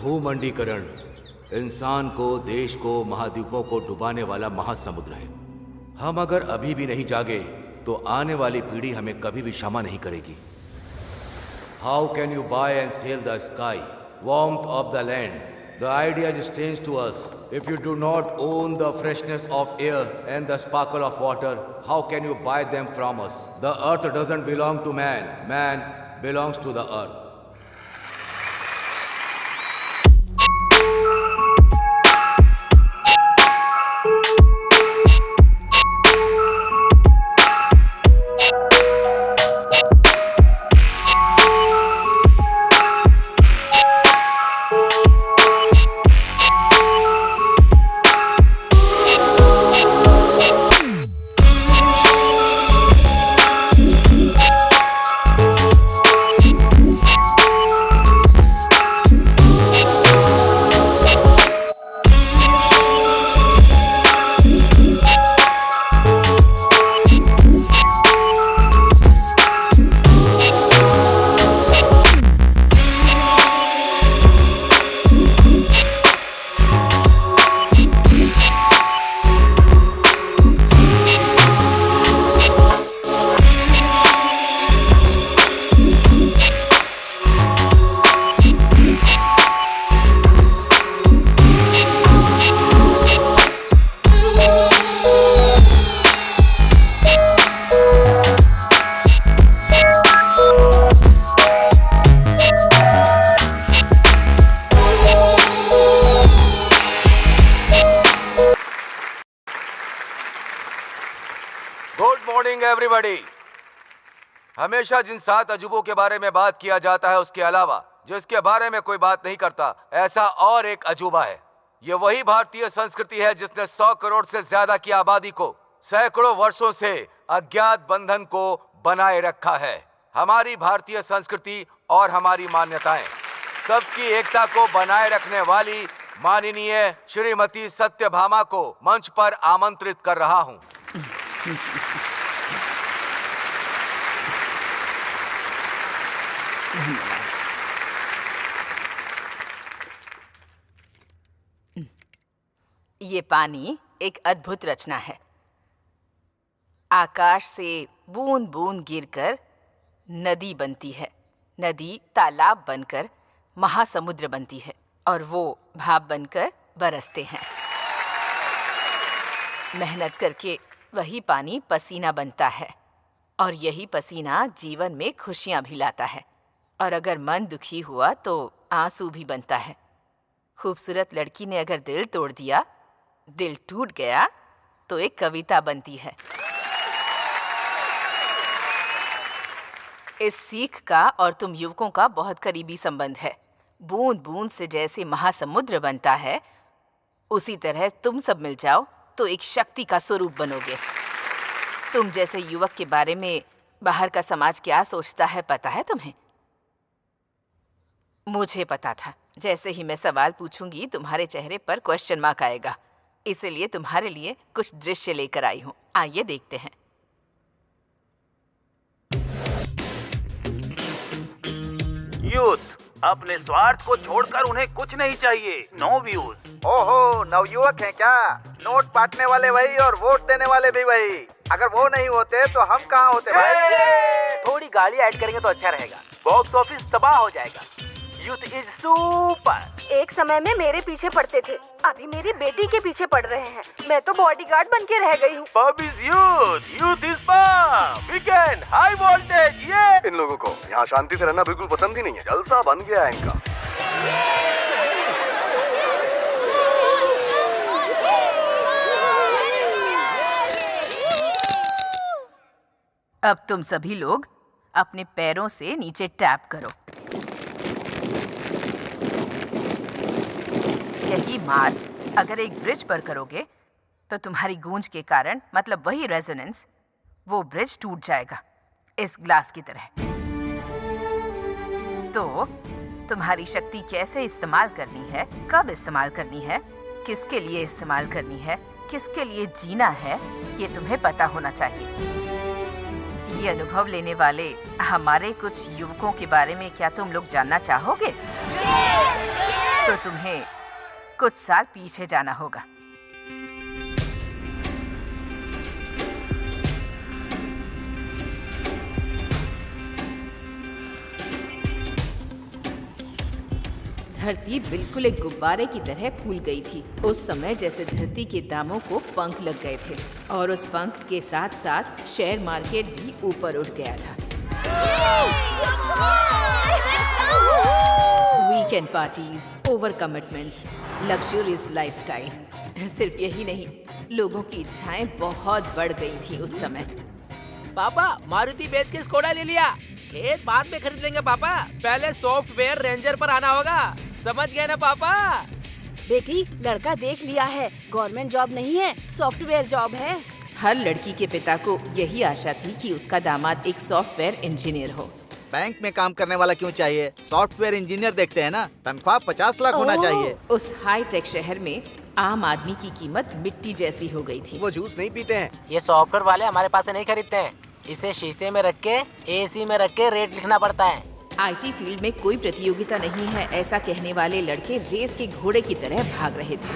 भूमंडीकरण इंसान को, देश को, महाद्वीपों को डुबाने वाला महासमुद्र है। हम अगर अभी भी नहीं जागे तो आने वाली पीढ़ी हमें कभी भी क्षमा नहीं करेगी। How can you buy and sell the sky, warmth of the land? The idea is strange to us. If you do not own the freshness of air and the sparkle of water, how can you buy them from us? The earth doesn't belong to man. Man belongs to the earth. Everybody, हमेशा जिन 7 अजूबों के बारे में बात किया जाता है उसके अलावा जिसके बारे में कोई बात नहीं करता, ऐसा और एक अजूबा है। ये वही भारतीय संस्कृति है जिसने 100 करोड़ से ज्यादा की आबादी को सैकड़ों वर्षों से अज्ञात बंधन को बनाए रखा है। हमारी भारतीय संस्कृति और हमारी मान्यताएं, सबकी एकता को बनाए रखने वाली माननीय श्रीमती सत्यभामा को मंच पर आमंत्रित कर रहा हूं। ये पानी एक अद्भुत रचना है। आकाश से बूंद बूंद गिरकर नदी बनती है, नदी तालाब बनकर महासमुद्र बनती है और वो भाप बनकर बरसते हैं। मेहनत करके वही पानी पसीना बनता है और यही पसीना जीवन में खुशियां भी लाता है। और अगर मन दुखी हुआ तो आंसू भी बनता है। खूबसूरत लड़की ने अगर दिल तोड़ दिया, दिल टूट गया तो एक कविता बनती है। इस सीख का और तुम युवकों का बहुत करीबी संबंध है। बूंद बूंद से जैसे महासमुद्र बनता है, उसी तरह तुम सब मिल जाओ तो एक शक्ति का स्वरूप बनोगे। तुम जैसे युवक के बारे में बाहर का समाज क्या सोचता है पता है तुम्हें? मुझे पता था। जैसे ही मैं सवाल पूछूंगी तुम्हारे चेहरे पर क्वेश्चन मार्क आएगा, इसलिए तुम्हारे लिए कुछ दृश्य लेकर आई हूं। आइए देखते हैं। यूथ अपने स्वार्थ को छोड़कर उन्हें कुछ नहीं चाहिए। No views. ओहो, नवयुवक हैं क्या? नोट बांटने वाले वही और वोट देने वाले भी वही। अगर वो नहीं होते तो हम कहाँ होते भाई? थोड़ी गाली ऐड करेंगे तो अच्छा रहेगा। बॉक्स ऑफिस तबाह हो जाएगा। Youth is super. एक समय में मेरे पीछे पड़ते थे, अभी मेरी बेटी के पीछे पड़ रहे हैं। मैं तो बॉडीगार्ड बन के रह गई हूँ। Pub is youth, youth is pub. Weekend high voltage. ये इन लोगों को यहाँ शांति से रहना बिल्कुल पसंद ही नहीं है। जलसा बन गया है इनका। अब तुम सभी लोग अपने पैरों से नीचे टैप करो। यही मार्च अगर एक ब्रिज पर करोगे तो तुम्हारी गूंज के कारण, मतलब वही रेजोनेंस, वो ब्रिज टूट जाएगा इस ग्लास की तरह। तो तुम्हारी शक्ति कैसे इस्तेमाल करनी है, कब इस्तेमाल करनी है, किसके लिए इस्तेमाल करनी है, किसके लिए जीना है, ये तुम्हें पता होना चाहिए। ये अनुभव लेने वाले हमारे कुछ युवकों के बारे में क्या तुम लोग जानना चाहोगे? तो तुम्हें कुछ साल पीछे जाना होगा। धरती बिल्कुल एक गुब्बारे की तरह फूल गई थी। उस समय जैसे धरती के दामों को पंख लग गए थे और उस पंख के साथ साथ शेयर मार्केट भी ऊपर उठ गया था। Weekend parties, over commitments, luxurious lifestyle. सिर्फ यही नहीं, लोगों की इच्छाएं बहुत बढ़ गई थी उस समय। पापा मारुति बेच के स्कोडा ले लिया। खेत बाद में खरीद लेंगे पापा, पहले सॉफ्टवेयर रेंजर पर आना होगा। समझ गए ना पापा? बेटी, लड़का देख लिया है, गवर्नमेंट जॉब नहीं है, सॉफ्टवेयर जॉब है। हर लड़की के पिता को यही आशा थी कि उसका दामाद एक सॉफ्टवेयर इंजीनियर हो। बैंक में काम करने वाला क्यों चाहिए? सॉफ्टवेयर इंजीनियर देखते हैं ना, तनख्वाह 50 लाख होना चाहिए। उस हाई टेक शहर में आम आदमी की कीमत मिट्टी जैसी हो गई थी। वो जूस नहीं पीते हैं। ये सॉफ्टवेयर वाले हमारे पास से नहीं खरीदते हैं। इसे शीशे में रख के एसी में रख के रेट लिखना पड़ता है। आईटी फील्ड में कोई प्रतियोगिता नहीं है, ऐसा कहने वाले लड़के रेस के घोड़े की तरह भाग रहे थे।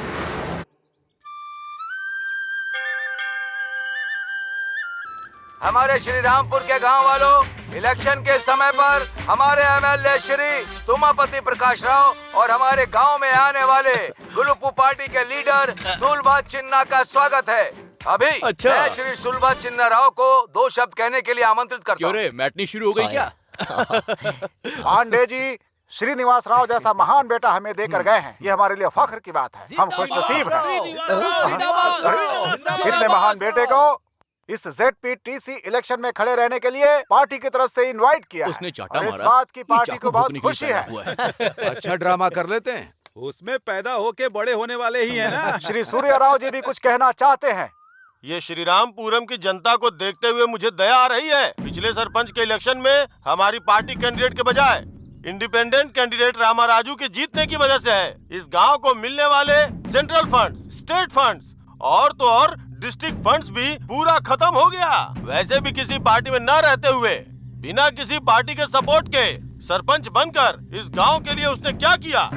हमारे श्री रामपुर के गांव वालों, इलेक्शन के समय पर हमारे एमएलए श्री तुमापति प्रकाश राव और हमारे गांव में आने वाले गुलुपू पार्टी के लीडर सुलभा चिन्ना का स्वागत है। अभी मैं श्री सुलभा चिन्ना राव को 2 शब्द कहने के लिए आमंत्रित करता हूँ। क्यों रे, मैटनी शुरू हो गई क्या? पांडे जी, श्रीनिवास राव जैसा महान बेटा हमें देकर गए हैं, ये हमारे लिए फख्र की बात है। हम खुशनसीब हैं। इतने महान बेटे को इस ZPTC इलेक्शन में खड़े रहने के लिए पार्टी की तरफ से इनवाइट किया है। उसने चाटा और इस मारा, बात की पार्टी को बहुत खुशी है। अच्छा ड्रामा कर लेते हैं। उसमें पैदा होके बड़े होने वाले ही है ना। श्री सूर्य राव जी भी कुछ कहना चाहते हैं। ये श्रीरामपुरम की जनता को देखते हुए मुझे दया आ रही है। पिछले सरपंच के इलेक्शन में हमारी पार्टी कैंडिडेट के बजाय इंडिपेंडेंट कैंडिडेट रामा राजू के जीतने की वजह से है इस गांव को मिलने वाले सेंट्रल फंड्स, स्टेट फंड्स और तो और डिस्ट्रिक्ट फंड्स भी पूरा खत्म हो गया। वैसे भी किसी पार्टी में न रहते हुए बिना किसी पार्टी के सपोर्ट के सरपंच बनकर इस गांव के लिए उसने क्या किया?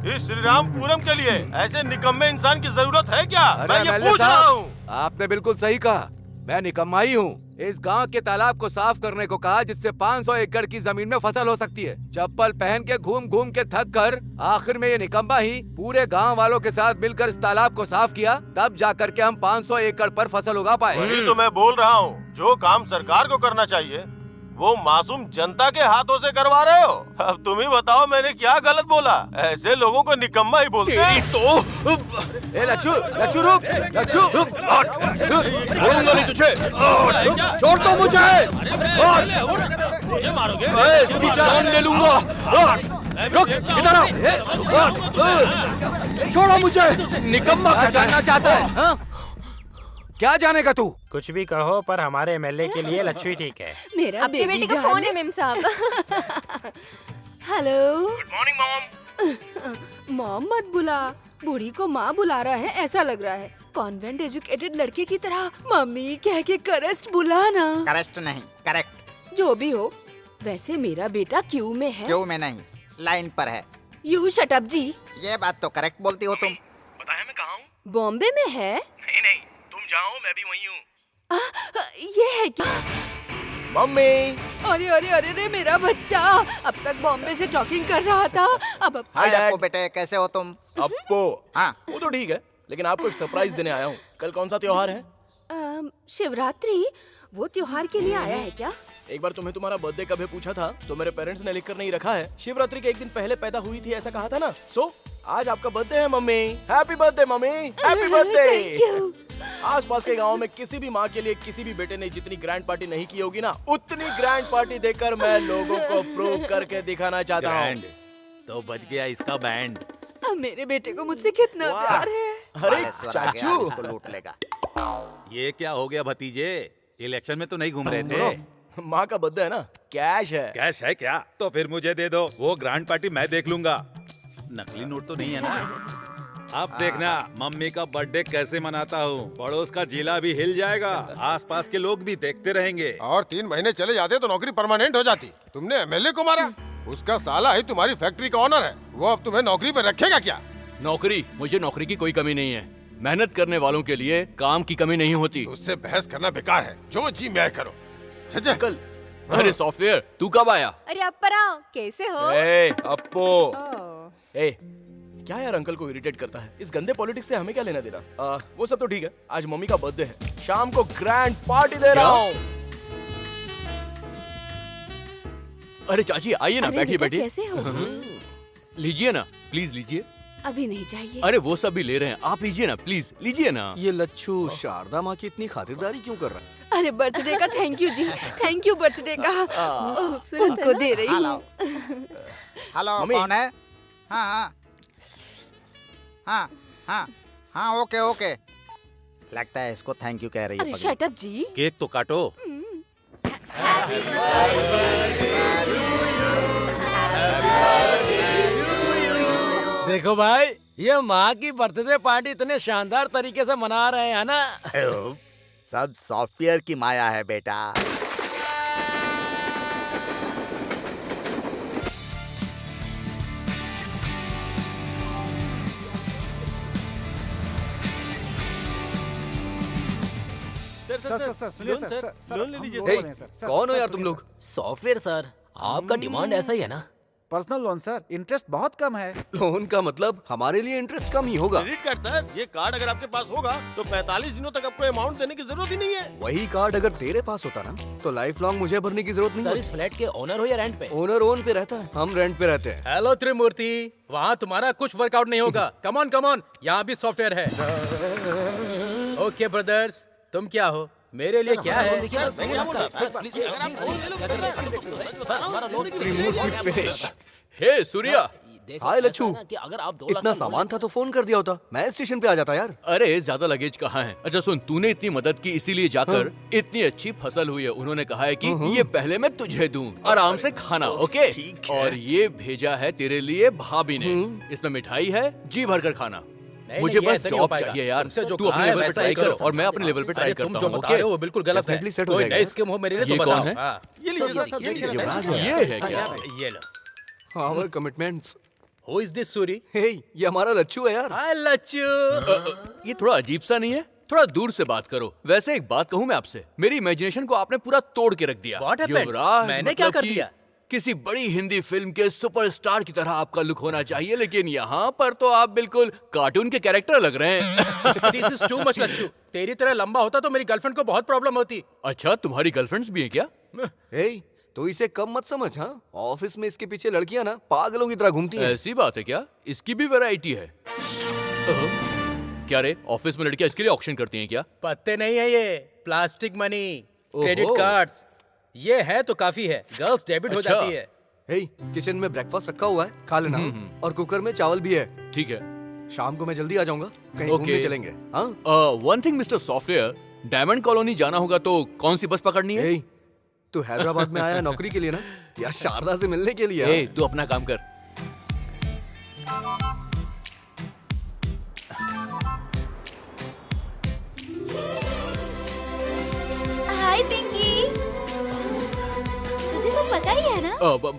इस श्रीरामपुरम के लिए ऐसे निकम्मे इंसान की जरूरत है क्या? मैं ये पूछ रहा हूँ। आपने बिल्कुल सही कहा, मैं निकम्मा ही हूँ। इस गांव के तालाब को साफ करने को कहा जिससे 500 एकड़ की जमीन में फसल हो सकती है। चप्पल पहन के घूम घूम के थक कर आखिर में ये निकम्मा ही पूरे गांव वालों के साथ मिलकर इस तालाब को साफ किया, तब जाकर के हम 500 एकड़ पर फसल उगा पाए। वही तो मैं बोल रहा हूँ, जो काम सरकार को करना चाहिए वो मासूम जनता के हाथों से करवा रहे हो। अब तुम ही बताओ मैंने क्या गलत बोला? ऐसे लोगों को निकम्मा ही बोलते हैं। लच्छू, लच्छू रुक, लच्छू छोड़ूंगा नहीं तुझे। छोड़ दो मुझे। मैं इसकी जान ले लूंगा। रुक, इधर आओ। छोड़ो मुझे। निकम्मा क्या जानना चाहता है? हाँ? क्या जानेगा तू? कुछ भी कहो पर हमारे एमएलए के लिए लच्छू ही ठीक है। मेरा बेटी का फोन है मेम साहब। Hello. Good morning mom. Mom मत बुला, बूढ़ी को माँ बुला रहा है ऐसा लग रहा है। कॉन्वेंट एजुकेटेड लड़के की तरह मम्मी कह के करेक्ट बुला ना। करेक्ट नहीं, करेक्ट। जो भी हो, वैसे मेरा बेटा क्यू में है। क्यों में नहीं, लाइन पर है। यू शट अप जी। ये बात तो करेक्ट बोलती हो तुम। पता है मैं कहाँ हूँ? बॉम्बे में है? नहीं नहीं, तुम जाओ मैं भी वहीं हूँ। ये है क्या? मम्मी। अरे अरे अरे अरे मेरा बच्चा अब तक बॉम्बे से जॉगिंग कर रहा था। अब हाय अप्पू बेटे, कैसे हो तुम? अप्पू, हाँ वो तो ठीक है, लेकिन आपको एक सरप्राइज देने आया हूँ। कल कौन सा त्योहार है? शिवरात्रि। वो त्योहार के लिए आया है क्या? एक बार तुम्हें तुम्हारा बर्थडे कब है पूछा था तो मेरे पेरेंट्स ने लिखकर नहीं रखा है। शिवरात्रि के एक दिन पहले पैदा हुई थी ऐसा कहा था ना। सो आज आपका बर्थडे है mummy. Happy birthday mummy, happy birthday. आसपास के गांव में किसी भी माँ के लिए किसी भी बेटे ने जितनी ग्रैंड पार्टी नहीं की होगी ना, उतनी ग्रैंड पार्टी देकर मैं लोगों को प्रूव करके दिखाना चाहता हूँ। तो बच गया इसका बैंड। मेरे बेटे को मुझसे कितना प्यार है। अरे चाचू, लूट लेगा। ये क्या हो गया भतीजे? इलेक्शन में तो नहीं घूम रहे थे। माँ का बर्थडे है ना, कैश है। कैश है क्या? तो फिर मुझे दे दो, वो ग्रैंड पार्टी मैं देख लूंगा। नकली नोट तो नहीं है ना? अब देखना मम्मी का बर्थडे कैसे मनाता हूँ। पड़ोस का जिला भी हिल जाएगा, आसपास के लोग भी देखते रहेंगे। और 3 महीने चले जाते तो नौकरी परमानेंट हो जाती। तुमने एमएलए को मारा। उसका साला ही तुम्हारी फैक्ट्री का ऑनर है। वो अब तुम्हें नौकरी पे रखेगा क्या? नौकरी? मुझे नौकरी की कोई कमी नहीं है। मेहनत करने वालों के लिए काम की कमी नहीं होती। उससे बहस करना बेकार है। जो जी मैं करो। चल कल। अरे सॉफ्टवेयर, तू कब आया? अरे अपराव, कैसे हो? अप्पो। ओह। क्या यार अंकल को इरिटेट करता है? इस गंदे पॉलिटिक्स से हमें क्या लेना देना? वो सब तो ठीक है। आज मम्मी का बर्थडे है, शाम को ग्रैंड पार्टी दे रहा हूँ। अरे चाची आइए ना, अरे बैठिए बेटा, बैठिए। कैसे हो? लीजिए ना, प्लीज लीजिए। अभी नहीं चाहिए। अरे वो सब भी ले रहे हैं, आप लीजिए ना, प्लीज लीजिए ना। ये लच्छू शारदा माँ की इतनी खातिरदारी क्यों कर रहा है? अरे बर्थडे का थैंक यू जी, थैंक यू बर्थडे का। उनको दे रही हूँ। Hello, mummy. कौन है? हाँ हाँ हाँ हाँ हाँ, ओके ओके। लगता है इसको थैंक यू कह रही है। अरे शट अप जी। केक तो काटो। देखो भाई, ये माँ की बर्थडे पार्टी इतने शानदार तरीके से मना रहे हैं ना। सब सॉफ्टवेयर की माया है बेटा। सर सुनिए सर, लोन ले लीजिए सर। कौन हो यार तुम लोग? सॉफ्टवेयर सर, आपका डिमांड ऐसा ही है ना? पर्सनल लोन सर, इंटरेस्ट बहुत कम है। लोन का मतलब हमारे लिए इंटरेस्ट कम ही होगा। क्रेडिट कार्ड सर, ये कार्ड अगर आपके पास होगा तो 45 दिनों तक आपको अमाउंट देने की जरूरत ही नहीं है। वही कार्ड अगर तेरे पास होता ना तो लाइफ लॉन्ग मुझे भरने की जरूरत नहीं सर, होती। इस फ्लैट के ओनर हो या रेंट पे? ओनर ओन पे रहता है, हम रेंट पे रहते हैं। हेलो त्रिमूर्ति, वहाँ तुम्हारा कुछ वर्कआउट नहीं होगा। कम ऑन, यहाँ भी सॉफ्टवेयर है। ओके ब्रदर्स, तुम क्या हो? मेरे लिए क्या है? हे सूर्या। हाय लच्छू, कि अगर आप 2 इतना सामान था तो फोन कर दिया होता, मैं स्टेशन पे आ जाता यार। अरे ज्यादा लगेज कहाँ है? अच्छा सुन, तूने इतनी मदद की इसीलिए जाकर इतनी अच्छी फसल हुई है। उन्होंने कहा है कि ये पहले मैं तुझे दूं, आराम से खाना, ओके? और ये भेजा है तेरे लिए भाभी ने। इसमें मिठाई है, जी भर कर खाना। मुझे ये बस ऐसा नहीं हो जॉब पाएगा। चाहिए यार। तुमसे जो तू अपने कहा है लेवल पे वैसा ट्राई ही कर करो। और मैं अपने लेवल पे ट्राई अरे करता तुम हूँ, जो बता ओके? रहे हो वो बिल्कुल गलत है। Definitely set हो कोई जाएगा। नई स्कीम हो मेरे लिए ये तो कौन बताओ। है? हाँ। ये लीजिए ये है क्या? ये लो। Our commitments। Who is this Suri? हे, ये हमारा लच्छू है यार। हाय लच्चू। ये थोड़ा अजीब सा नहीं है? थोड़ा दूर से बात करो। वैसे एक बात कहूँ मैं आपसे, मेरी इमेजिनेशन को आपने पूरा तोड़ के रख दिया। What happened? युवराज, मैंने क्या मतलब कर कि दिया? किसी बड़ी हिंदी फिल्म के सुपरस्टार की तरह आपका लुक होना चाहिए, लेकिन यहाँ पर तो आप बिल्कुल कार्टून के कैरेक्टर लग रहे हैं। This is too much लच्चू। तेरी तरह लंबा होता तो मेरी गर्लफ्रेंड को बहुत प्रॉब्लम होती। अच्छा, तुम्हारी गर्लफ्रेंड्स भी हैं क्या? हे, तो इसे कम मत समझ। हाँ, ऑफिस में इसके पीछे लड़कियां ना पागलों की तरह घूमती हैं। ऐसी बात है क्या? इसकी भी वैरायटी है? क्या रे, ऑफिस में लड़कियां इसके लिए ऑक्शन करती हैं क्या? पत्ते नहीं है ये, प्लास्टिक मनी, क्रेडिट ओहो। कार्ड्स। ये है तो काफी है, गर्ल्स डेबिट हो अच्छा। जाती है। हे, किचन में ब्रेकफास्ट रखा हुआ है, खा लेना। और कुकर में चावल भी है। ठीक है। शाम को मैं जल्दी आ जाऊंगा, कहीं ओके। घूमने चलेंगे। हाँ, one thing mister software, diamond colony जाना होगा तो कौन सी बस पकड़नी है? हे, तू हैदराबाद में आया नौकरी के लिए ना, या शारदा से मिलने के लिए? ए, तू अपना काम कर। हाय पिंकी, तुझे तो पता ही है ना?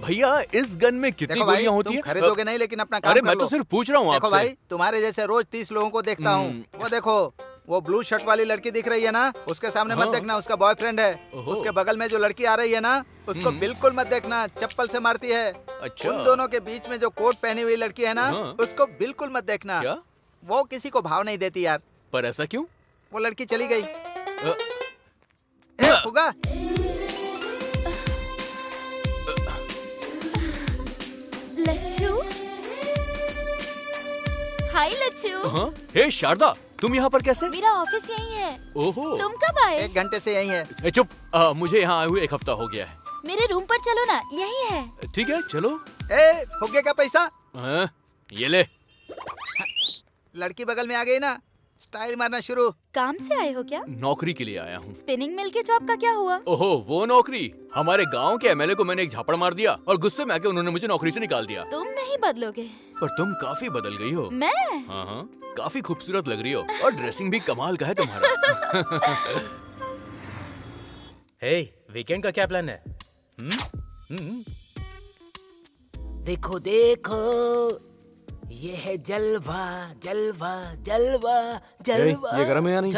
भैया, इस गन में कितनी देखो भाई, गोलियां होती तुम हैं? खरीदोगे नहीं लेकिन अपना काम अरे कर मैं लो। तो सिर्फ पूछ रहा हूँ देखो आपसे। भाई, तुम्हारे जैसे रोज 30 लोगों को देखता हूँ। वो देखो, वो ब्लू शर्ट वाली लड़की दिख रही है ना, उसके सामने मत हाँ। देखना, उसका बॉयफ्रेंड है। ओहो। उसके बगल में जो लड़की आ रही है ना, उसको बिल्कुल मत देखना, चप्पल से मारती है। अच्छा। उन दोनों के बीच में जो कोट पहनी हुई लड़की है ना, हाँ। उसको बिल्कुल मत देखना। क्या? वो किसी को भाव नहीं देती यार। पर ऐसा क्यों? वो लड़की चली गई। अ, ए, फुगा, लच्छू, हाय लच्छू। हाँ? हे शारदा, तुम यहाँ पर कैसे? मेरा ऑफिस यही है। ओहो। तुम कब आए? 1 घंटे से यही है। ए, चुप। मुझे यहाँ आए हुए 1 हफ्ता हो गया है। मेरे रूम पर चलो ना, यही है। ठीक है, चलो। ए, फुगे का पैसा। हाँ, ये ले। लड़की बगल में आ गई ना, स्टाइल मारना शुरू। काम से आए हो क्या? नौकरी के लिए आया हूँ। स्पिनिंग मिल के जॉब का क्या हुआ? ओहो, वो नौकरी। हमारे गांव के एमएलए को मैंने एक झापड़ मार दिया और गुस्से में आके उन्होंने मुझे नौकरी से निकाल दिया। तुम नहीं बदलोगे। पर तुम काफी बदल गई हो। मैं? हाँ हाँ, काफी खूबसूरत लग रही हो और ड्रेसिंग भी कमाल का है तुम्हारा। हे, वीकेंड का क्या प्लान है? देखो देखो, ये है जलवा जलवा जलवा जलवा। ये गरम है या नहीं?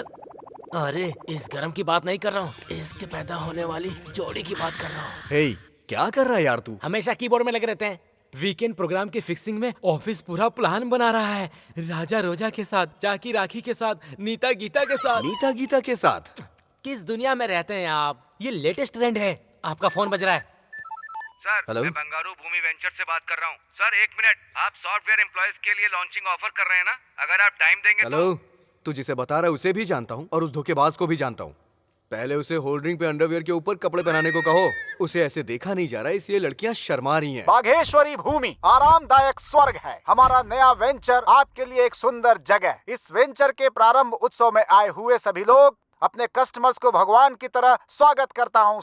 अरे इस गरम की बात नहीं कर रहा हूँ, इसके पैदा होने वाली जोड़ी की बात कर रहा हूँ। हे, क्या कर रहा है यार तू? हमेशा कीबोर्ड में लगे रहते हैं। वीकेंड प्रोग्राम की फिक्सिंग में ऑफिस पूरा प्लान बना रहा है। राजा रोजा के साथ, जाकी राखी के साथ, नीता गीता के साथ। नीता गीता के साथ? किस दुनिया में रहते हैं आप? ये लेटेस्ट ट्रेंड है। आपका फोन बज रहा है। Sir, hello? मैं बंगारू भूमि वेंचर से बात कर रहा हूँ। सर 1 मिनट, आप सॉफ्टवेयर एम्प्लॉयज के लिए लॉन्चिंग ऑफर कर रहे हैं ना? अगर आप टाइम देंगे हेलो, तू जिसे बता रहा है उसे भी जानता हूँ और उस धोखेबाज को भी जानता हूँ। पहले उसे होल्डिंग पे अंडरवियर के ऊपर कपड़े पहनाने को कहो। उसे ऐसे देखा नहीं जा रहा, इसलिए लड़कियां शर्मा रही हैं। बाघेश्वरी भूमि आरामदायक स्वर्ग है। हमारा नया वेंचर आपके लिए एक सुंदर जगह। इस वेंचर के प्रारंभ उत्सव में आए हुए सभी लोग अपने कस्टमर्स को भगवान की तरह स्वागत करता हूँ।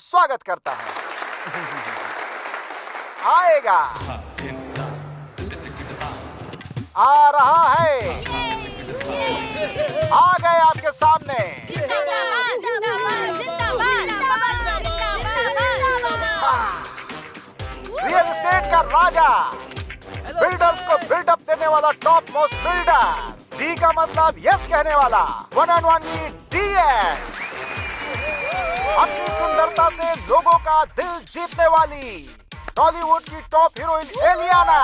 आएगा, आ रहा है, आ गए आपके सामने। रियल एस्टेट का राजा, बिल्डर्स को बिल्डअप देने वाला टॉप मोस्ट बिल्डर। डी का मतलब यस कहने वाला, वन एंड ओनली DS। अपनी सुंदरता से लोगों का दिल जीतने वाली टॉलीवुड की टॉप हीरोइन एलियाना।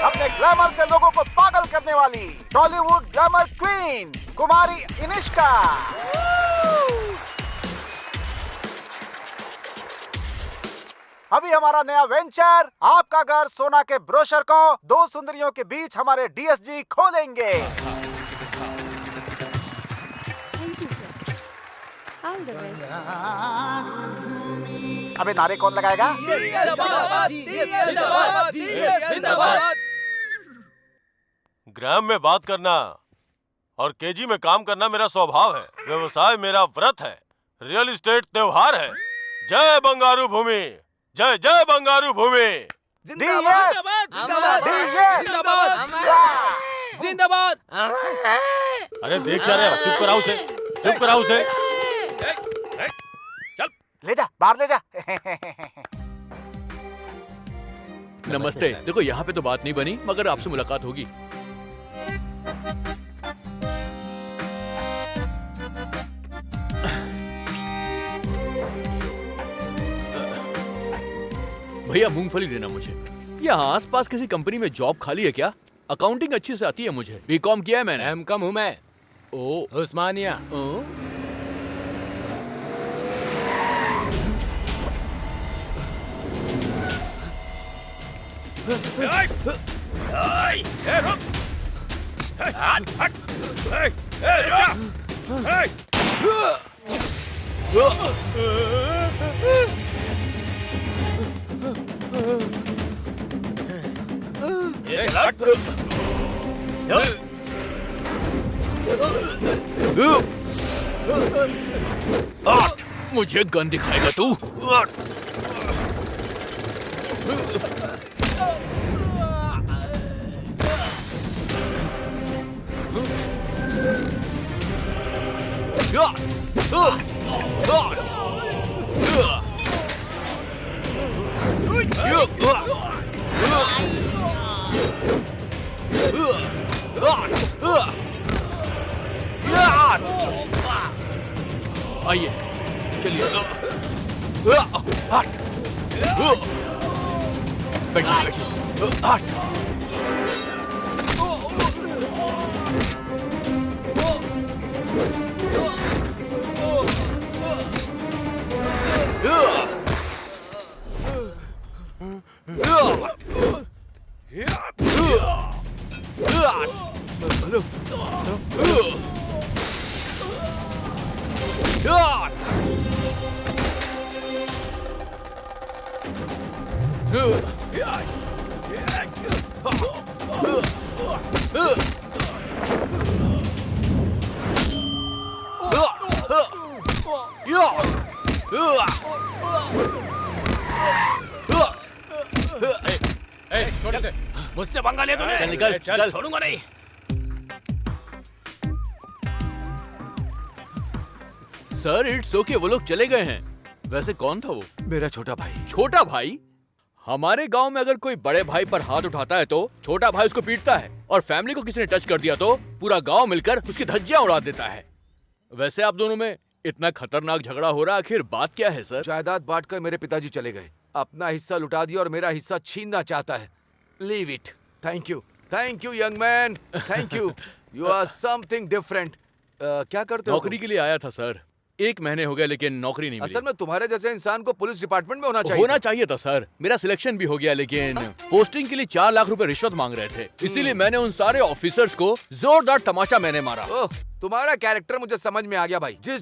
अपने ग्लैमर से लोगों को पागल करने वाली टॉलीवुड ग्लैमर क्वीन कुमारी इनिष्का। अभी हमारा नया वेंचर आपका घर सोना के ब्रोशर को 2 सुंदरियों के बीच हमारे DSG खोलेंगे। अबे नारे कौन लगाएगा? ग्राम में बात करना और केजी में काम करना मेरा स्वभाव है। व्यवसाय मेरा व्रत है। रियल एस्टेट त्योहार है। जय बंगारू भूमि, जय जय बंगारू भूमि। जिंदाबाद। अरे देख क्या रहे हो? चुप कराओ उसे, चुप कराओ उसे। ले जा, बाहर ले जा। नमस्ते। देखो यहाँ पे तो बात नहीं बनी, मगर आपसे मुलाकात होगी। भैया मूंगफली देना मुझे। यहाँ आसपास किसी कंपनी में जॉब खाली है क्या? अकाउंटिंग अच्छी से आती है मुझे। बीकॉम किया है मैंने। M.Com हूँ मैं। ओ, उस्मानिया। मुझे गन दिखाएगा तू? आइए चलिए। बैठिए बैठिए। मुझसे पंगा ले तूने? चल निकल, चल छोड़ूंगा नहीं। सर इट्स ओके, वो लोग चले गए हैं। वैसे कौन था वो? मेरा छोटा भाई। छोटा भाई? हमारे गांव में अगर कोई बड़े भाई पर हाथ उठाता है तो छोटा भाई उसको पीटता है, और फैमिली को किसी ने टच कर दिया तो पूरा गांव मिलकर उसकी धज्जियां उड़ा देता है। वैसे आप दोनों में इतना खतरनाक झगड़ा हो रहा, आखिर बात क्या है सर? जायदाद बांटकर मेरे पिताजी चले गए, अपना हिस्सा लुटा दिया और मेरा हिस्सा छीनना चाहता है। Leave it. Thank you young man, thank you. You are something different. क्या करते हो? नौकरी के लिए आया था सर, 1 महीने हो गए लेकिन नौकरी नहीं मिली। असल में तुम्हारे जैसे इंसान को पुलिस डिपार्टमेंट में होना चाहिए था सर। मेरा सिलेक्शन भी हो गया लेकिन पोस्टिंग के लिए 4 लाख रुपए रिश्वत मांग रहे थे, इसीलिए मैंने उन सारे ऑफिसर्स को जोरदार तमाचा मैंने मारा। ओह, तुम्हारा कैरेक्टर मुझे समझ में आ गया भाई। जिस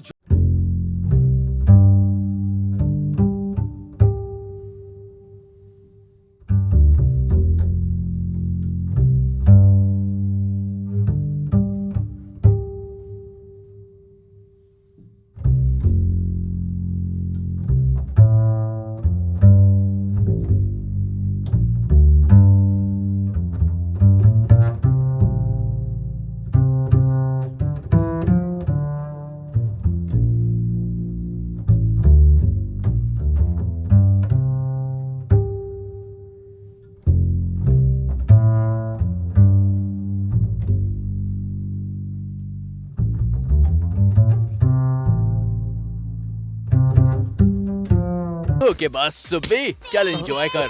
के बाद सुबह चल एंजॉय कर।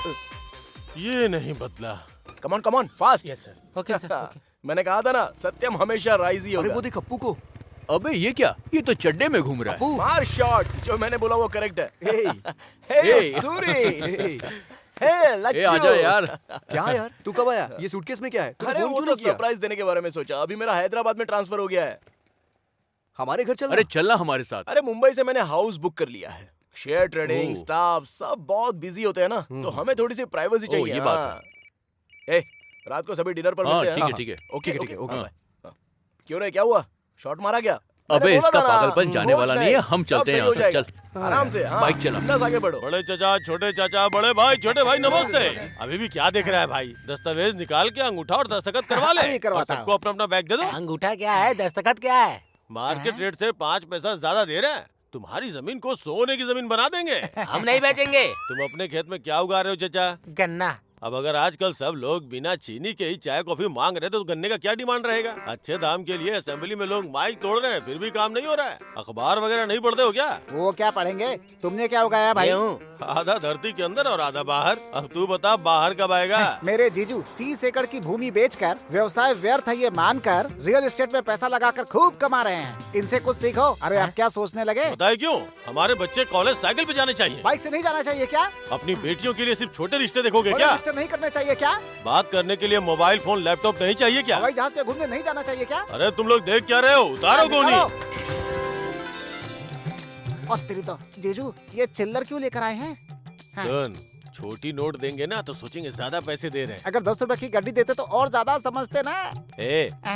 ये नहीं बदला। Come on fast. Yes sir. Okay sir. Okay. मैंने कहा था ना, सत्यम हमेशा राइज ही होगा। अरे वो देख अप्पू को। अबे ये क्या, ये तो चड्डे में घूम रहा है। मार शॉट, जो मैंने बोला वो करेक्ट है। हे, सूरी, ए, लच्चू। आजा यार। क्या यार, तू कब आया? ये सूटकेस में क्या है? तूने अरे फोन वो क्यों तो नहीं किया? सरप्राइज देने के बारे में सोचा। अभी मेरा हैदराबाद में ट्रांसफर हो गया है। हमारे घर चल। अरे चलना हमारे साथ। अरे मुंबई से मैंने हाउस बुक कर लिया है। शेयर ट्रेडिंग, स्टाफ सब बहुत बिजी होते हैं ना, तो हमें थोड़ी सी प्राइवेसी चाहिए। ये बात है। ए, रात को सभी डिनर पर हाँ, मिलते हैं। ठीक है। ओके। क्यों रे, क्या हुआ? शॉट मारा क्या? अबे इसका पागलपन जाने वाला नहीं है, हम चलते हैं यहाँ से। चल आराम से। बाइक चला। बस आगे बढ़ो। बड़े चाचा, छोटे चाचा, बड़े भाई, छोटे भाई, नमस्ते। अभी भी क्या देख रहा है भाई? दस्तावेज निकाल के अंगूठा और दस्तखत करवा ले। और सबको अपना अपना बैग दे दो। अंगूठा क्या है, दस्तखत क्या है? मार्केट रेट से 5 पैसा ज्यादा दे रहे हैं। तुम्हारी जमीन को सोने की जमीन बना देंगे। हम नहीं बेचेंगे। तुम अपने खेत में क्या उगा रहे हो चाचा? गन्ना। अब अगर आजकल सब लोग बिना चीनी के ही चाय कॉफी मांग रहे तो गन्ने का क्या डिमांड रहेगा? अच्छे दाम के लिए असेंबली में लोग माइक तोड़ रहे हैं, फिर भी काम नहीं हो रहा है। अखबार वगैरह नहीं पढ़ते हो क्या? वो क्या पढ़ेंगे? तुमने क्या उगाया भाई? आधा धरती के अंदर और आधा बाहर। अब तू बता, बाहर कब आएगा? मेरे जीजू 30 एकड़ की भूमि बेचकर व्यवसाय व्यर्थ है ये मानकर रियल एस्टेट में पैसा लगाकर खूब कमा रहे हैं। इनसे कुछ सीखो। अरे आप क्या सोचने लगे? बताए क्यों? हमारे बच्चे कॉलेज साइकिल पे जाने चाहिए। बाइक से नहीं जाना चाहिए क्या? अपनी बेटियों के लिए सिर्फ छोटे रिश्ते देखोगे बड़े क्या? रिश्ते नहीं करने चाहिए क्या? बात करने के लिए मोबाइल फोन, लैपटॉप नहीं चाहिए क्या? हवाई जहाज पे घूमने नहीं जाना चाहिए क्या? अरे तुम लोग देख क्या रहे हो? उतारो गोनी। और तेरी तो जीजू, ये चिल्लर क्यों लेकर आए हैं? सुन, छोटी नोट देंगे ना तो सोचेंगे ज्यादा पैसे दे रहे हैं। अगर 10 रुपए की गड्डी देते तो और ज्यादा समझते ना।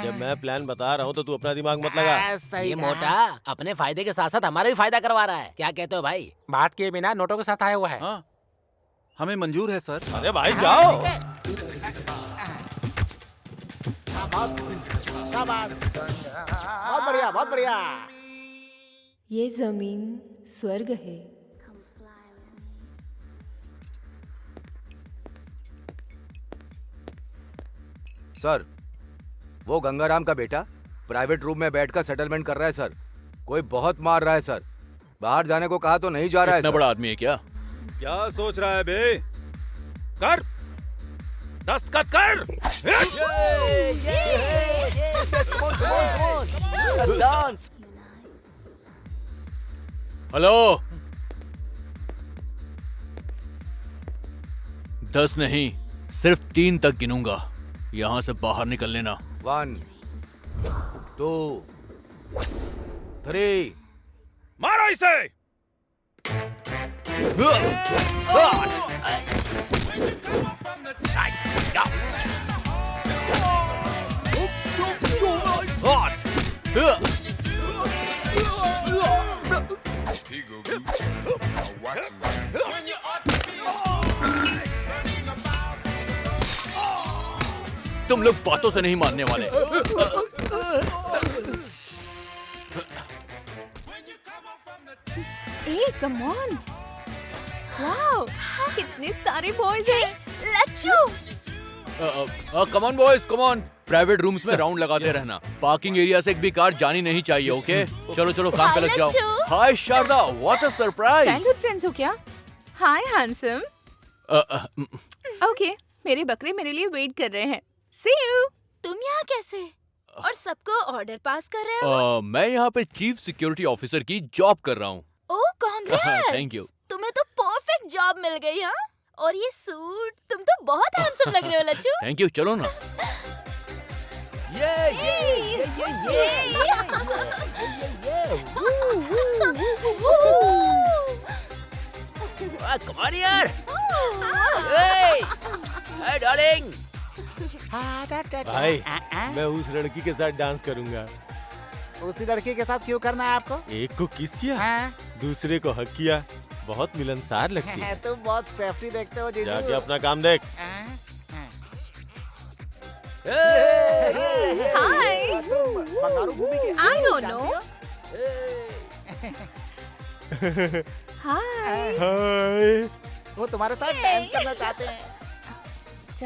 जब मैं प्लान बता रहा हूँ तो तू अपना दिमाग मत लगा। ये मोटा अपने फायदे के साथ साथ हमारा भी फायदा करवा रहा है। क्या कहते हो भाई? बात किए बिना नोटों के साथ आया हुआ है। हाँ, हमें मंजूर है सर। अरे भाई जाओ। बहुत बढ़िया, बहुत बढ़िया। ये जमीन स्वर्ग है। सर, वो गंगाराम का बेटा प्राइवेट रूम में बैठकर सेटलमेंट कर रहा है सर। कोई बहुत मार रहा है सर। बाहर जाने को कहा तो नहीं जा रहा है। इतना बड़ा आदमी है क्या? क्या सोच रहा है बे? कर, दस्तखत कर। हेलो, 10 नहीं, सिर्फ 3 तक गिनूंगा। यहाँ से बाहर निकल लेना। 1 2 3। मारो इसे। तुम लोग बातों से नहीं मानने वाले। ए, कम ऑन। वाओ, कितने सारे बॉयज हैं। Lachhu come on boys, come on. Private rooms में राउंड लगाते रहना। पार्किंग एरिया से एक भी कार जानी नहीं चाहिए, ओके? चलो चलो काम पे लग जाओ। Hi Sharda, what a surprise. Childhood friends हो क्या? हाय हैंडसम। ओके, मेरे बकरे मेरे लिए वेट कर रहे हैं। सी यू। तुम यहाँ कैसे और सबको ऑर्डर पास कर रहे हो? मैं यहाँ पे चीफ सिक्योरिटी ऑफिसर की जॉब कर रहा हूँ। ओह कांग्रेट्स। Thank you. तुम्हें तो परफेक्ट जॉब मिल गई। हाँ, और ये सूट, तुम तो बहुत हैंडसम लग रहे हो लच्छू। थैंक यू, चलो ना। Come on यार। Hey darling। भाई मैं उस लड़की के साथ डांस करूंगा। उसी लड़की के साथ क्यों करना है आपको? एक को किस किया, हाँ? दूसरे को हक किया। बहुत मिलनसार लगती है। तुम बहुत सेफ्टी देखते हो जीजू। जाके अपना काम देख। हाय। बंगारू भूमि के I don't know. हाय। हाय। वो तुम्हारे साथ डांस करना चाहते हैं।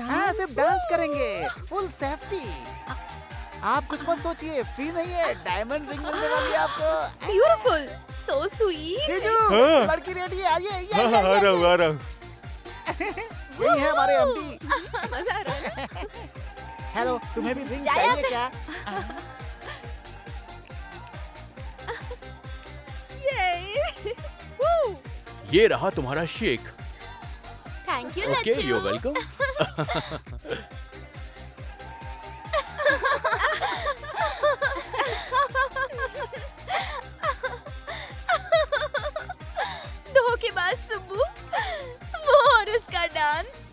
हाँ, सिर्फ डांस करेंगे, फुल सेफ्टी। आप कुछ मत सोचिए, फ्री नहीं है, डायमंड रिंग मिलने वाली है आपको। Beautiful, so sweet. जीजू, हाँ। लड़की रेडी है, आइए आइए हाँ, आ रहा हूँ, आ रहा हूँ। यही है हमारे एमडी। मजा आ रहा है। हेलो, तुम्हें भी रिंग जाया चाहिए से। क्या? ये रहा तुम्हारा shake. Thank you okay, Lachhu. You welcome. धोखेबाज सुब्बू, वो और उसका डांस।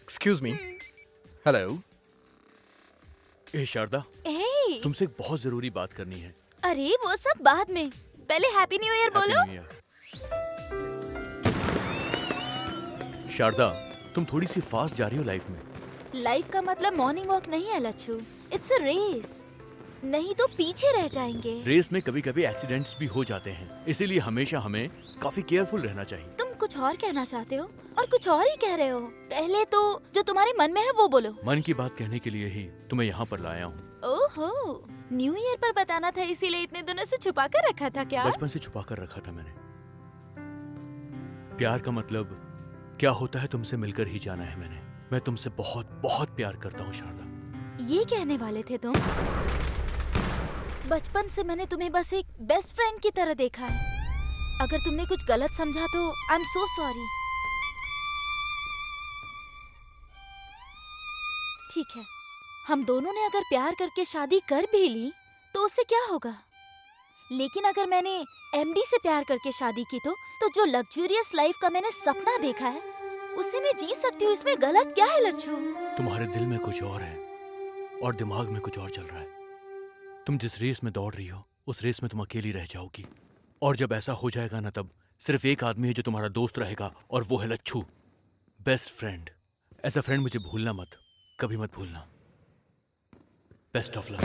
Excuse me. हेलो। ए शारदा, हे, तुमसे एक बहुत जरूरी बात करनी है। अरे वो सब बाद में, पहले हैप्पी न्यू ईयर बोलो। Happy New Year। शारदा, तुम थोड़ी सी फास्ट जा रही हो लाइफ में। लाइफ का मतलब मॉर्निंग वॉक नहीं है लच्छू, इट्स अ रेस। नहीं तो पीछे रह जाएंगे। रेस में कभी कभी एक्सीडेंट्स भी हो जाते हैं, इसीलिए हमेशा हमें काफी केयरफुल रहना चाहिए। तुम कुछ और कहना चाहते हो और कुछ और ही कह रहे हो। पहले तो जो तुम्हारे मन में है वो बोलो। मन की बात कहने के लिए ही तुम्हें यहाँ पर लाया हूँ। ओहो, न्यू ईयर पर बताना था, इसीलिए इतने दिनों से छुपा कर रखा था क्या? बचपन से छुपा कर रखा था मैंने। प्यार का मतलब क्या होता है तुमसे मिलकर ही जाना है मैंने। मैं तुमसे बहुत बहुत प्यार करता हूँ शारदा। ये कहने वाले थे तुम? बचपन से मैंने तुम्हें बस एक बेस्ट फ्रेंड की तरह देखा है। अगर तुमने कुछ गलत समझा तो आई एम सो सॉरी। ठीक है, हम दोनों ने अगर प्यार करके शादी कर भी ली तो उससे क्या होगा? लेकिन अगर मैंने एमडी से प्यार करके शादी की तो जो लग्जूरियस लाइफ का मैंने सपना देखा है उसे मैं जी सकती हूँ। इसमें गलत क्या है लच्छू? तुम्हारे दिल में कुछ और है और दिमाग में कुछ और चल रहा है। तुम जिस रेस में दौड़ रही हो उस रेस में तुम अकेली रह जाओगी, और जब ऐसा हो जाएगा ना तब सिर्फ एक आदमी है जो तुम्हारा दोस्त रहेगा, और वो है लच्छू, बेस्ट फ्रेंड। ऐसा फ्रेंड मुझे भूलना मत, कभी मत भूलना। Best of luck.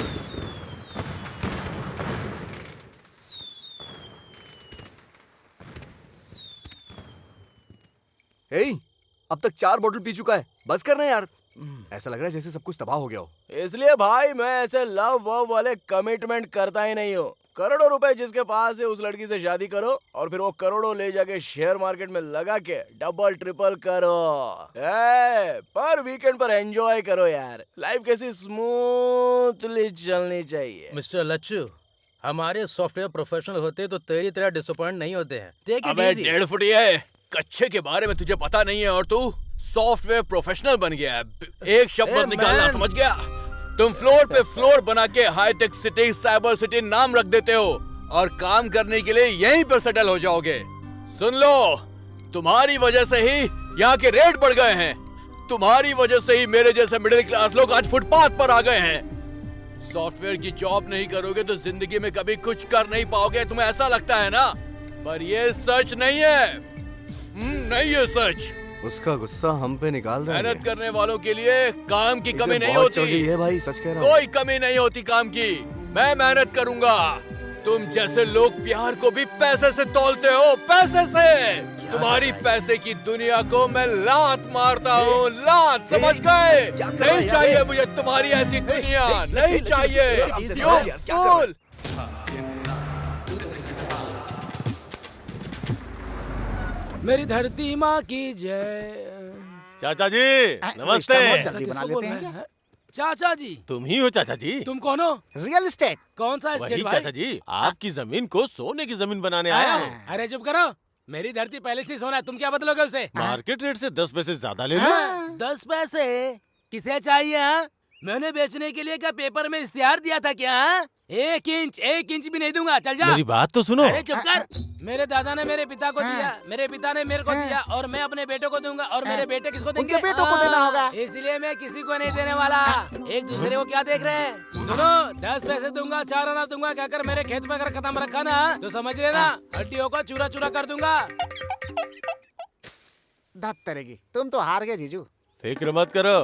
हे, अब तक 4 बोतल पी चुका है, बस करना यार। ऐसा लग रहा है जैसे सब कुछ तबाह हो गया हो। इसलिए भाई मैं ऐसे लव वव वाले कमिटमेंट करता ही नहीं हूँ। करोड़ों रुपए जिसके पास है उस लड़की से शादी करो और फिर वो करोड़ों ले जाके शेयर मार्केट में लगा के डबल ट्रिपल करो। पर वीकेंड पर एंजॉय करो यार। लाइफ कैसी स्मूथली चलनी चाहिए। मिस्टर लच्छू, हमारे सॉफ्टवेयर प्रोफेशनल होते तो तेरी तरह डिसअपॉइंट नहीं होते हैं। टेक इट अबे इजी। 1.5 फुट है, कच्चे के बारे में तुझे पता नहीं है और तू सॉफ्टवेयर प्रोफेशनल बन गया है। एक शब्द मत निकालना, man। समझ गया? तुम फ्लोर पे फ्लोर बना के हाईटेक सिटी, साइबर सिटी नाम रख देते हो और काम करने के लिए यहीं पर सेटल हो जाओगे। सुन लो, तुम्हारी वजह से ही यहाँ के रेट बढ़ गए हैं। तुम्हारी वजह से ही मेरे जैसे मिडिल क्लास लोग आज फुटपाथ पर आ गए हैं। सॉफ्टवेयर की जॉब नहीं करोगे तो जिंदगी में कभी कुछ कर नहीं पाओगे, तुम्हें ऐसा लगता है ना? पर ये सच नहीं है। नहीं है सच। उसका गुस्सा हम पे निकाल रहा है। मेहनत करने वालों के लिए काम की इसे कमी नहीं बहुत चढ़ गई होती। है भाई, सच कह रहा हूँ। कोई कमी नहीं होती काम की। मैं मेहनत करूंगा। तुम जैसे लोग प्यार को भी पैसे से तोलते हो, पैसे से। तुम्हारी पैसे की दुनिया को मैं लात मारता हूँ, लात, समझ गए? नहीं चाहिए मुझे तुम्हारी ऐसी दुनिया, नहीं चाहिए। You fool! मेरी धरती माँ की जय। चाचा जी नमस्ते। जल्दी बना लेते हैं। चाचा जी, तुम ही हो चाचा जी? तुम कौन हो? Real estate. कौन सा वही स्टेट भाई? चाचा जी, आपकी जमीन को सोने की जमीन बनाने आया हूँ। अरे चुप करो, मेरी धरती पहले से ही सोना है, तुम क्या बदलोगे उसे? मार्केट रेट से 10 पैसे ज्यादा ले लो। 10 पैसे किसे चाहिए? हाँ? मैंने बेचने के लिए क्या पेपर में इश्तिहार दिया था क्या? हाँ? 1 इंच भी नहीं दूंगा, चल जा। मेरी बात तो सुनो। अरे चुप कर। मेरे दादा ने मेरे पिता को दिया, मेरे पिता ने मेरे को दिया, और मैं अपने बेटों को दूंगा, और मेरे बेटे किसको देंगे? उनके बेटों को देना होगा। इसलिए मैं किसी को नहीं देने वाला। एक दूसरे को क्या देख रहे हैं? सुनो, 10 पैसे दूंगा, 4 आना दूंगा, कहकर मेरे खेत में अगर कदम रखा ना तो समझ लेना हड्डियों को चूरा चूरा कर दूंगा। धत तरेगी, तुम तो हार गए जीजू। फिक्र मत करो,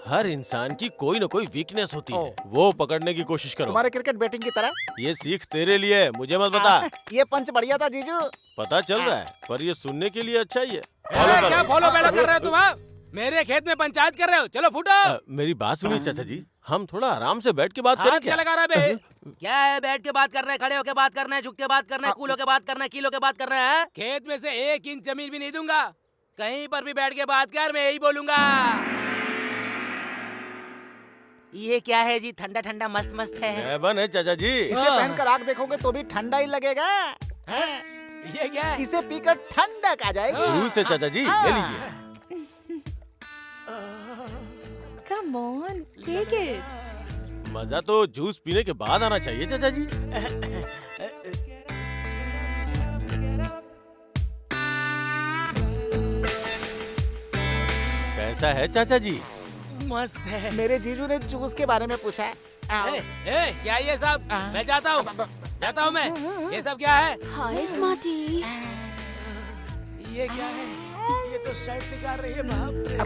हर इंसान की कोई न कोई वीकनेस होती है, वो पकड़ने की कोशिश करो। तुम्हारे क्रिकेट बैटिंग की तरह। ये सीख तेरे लिए है, मुझे मत बता। ये पंच बढ़िया था जीजू। पता चल रहा है, पर ये सुनने के लिए अच्छा ही है। क्या फॉलो बैलो कर रहे हो तुम? हाँ? मेरे खेत में पंचायत कर रहे हो? चलो फूटो। मेरी बात सुनिए चाचा जी, हम थोड़ा आराम से बैठ के बात करें हाथ क्या? क्या लगा रहा है बे? क्या है, बैठ के बात करना है, खड़े होके बात करना है, झुक के बात करना है, कूल होके बात करना है, कील होके बात करना है? खेत में से 1 इंच जमीन भी नहीं दूंगा। कहीं पर भी बैठ के बात कर, मैं यही बोलूंगा। ये क्या है जी? ठंडा ठंडा मस्त मस्त है। हैबन है चाचा जी। इसे पहनकर आग देखोगे तो भी ठंडा ही लगेगा। हैं? ये क्या है? इसे पीकर ठंडक आ जाएगी। जूस है चाचा जी, ले लीजिए। Come on, take it. मजा तो जूस पीने के बाद आना चाहिए चाचा जी। कैसा है चाचा जी? मस्त है। मेरे जीजू ने जूस के बारे में पूछा है। क्या ये सब? मैं जाता हूँ मैं। ये सब क्या है? हाय स्मार्टी। ये क्या है? ये तो शर्ट निकाल रही है, बाप रे।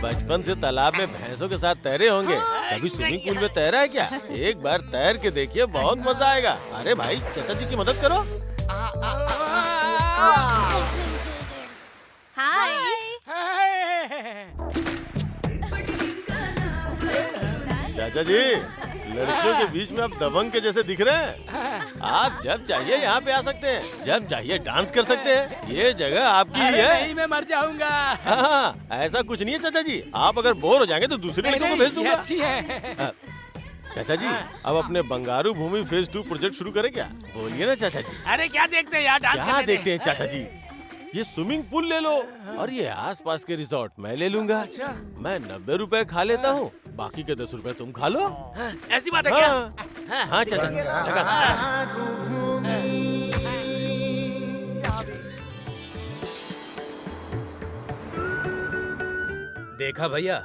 बचपन से तालाब में भैंसों के साथ तैरे होंगे, कभी स्विमिंग पूल में तैरा है क्या? एक बार तैर के देखिए, बहुत मजा आएगा। अरे भाई, चाचा जी की मदद करो। हाय। चाचा जी, लड़कियों के बीच में आप दबंग के जैसे दिख रहे हैं। आप जब चाहिए यहाँ पे आ सकते हैं, जब चाहिए डांस कर सकते हैं। ये जगह आपकी ही है। नहीं, मैं मर जाऊंगा। हाँ, ऐसा कुछ नहीं है चाचा जी। आप अगर बोर हो जाएंगे तो दूसरे लड़कों को भेज दूंगा। अच्छी है। चाचा जी, अब अपने बंगारू भूमि फेज 2 प्रोजेक्ट शुरू करें क्या? बोलिए ना चाचा जी। अरे क्या देखते हैं यार, डांस क्या करने देखते हैं चाचा जी? ये स्विमिंग पूल ले लो, और ये आसपास के रिजॉर्ट मैं ले लूंगा। मैं 90 रुपए खा लेता हूँ, बाकी के 10 रुपए तुम खा लो। ऐसी बात है क्या? हाँ चाचा जी, देखा भैया,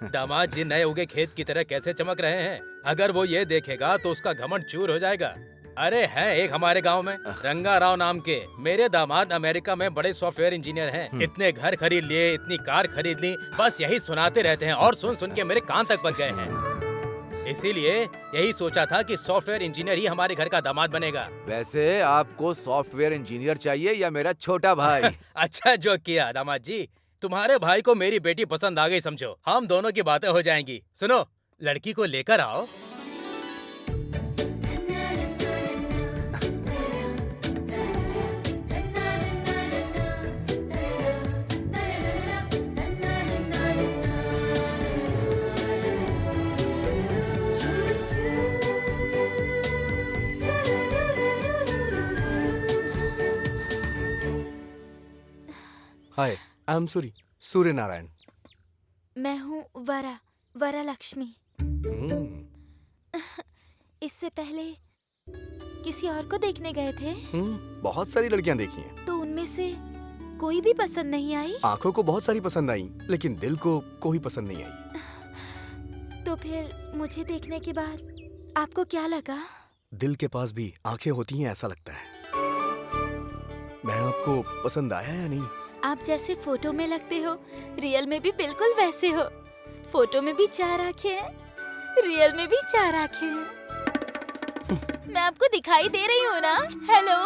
दामाद जी नए उगे खेत की तरह कैसे चमक रहे हैं। अगर वो ये देखेगा तो उसका घमंड चूर हो जाएगा। अरे है एक हमारे गांव में रंगा राव नाम के, मेरे दामाद अमेरिका में बड़े सॉफ्टवेयर इंजीनियर हैं। इतने घर खरीद लिए, इतनी कार खरीद ली, बस यही सुनाते रहते हैं, और सुन सुन के मेरे कान तक पक गए हैं। इसीलिए यही सोचा था कि सॉफ्टवेयर इंजीनियर ही हमारे घर का दामाद बनेगा। वैसे आपको सॉफ्टवेयर इंजीनियर चाहिए या मेरा छोटा भाई? अच्छा जोक किया दामाद जी। तुम्हारे भाई को मेरी बेटी पसंद आ गई समझो, हम दोनों की बातें हो जाएंगी। सुनो, लड़की को लेकर आओ। हाय, आई एम सूर्य नारायण। मैं हूँ वरा लक्ष्मी। इससे पहले किसी और को देखने गए थे? बहुत सारी लड़कियां देखी हैं। तो उनमें से कोई भी पसंद नहीं आई? आंखों को बहुत सारी पसंद आई, लेकिन दिल को कोई पसंद नहीं आई। तो फिर मुझे देखने के बाद आपको क्या लगा? दिल के पास भी आंखें होती हैं ऐसा लगता है। मैं आपको पसंद आया या नहीं? आप जैसे फोटो में लगते हो, रियल में भी बिल्कुल वैसे हो। फोटो में भी 4 आँखें हैं, रियल में भी 4 आँखें हैं। मैं आपको दिखाई दे रही हूँ ना? हेलो।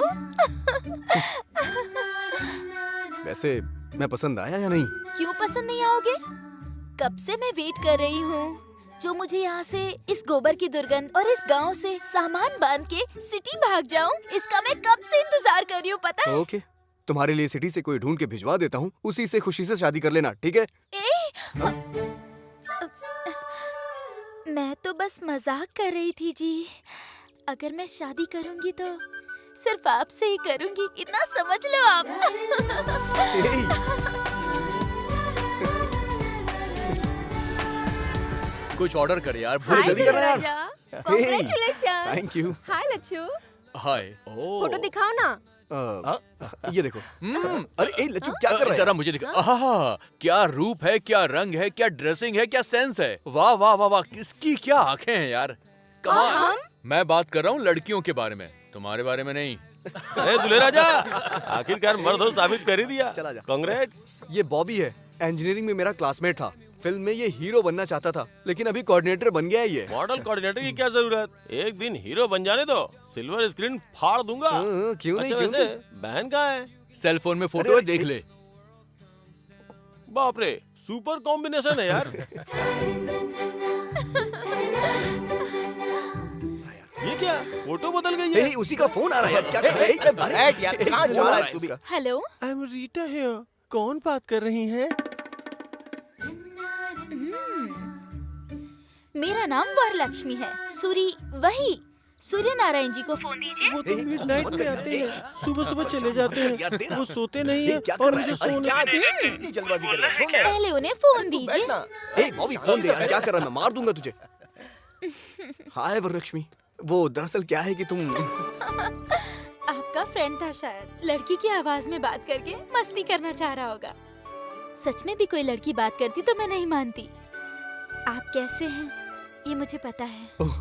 वैसे मैं पसंद आया या नहीं? क्यों पसंद नहीं आओगे? कब से मैं वेट कर रही हूँ जो मुझे यहाँ से इस गोबर की दुर्गंध और इस गांव से सामान बांध के सिटी भाग जाऊँ, इसका मैं कब से इंतजार कर रही हूँ, पता है? ओके, तुम्हारे लिए सिटी से कोई ढूंढ के भिजवा देता हूँ, उसी से खुशी से शादी कर लेना, ठीक है? मैं तो बस मजाक कर रही थी जी। अगर मैं शादी करूँगी तो सिर्फ आपसे ही करूँगी, इतना समझ लो आप। कुछ ऑर्डर कर यार, हाय जल्दी करना यार। Congratulation. Thank you. Hi Lachhu, hi. Photo दिखाओ ना। ये देखो। अरे ए लच्चू, क्या कर रहा है? जरा मुझे दिखा। आहा, क्या रूप है, क्या रंग है, क्या ड्रेसिंग है, क्या सेंस है। वाह वाह वाह वाह, किसकी क्या आंखें हैं यार। कमाल। मैं बात कर रहा हूँ लड़कियों के बारे में, तुम्हारे बारे में नहीं। अरे दूल्हे राजा, आखिरकार मर्द हो साबित कर ही दिया। चला जा। कांग्रेट्स। ये बॉबी है, इंजीनियरिंग में मेरा क्लासमेट था। फिल्म में ये हीरो बनना चाहता था, लेकिन अभी कोऑर्डिनेटर बन गया है ये। मॉडल कोऑर्डिनेटर की क्या जरूरत? एक दिन हीरो बन जाने दो, सिल्वर स्क्रीन फाड़ दूंगा। क्यों नहीं, अच्छा, क्यों वैसे नहीं? बहन कहाँ है? सेल फोन में फोटो है, देख ले। बाप रे, सुपर कॉम्बिनेशन है यार। ये क्या, फोटो बदल गई है? उसी का फोन आ रहा है यार, क्या कर रहा है? बैठ यार, कहाँ जा रहा है तू भी? Hello. I am Rita here. कौन बात कर रही हैं? मेरा नाम वरलक्ष्मी है। वही सूर्य नारायण जी को फोन दीजिए। वो तो मिडनाइट में आते हैं, सुबह सुबह चले जाते हैं, वो सोते नहीं है और मुझे सोने जल्दबाजी कर रहा है, छोड़ ना। पहले उन्हें फोन दीजिए। ए बॉबी, फोन दे यार, क्या कर रहा है? मैं मार दूंगा तुझे। हाय वरलक्ष्मी, वो दरअसल क्या है कि तुम आपका फ्रेंड था शायद। लड़की की आवाज में बात करके मस्ती करना चाह रहा होगा। सच में भी कोई लड़की बात करती तो मैं नहीं मानती। आप कैसे हैं ये मुझे पता है। ओह,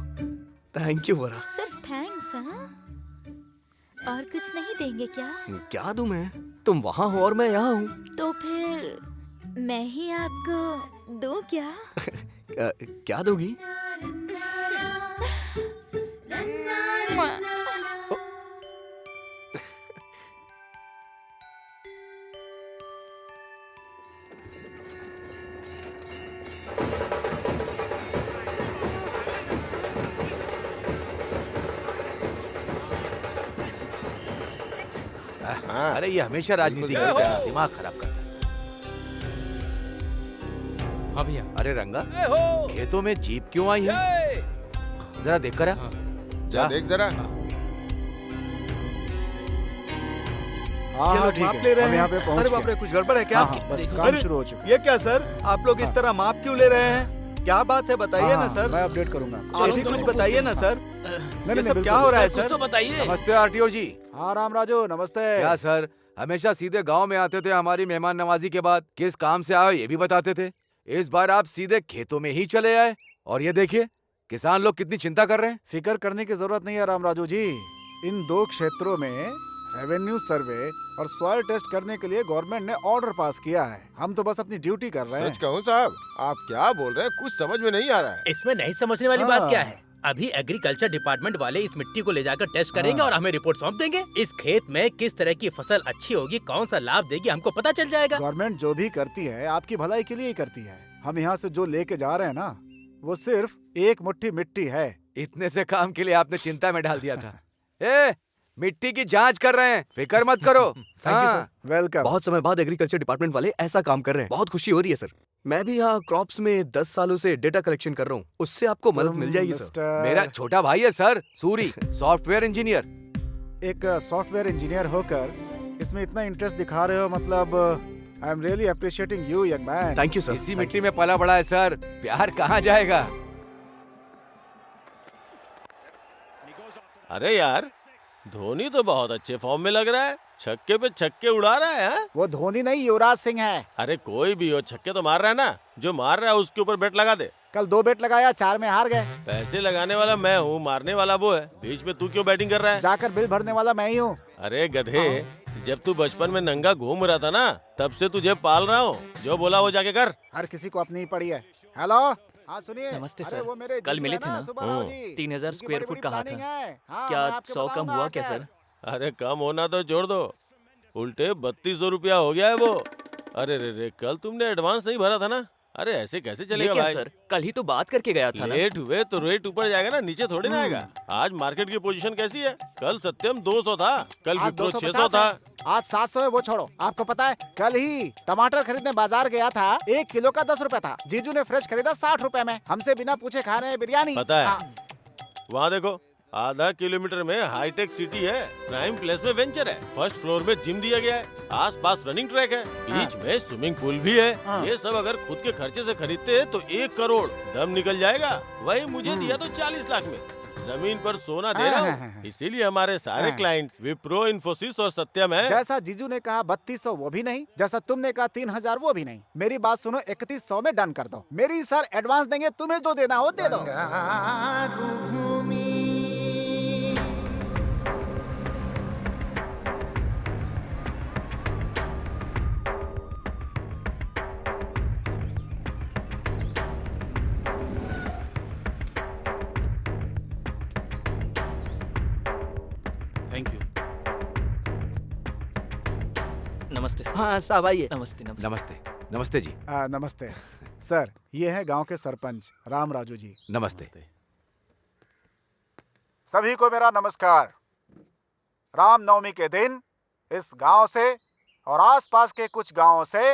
थैंक यू वरा। सिर्फ थैंक्स, हाँ? और कुछ नहीं देंगे क्या? क्या दूं मैं? तुम वहाँ हो और मैं यहाँ हूँ। तो फिर मैं ही आपको दूं क्या? क्या दोगी? अरे ये हमेशा राजनीति करता है, दिमाग खराब करता है। हाँ भैया। अरे रंगा, खेतों में जीप क्यों आई है? जरा देख कर आ। जा देख जरा। हाँ ठीक है, हम यहाँ पे पहुँच अरे बाप रे, कुछ गड़बड़ है क्या? हाँ, हाँ, बस काम शुरू हो चुका है। ये क्या सर, आप लोग इस तरह माप क्यों ले रहे हैं? क्या बात है, बताइए ना सर। मैं अपडेट करूंगा। आप भी कुछ बताइए ना सर। नहीं, ये सब क्या हो रहा है कुछ सर? तो बताइए। नमस्ते आरटीओ जी। हाँ राम राजू, नमस्ते। क्या सर, हमेशा सीधे गांव में आते थे हमारी मेहमान नवाजी के बाद, किस काम से आए ये भी बताते थे। इस बार आप सीधे खेतों में ही चले आए और ये देखिए किसान लोग कितनी चिंता कर रहे हैं। फिक्र करने की जरूरत नहीं है राम राजू जी। इन 2 क्षेत्रों में रेवेन्यू सर्वे और सॉइल टेस्ट करने के लिए गवर्नमेंट ने ऑर्डर पास किया है। हम तो बस अपनी ड्यूटी कर रहे हैं। सच कहूँ साहब, आप क्या बोल रहे हैं, कुछ समझ में नहीं आ रहा है। इसमें नहीं समझने वाली बात क्या है? अभी एग्रीकल्चर डिपार्टमेंट वाले इस मिट्टी को ले जाकर टेस्ट करेंगे और हमें रिपोर्ट सौंप देंगे। इस खेत में किस तरह की फसल अच्छी होगी, कौन सा लाभ देगी, हमको पता चल जाएगा। गवर्नमेंट जो भी करती है आपकी भलाई के लिए ही करती है। हम यहाँ से जो लेके जा रहे हैं ना, वो सिर्फ 1 मुट्ठी मिट्टी है। इतने से काम के लिए आपने चिंता में डाल दिया था। ए, मिट्टी की जांच कर रहे हैं, फिक्र मत करो। Thank you sir. वेलकम। बहुत समय बाद एग्रीकल्चर डिपार्टमेंट वाले ऐसा काम कर रहे हैं, बहुत खुशी हो रही है सर। मैं भी यहाँ क्रॉप्स में 10 सालों से डेटा कलेक्शन कर रहा हूँ, उससे आपको मदद मिल जाएगी सर। मेरा छोटा भाई है सर, सूरी, सॉफ्टवेयर इंजीनियर। एक सॉफ्टवेयर इंजीनियर होकर इसमें इतना इंटरेस्ट दिखा रहे हो, मतलब I am really appreciating you young man. Thank you sir. इसी मिट्टी में पला बड़ा है सर, प्यार कहाँ जाएगा। अरे यार, धोनी तो बहुत अच्छे फॉर्म में लग रहा है, छक्के पे छक्के उड़ा रहा है। हाँ? वो धोनी नहीं, युवराज सिंह है। अरे कोई भी हो, छक्के तो मार रहा है ना। जो मार रहा है उसके ऊपर बेट लगा दे। कल 2 बेट लगाया, 4 में हार गए। पैसे लगाने वाला मैं हूँ, मारने वाला वो है। बीच में तू क्यों बैटिंग कर रहा है? जाकर बिल भरने वाला मैं ही हूँ। अरे गधे, जब तू बचपन में नंगा घूम रहा था ना, तब से तुझे पाल रहा हूँ। जो बोला वो जाके कर। हर किसी को अपनी ही पड़ी है। हेलो, हाँ सुनिए। नमस्ते अरे सर। वो मेरे कल जीजू मिले है थे ना, ना? सुब्बाराव जी। 3000 उनकी स्क्वायर बड़ी-बड़ी फुट कहा प्लानिंग था। है। हाँ, क्या मैं आपको 100 कम बताऊंगा हुआ क्या आके। सर? अरे कम होना तो छोड़ दो, उल्टे 3200 रुपया हो गया है वो। अरे रे, कल तुमने एडवांस नहीं भरा था ना? अरे ऐसे कैसे ये चलेगा क्या भाई? सर? कल ही तो बात करके गया था ना। लेट हुए तो रेट ऊपर जाएगा ना, नीचे थोड़ी ना आएगा। आज मार्केट की पोजीशन कैसी है? कल सत्यम 200 था, कल आज विप्रो 250 600 था। है। आज 700 है, वो छोड़ो। आपको पता है कल ही टमाटर खरीदने बाजार गया था, 1 किलो का 10 रुपए था। जीजू ने फ्रेश खरीदा 60 रुपए में। हमसे बिना पूछे खा रहे हैं बिरयानी। पता है। हाँ। वहाँ देखो, आधा किलोमीटर में हाईटेक सिटी है, प्राइम प्लेस में वेंचर है, फर्स्ट फ्लोर में जिम दिया गया है, आसपास रनिंग ट्रैक है, बीच में स्विमिंग पूल भी है। ये सब अगर खुद के खर्चे से खरीदते तो 1 करोड़ दम निकल जाएगा। वही मुझे दिया तो 40 लाख में। जमीन पर सोना दे रहा हूँ, इसीलिए हमारे सारे क्लाइंट्स विप्रो, इन्फोसिस और सत्यम है। जैसा जीजू ने कहा 3200 वो भी नहीं, जैसा तुमने कहा 3000 वो भी नहीं। मेरी बात सुनो, 3100 में डन कर दो। मेरी सर एडवांस देंगे, तुम्हें जो देना हो दे दो। Thank you. नमस्ते सर। हाँ साहब आइए। नमस्ते नमस्ते। नमस्ते। नमस्ते जी। नमस्ते सर, ये है गांव के सरपंच राम राजू जी। नमस्ते। सभी को मेरा नमस्कार। रामनवमी के दिन इस गांव से और आसपास के कुछ गांवों से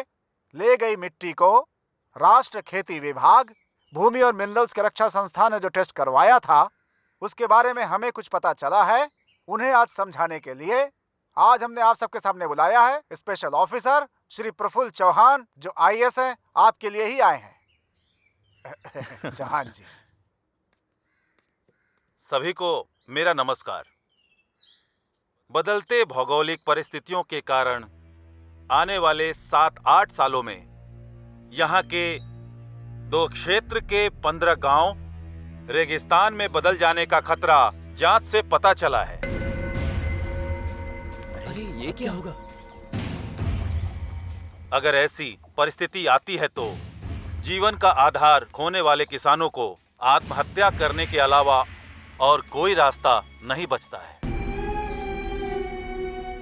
ले गई मिट्टी को राष्ट्र खेती विभाग, भूमि और मिनरल्स की रक्षा संस्थान ने जो टेस्ट करवाया था, उसके बारे में हमें कुछ पता चला है। उन्हें आज समझाने के लिए आज हमने आप सबके सामने बुलाया है। स्पेशल ऑफिसर श्री प्रफुल्ल चौहान, जो IAS हैं, आपके लिए ही आए हैं। चौहान जी। सभी को मेरा नमस्कार। बदलते भौगोलिक परिस्थितियों के कारण आने वाले 7-8 सालों में यहाँ के 2 क्षेत्र के 15 गांव रेगिस्तान में बदल जाने का खतरा जांच से पता चला है। अरे ये क्या होगा? अगर ऐसी परिस्थिति आती है तो जीवन का आधार खोने वाले किसानों को आत्महत्या करने के अलावा और कोई रास्ता नहीं बचता है।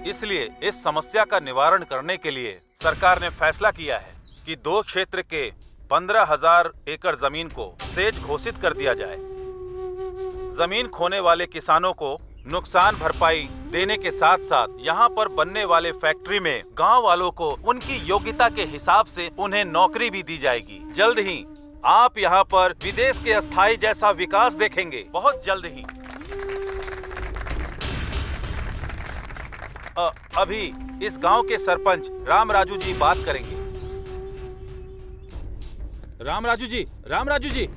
इसलिए इस समस्या का निवारण करने के लिए सरकार ने फैसला किया है कि 2 क्षेत्र के 15,000 एकड़ जमीन को सेज घोषित कर दिया जाए। जमीन खोने वाले किसानों को नुकसान भरपाई देने के साथ साथ यहाँ पर बनने वाले फैक्ट्री में गांव वालों को उनकी योग्यता के हिसाब से उन्हें नौकरी भी दी जाएगी। जल्द ही आप यहाँ पर विदेश के अस्थायी जैसा विकास देखेंगे, बहुत जल्द ही। अभी इस गांव के सरपंच राम राजू जी बात करेंगे। राम राजू जी, राम राजू जी।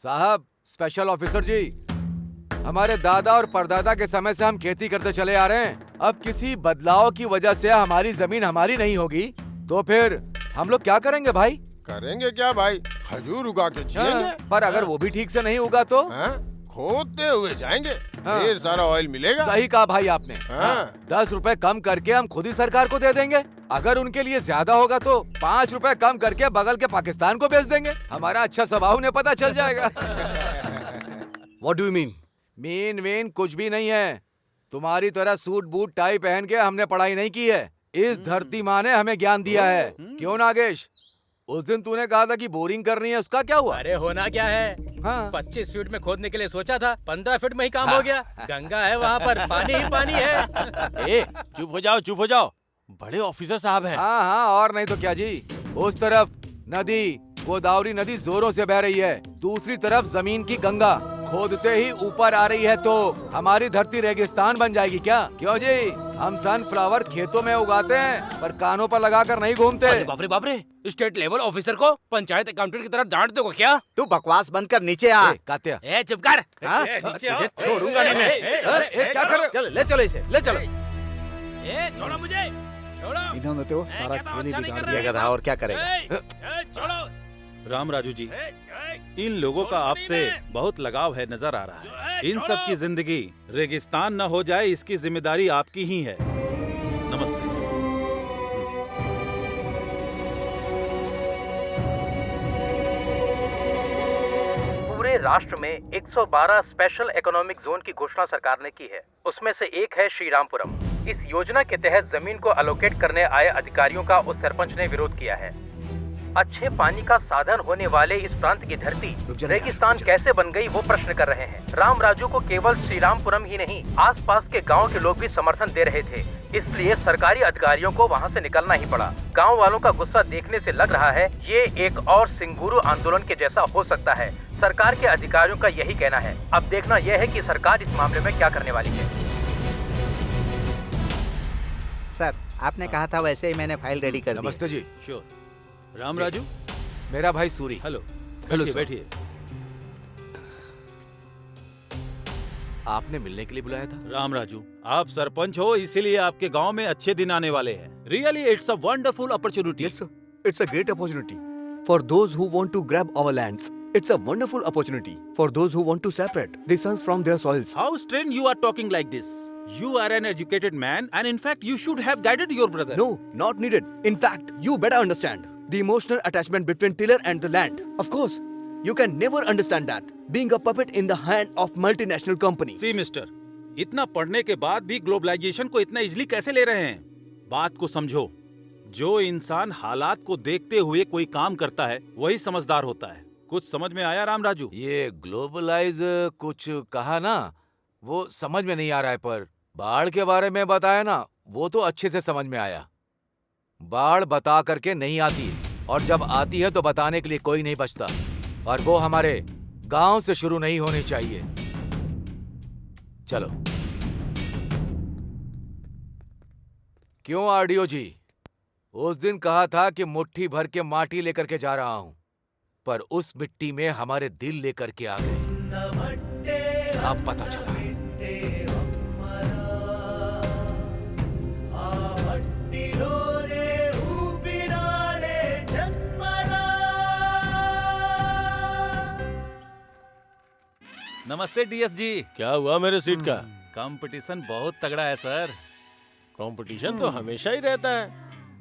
साहब, स्पेशल ऑफिसर जी, हमारे दादा और परदादा के समय से हम खेती करते चले आ रहे हैं। अब किसी बदलाव की वजह से हमारी जमीन हमारी नहीं होगी तो फिर हम लोग क्या करेंगे भाई? करेंगे क्या भाई? खजूर उगा के जिएंगे। पर अगर वो भी ठीक से नहीं उगा तो खोदते हुए जाएंगे, ढेर सारा ऑयल मिलेगा। सही कहा भाई आपने। 10 रुपए कम करके हम खुद ही सरकार को दे देंगे। अगर उनके लिए ज्यादा होगा तो 5 रुपए कम करके बगल के पाकिस्तान को बेच देंगे। हमारा अच्छा स्वभाव उन्हें पता चल जाएगा। What do you mean? Main कुछ भी नहीं है। तुम्हारी तरह सूट बूट टाई पहन के हमने पढ़ाई नहीं की है। इस धरती माँ ने हमें ज्ञान दिया है। क्यों नागेश? उस दिन तूने कहा था कि बोरिंग करनी है, उसका क्या हुआ? अरे होना क्या है? 25 फीट में खोदने के लिए सोचा था, 15 फीट में ही काम हो गया। गंगा है वहाँ पर, पानी ही पानी है। ए, चुप हो जाओ, बड़े ऑफिसर साहब हैं। हाँ, और नहीं तो क्या जी। उस तरफ नदी, गोदावरी नदी जोरों से बह रही है, दूसरी तरफ जमीन की गंगा खोदते ही ऊपर आ रही है, तो हमारी धरती रेगिस्तान बन जाएगी क्या? क्यों जी? हम सनफ्लावर खेतों में उगाते हैं पर कानों पर लगाकर नहीं घूमते। बाप रे, स्टेट लेवल ऑफिसर को पंचायत अकाउंटेंट की तरह डांट दोगे क्या? तू बकवास बंद कर, नीचे आ। कात्या, चुप कर। छोड़ूंगा नहीं मैं। क्या कर रहे हो? चल, ले चलो इसे, ले चलो। छोड़ो मुझे, छोड़ो। इन्होंने तो सारा खेल ही बिगाड़ दिया। गधा और क्या करेगा? छोड़ो। राम राजू जी, इन लोगों का आपसे बहुत लगाव है, नजर आ रहा है। इन सब की जिंदगी रेगिस्तान न हो जाए, इसकी जिम्मेदारी आपकी ही है। नमस्ते। पूरे राष्ट्र में 112 स्पेशल इकोनॉमिक जोन की घोषणा सरकार ने की है। उसमें से एक है श्रीरामपुरम। इस योजना के तहत जमीन को अलोकेट करने आए अधिकारियों का उस सरपंच ने विरोध किया है। अच्छे पानी का साधन होने वाले इस प्रांत की धरती रेगिस्तान कैसे बन गई, वो प्रश्न कर रहे हैं। राम राजू को केवल श्रीरामपुरम ही नहीं, आसपास के गांव के लोग भी समर्थन दे रहे थे। इसलिए सरकारी अधिकारियों को वहां से निकलना ही पड़ा। गांव वालों का गुस्सा देखने से लग रहा है ये एक और सिंगुरु आंदोलन के जैसा हो सकता है। सरकार के अधिकारियों का यही कहना है। अब देखना यह है कि सरकार इस मामले में क्या करने वाली है। सर, आपने कहा था वैसे ही मैंने फाइल रेडी कर दी। नमस्ते जी। श्योर। राम राजू, मेरा भाई सूरी। हेलो। हेलो बैठिए सर। बैठिए। आपने मिलने के लिए बुलाया था? राम राजू, आप सरपंच हो, इसीलिए आपके गांव में अच्छे दिन आने वाले हैं। Really it's a wonderful opportunity. Yes, sir. It's a great opportunity for those who want to grab our lands. It's a wonderful opportunity for those who want to separate the sons from their soils. How strange you are talking like this. You are an educated man, and in fact, you should have guided your brother. No, not needed. In fact, you better understand the emotional attachment between tiller and the land. Of course, you can never understand that being a puppet in the hand of multinational companies. See, mister, इतना पढ़ने के बाद भी globalisation को इतना easily कैसे ले रहे हैं? बात को समझो। जो इंसान हालात को देखते हुए कोई काम करता है, वही समझदार होता है। कुछ समझ में आया राम राजू? ये ग्लोबलाइज कुछ कहा ना, वो समझ में नहीं आ रहा है, पर बाढ़ के बारे में बताया ना, वो तो अच्छे से समझ में आया। बाढ़ बता करके नहीं आती, और जब आती है तो बताने के लिए कोई नहीं बचता, और वो हमारे गांव से शुरू नहीं होनी चाहिए। चलो। क्यों आरडीओ जी? उस दिन कहा था कि मुट्ठी भर के माटी लेकर के जा रहा हूं, पर उस मिट्टी में हमारे दिल लेकर के आ गए। अब पता चला। नमस्ते डीएस जी। क्या हुआ मेरे सीट का? कंपटीशन बहुत तगड़ा है सर। कंपटीशन तो हमेशा ही रहता है।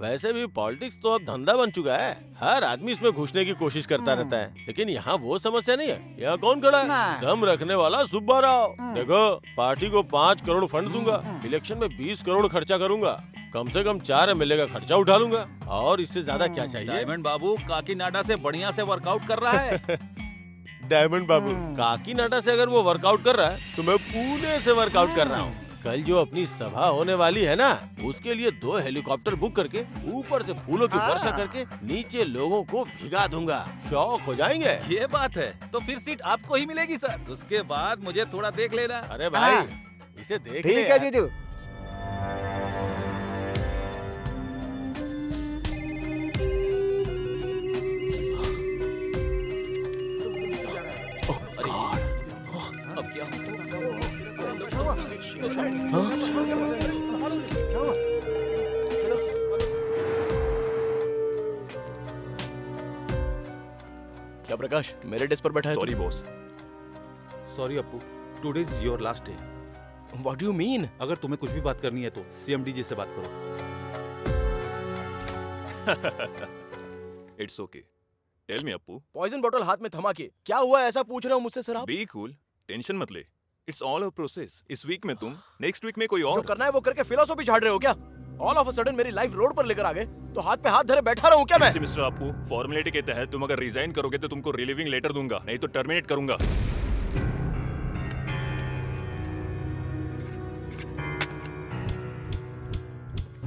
वैसे भी पॉलिटिक्स तो अब धंधा बन चुका है। हर आदमी इसमें घुसने की कोशिश करता रहता है। लेकिन यहाँ वो समस्या नहीं है। यहाँ कौन खड़ा है? दम रखने वाला सुब्बा राव। देखो, पार्टी को 5 करोड़ फंड दूंगा, इलेक्शन में 20 करोड़ खर्चा करूंगा, कम से कम 4 एमएलए का खर्चा उठा लूंगा, और इससे ज्यादा क्या चाहिए? डायमंड बाबू काकीनाडा से बढ़िया से वर्कआउट कर रहा है। डायमंड बाबू काकीनाडा से अगर वो वर्कआउट कर रहा है, तो मैं पुणे से वर्कआउट कर रहा हूँ। कल जो अपनी सभा होने वाली है ना, उसके लिए 2 हेलीकॉप्टर बुक करके ऊपर से फूलों की वर्षा करके नीचे लोगों को भिगा दूंगा। शौक हो जाएंगे। ये बात है, तो फिर सीट आपको ही मिलेगी सर। उसके बाद मुझे थोड़ा देख लेना। अरे भाई, इसे देख ले। ठीक है जीजू। अब क्या? क्या प्रकाश मेरे डेस्क पर बैठा है? Sorry boss. Sorry Appu, today is your last day. What do you mean? अगर तुम्हें कुछ भी बात करनी है तो सीएमडी जी से बात करो। It's okay. Tell me Appu. Poison बोतल हाथ में थमा के क्या हुआ, ऐसा पूछ रहे हो मुझसे सर आप? बी कूल, टेंशन मत ले। It's all a process. इस वीक में तुम, नेक्स्ट वीक में कोई और। जो करना है वो करके फिलोसॉफी झाड़ रहे हो क्या? ऑल ऑफ अ सडन मेरी लाइफ रोड पर लेकर आ गए, तो हाथ पे हाथ धरे बैठा रहूं क्या मैं? मिस्टर अप्पू, फॉर्मेलिटी के तहत तुम अगर रिजाइन करोगे तो तुमको रिलीविंग लेटर दूंगा, नहीं तो टर्मिनेट करूंगा।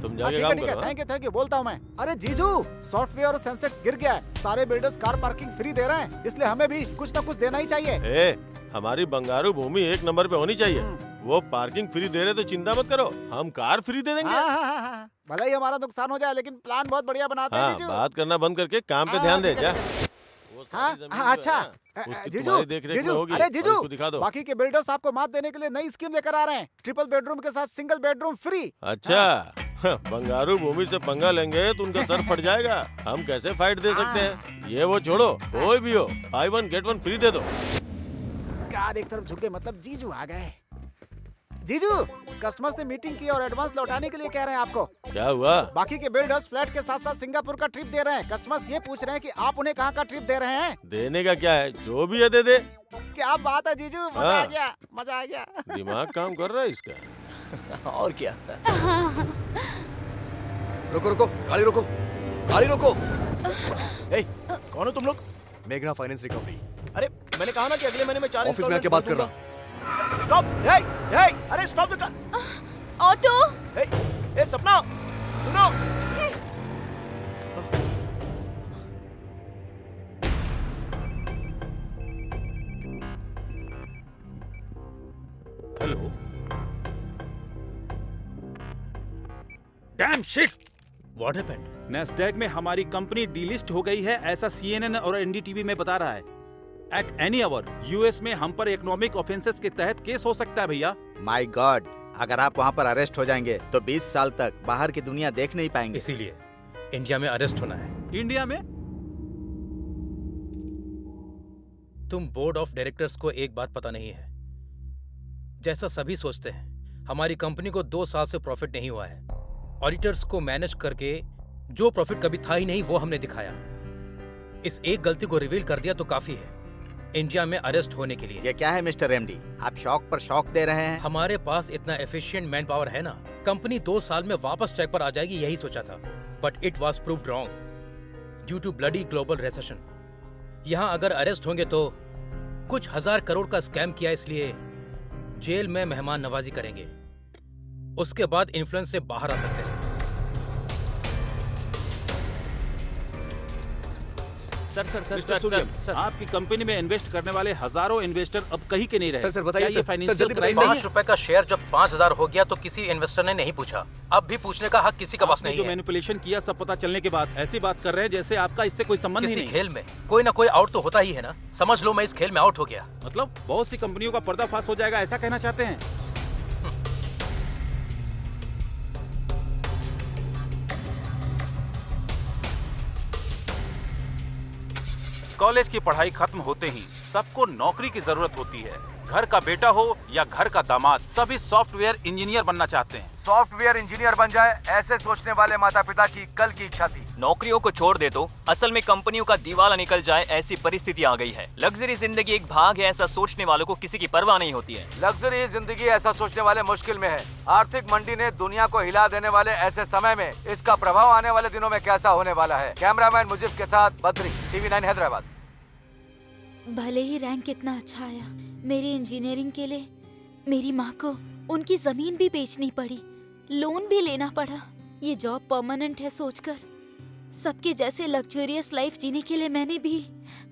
तुम जाके काम करो। थैंक यू बोलता हूँ मैं। अरे जीजू, सॉफ्टवेयर और सेंसेक्स गिर गया है। सारे बिल्डर्स कार पार्किंग फ्री दे रहे हैं, इसलिए हमें भी कुछ ना कुछ देना ही चाहिए। हमारी बंगारू भूमि 1 नंबर पे होनी चाहिए। वो पार्किंग फ्री दे रहे तो चिंता मत करो, हम कार फ्री दे देंगे। भले ही हमारा नुकसान हो जाए, लेकिन प्लान बहुत बढ़िया बनाते हैं जीजू। बात करना बंद करके काम पे ध्यान दे। क्या? अच्छा जीजू, अरे जीजू, दिखा दो। बाकी के बिल्डर्स आपको मात देने के लिए नई स्कीम लेकर आ रहे हैं। 3 बेडरूम के साथ सिंगल बेडरूम फ्री। अच्छा, बंगारू भूमि से पंगा लेंगे तो उनका सर फट जाएगा। हम कैसे फाइट दे सकते हैं? ये वो छोड़ो, कोई भी हो, buy 1 get 1 फ्री दे दो। कार एक तरफ झुक गई, मतलब जीजू आ गए। जीजू, कस्टमर से मीटिंग की और एडवांस लौटाने के लिए कह रहे हैं आपको। क्या हुआ? बाकी के बिल्डर्स फ्लैट के साथ साथ सिंगापुर का ट्रिप दे रहे हैं। कस्टमर्स ये पूछ रहे हैं कि आप उन्हें कहाँ का ट्रिप दे रहे हैं। देने का क्या है, जो भी है दे दे। क्या बात है जीजू, मजा आ गया, मजा आ गया। दिमाग काम कर रहा है इसका। और क्या? रुको रुको, गाड़ी रोको, गाड़ी रोको। ए, कौन हो तुम लोग? मेघना फाइनेंस रिकवरी। अरे मैंने कहा ना कि अगले महीने में 4 ऑफिस में आके बात कर रहा। स्टॉप! हे, अरे स्टॉप द कार! ऑटो! ए सपना, सुनो! Hello. Dam shit! What happened? Nasdaq में हमारी कंपनी डीलिस्ट हो गई है, ऐसा CNN और NDTV में बता रहा है। एट एनी आवर US में हम पर इकोनॉमिक ऑफेंसेस के तहत केस हो सकता है भैया। माय गॉड, अगर आप वहाँ पर अरेस्ट हो जाएंगे तो 20 साल तक बाहर की दुनिया देख नहीं पाएंगे। इसीलिए इंडिया में अरेस्ट होना है। इंडिया में? तुम बोर्ड ऑफ डायरेक्टर्स को एक बात पता नहीं है। जैसा सभी सोचते हैं, हमारी कंपनी को 2 साल से प्रॉफिट नहीं हुआ है। ऑडिटर्स को मैनेज करके जो प्रॉफिट कभी था ही नहीं वो हमने दिखाया। इस एक गलती को रिवील कर दिया तो काफी है इंडिया में अरेस्ट होने के लिए। ये क्या है मिस्टर एमडी, आप शौक पर शौक दे रहे हैं? हमारे पास इतना एफिशिएंट मैन पावर है ना, कंपनी 2 साल में वापस ट्रैक पर आ जाएगी, यही सोचा था। But it was proved wrong due to bloody global recession. यहाँ अगर अरेस्ट होंगे तो कुछ 1000 करोड़ का स्कैम किया, इसलिए जेल में मेहमान नवाजी करेंगे। उसके बाद इन्फ्लुएंस से बाहर आ सकते हैं। सर, आपकी कंपनी में इन्वेस्ट करने वाले हजारों इन्वेस्टर अब कहीं के नहीं रहे। सर बताइए, क्या ये फाइनेंशियल क्राइम नहीं है? 5 रुपए का शेयर जब 5000 हो गया तो किसी इन्वेस्टर ने नहीं पूछा। अब भी पूछने का हक किसी का पास नहीं जो है। मैनिपुलेशन किया सब पता चलने के बाद ऐसी बात कर रहे हैं जैसे आपका इससे कोई संबंध ही किसी नहीं। खेल में कोई ना कोई आउट तो होता ही है ना। समझ लो मैं इस खेल में आउट हो गया। मतलब बहुत सी कंपनियों का पर्दाफाश हो जाएगा, ऐसा कहना चाहते हैं? कॉलेज की पढ़ाई खत्म होते ही सबको नौकरी की जरूरत होती है। घर का बेटा हो या घर का दामाद, सभी सॉफ्टवेयर इंजीनियर बनना चाहते हैं। सॉफ्टवेयर इंजीनियर बन जाए, ऐसे सोचने वाले माता पिता की कल की इच्छा थी। नौकरियों को छोड़ दे तो असल में कंपनियों का दिवाला निकल जाए, ऐसी परिस्थिति आ गई है। लग्जरी जिंदगी एक भाग है, ऐसा सोचने वालों को किसी की परवाह नहीं होती है। लग्जरी जिंदगी ऐसा सोचने वाले मुश्किल में है। आर्थिक मंडी ने दुनिया को हिला देने वाले ऐसे समय में इसका प्रभाव आने वाले दिनों में कैसा होने वाला है। कैमरामैन मुजीब के साथ बद्री, TV9 हैदराबाद। भले ही रैंक कितना अच्छा आया, मेरी इंजीनियरिंग के लिए मेरी माँ को उनकी जमीन भी बेचनी पड़ी, लोन भी लेना पड़ा। ये जॉब परमानेंट है सोचकर सबके जैसे लग्जरियस लाइफ जीने के लिए मैंने भी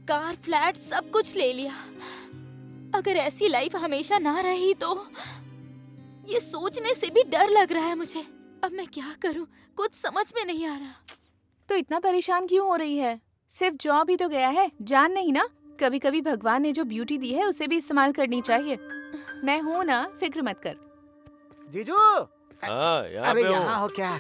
कार, फ्लैट सब कुछ ले लिया। अगर ऐसी लाइफ हमेशा ना रही तो ये सोचने से भी डर लग रहा है मुझे। अब मैं क्या करूं, कुछ समझ में नहीं आ रहा। तो इतना परेशान क्यों हो रही है? सिर्फ जॉब ही तो गया है, जान नहीं ना। कभी कभी भगवान ने जो ब्यूटी दी है उसे भी इस्तेमाल करनी चाहिए। मैं हूँ ना, फिक्र मत कर। जीजू, यहाँ अरे पे हूँ। यहाँ हो क्या?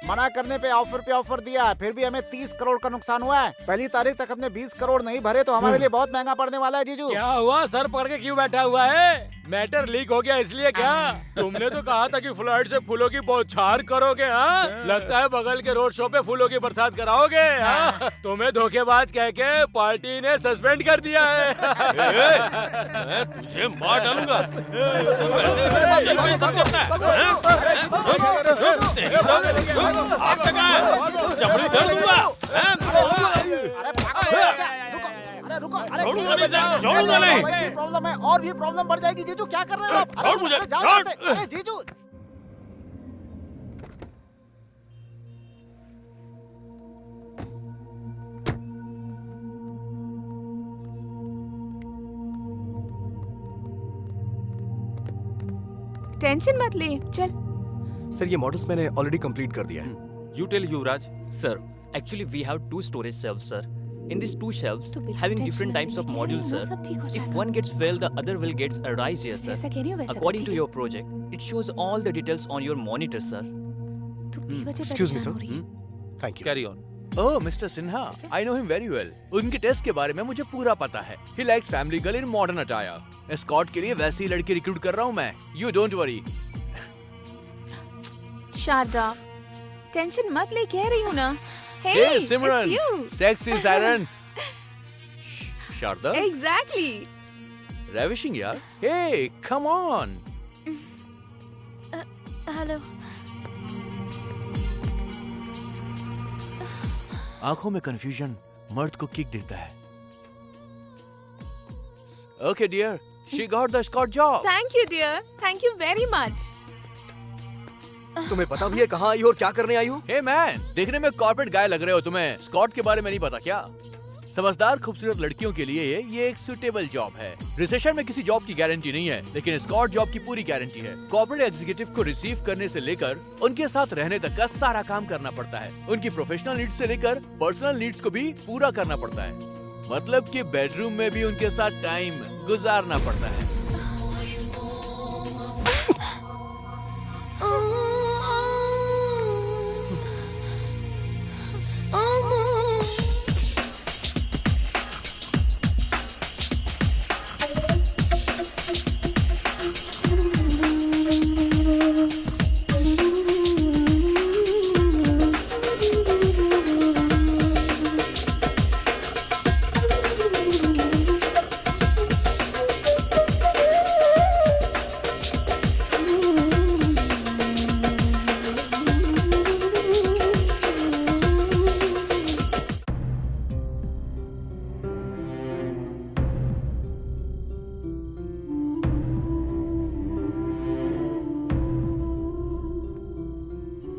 मना करने पे ऑफर दिया, फिर भी हमें 30 करोड़ का नुकसान हुआ है। पहली तारीख तक हमने 20 करोड़ नहीं भरे तो हमारे लिए बहुत महंगा पड़ने वाला है जीजू। क्या हुआ, सर पकड़ के क्यों बैठा हुआ है? मैटर लीक हो गया इसलिए क्या? तुमने तो कहा था कि फ्लाइट से फूलों की बौछार करोगे। हाँ, लगता है बगल के रोड शो पे फूलों की बरसात कराओगे। हाँ? तुम्हें धोखेबाज कह के पार्टी ने सस्पेंड कर दिया है। मैं तुझे मार डालूंगा। चमड़ी धर दूंगा। अरे रुको, छोड़ूंगा नहीं सर, छोड़ूंगा नहीं। वैसी प्रॉब्लम है और भी प्रॉब्लम बढ़ जाएगी जीजू। क्या कर रहे हो आप? छोड़ मुझे, जाओ छोड़। यहाँ से। अरे जीजू, टेंशन मत ले, चल। सर ये मॉडल्स मैंने ऑलरेडी कंप्लीट कर दिया है। You tell Yuvraj. Sir, actually we have 2 storage shelves, sir. In these 2 shelves, तो बिल्कुल having टेंशन different मत types ले, of कह रही modules, हूँ ना, sir. सब ठीक हो If जाएगा। one gets failed, the other will gets arise here, sir. जैसा कह रही हूँ वैसा According कर, to ठीक your project, it shows all the details on your monitor, sir. है? तू बेवजह Excuse me, परेशान sir. हो रही है। Thank you. Carry on. Oh mister Sinha, I know him very well. उनके टेस्ट के बारे में मुझे पूरा पता है। He likes family girl in modern attire. Escort के लिए वैसी लड़की रिक्रूट कर रहा हूँ मैं। You don't worry. Sharda, tension मत ले, कह रही हूँ ना। Hey Simran, sexy siren. Sharda? Exactly. Ravishing यार। Hey, come on. हेलो। आंखों में कंफ्यूजन मर्द को किक देता है। Okay dear, she got the escort job. Thank you dear, thank you very much. तुम्हें पता भी है कहाँ आई हो और क्या करने आई हो? Hey man, देखने में कॉर्पोरेट गाय लग रहे हो तुम्हें। स्कॉट के बारे में नहीं पता क्या? समझदार खूबसूरत लड़कियों के लिए ये एक सुटेबल जॉब है। रिसेशन में किसी जॉब की गारंटी नहीं है, लेकिन स्कॉट जॉब की पूरी गारंटी है। कॉर्पोरेट एग्जीक्यूटिव को रिसीव करने से लेकर उनके साथ रहने तक का सारा काम करना पड़ता है। उनकी प्रोफेशनल नीड्स से लेकर पर्सनल नीड्स को भी पूरा करना पड़ता है। मतलब कि बेडरूम में भी उनके साथ टाइम गुजारना पड़ता है।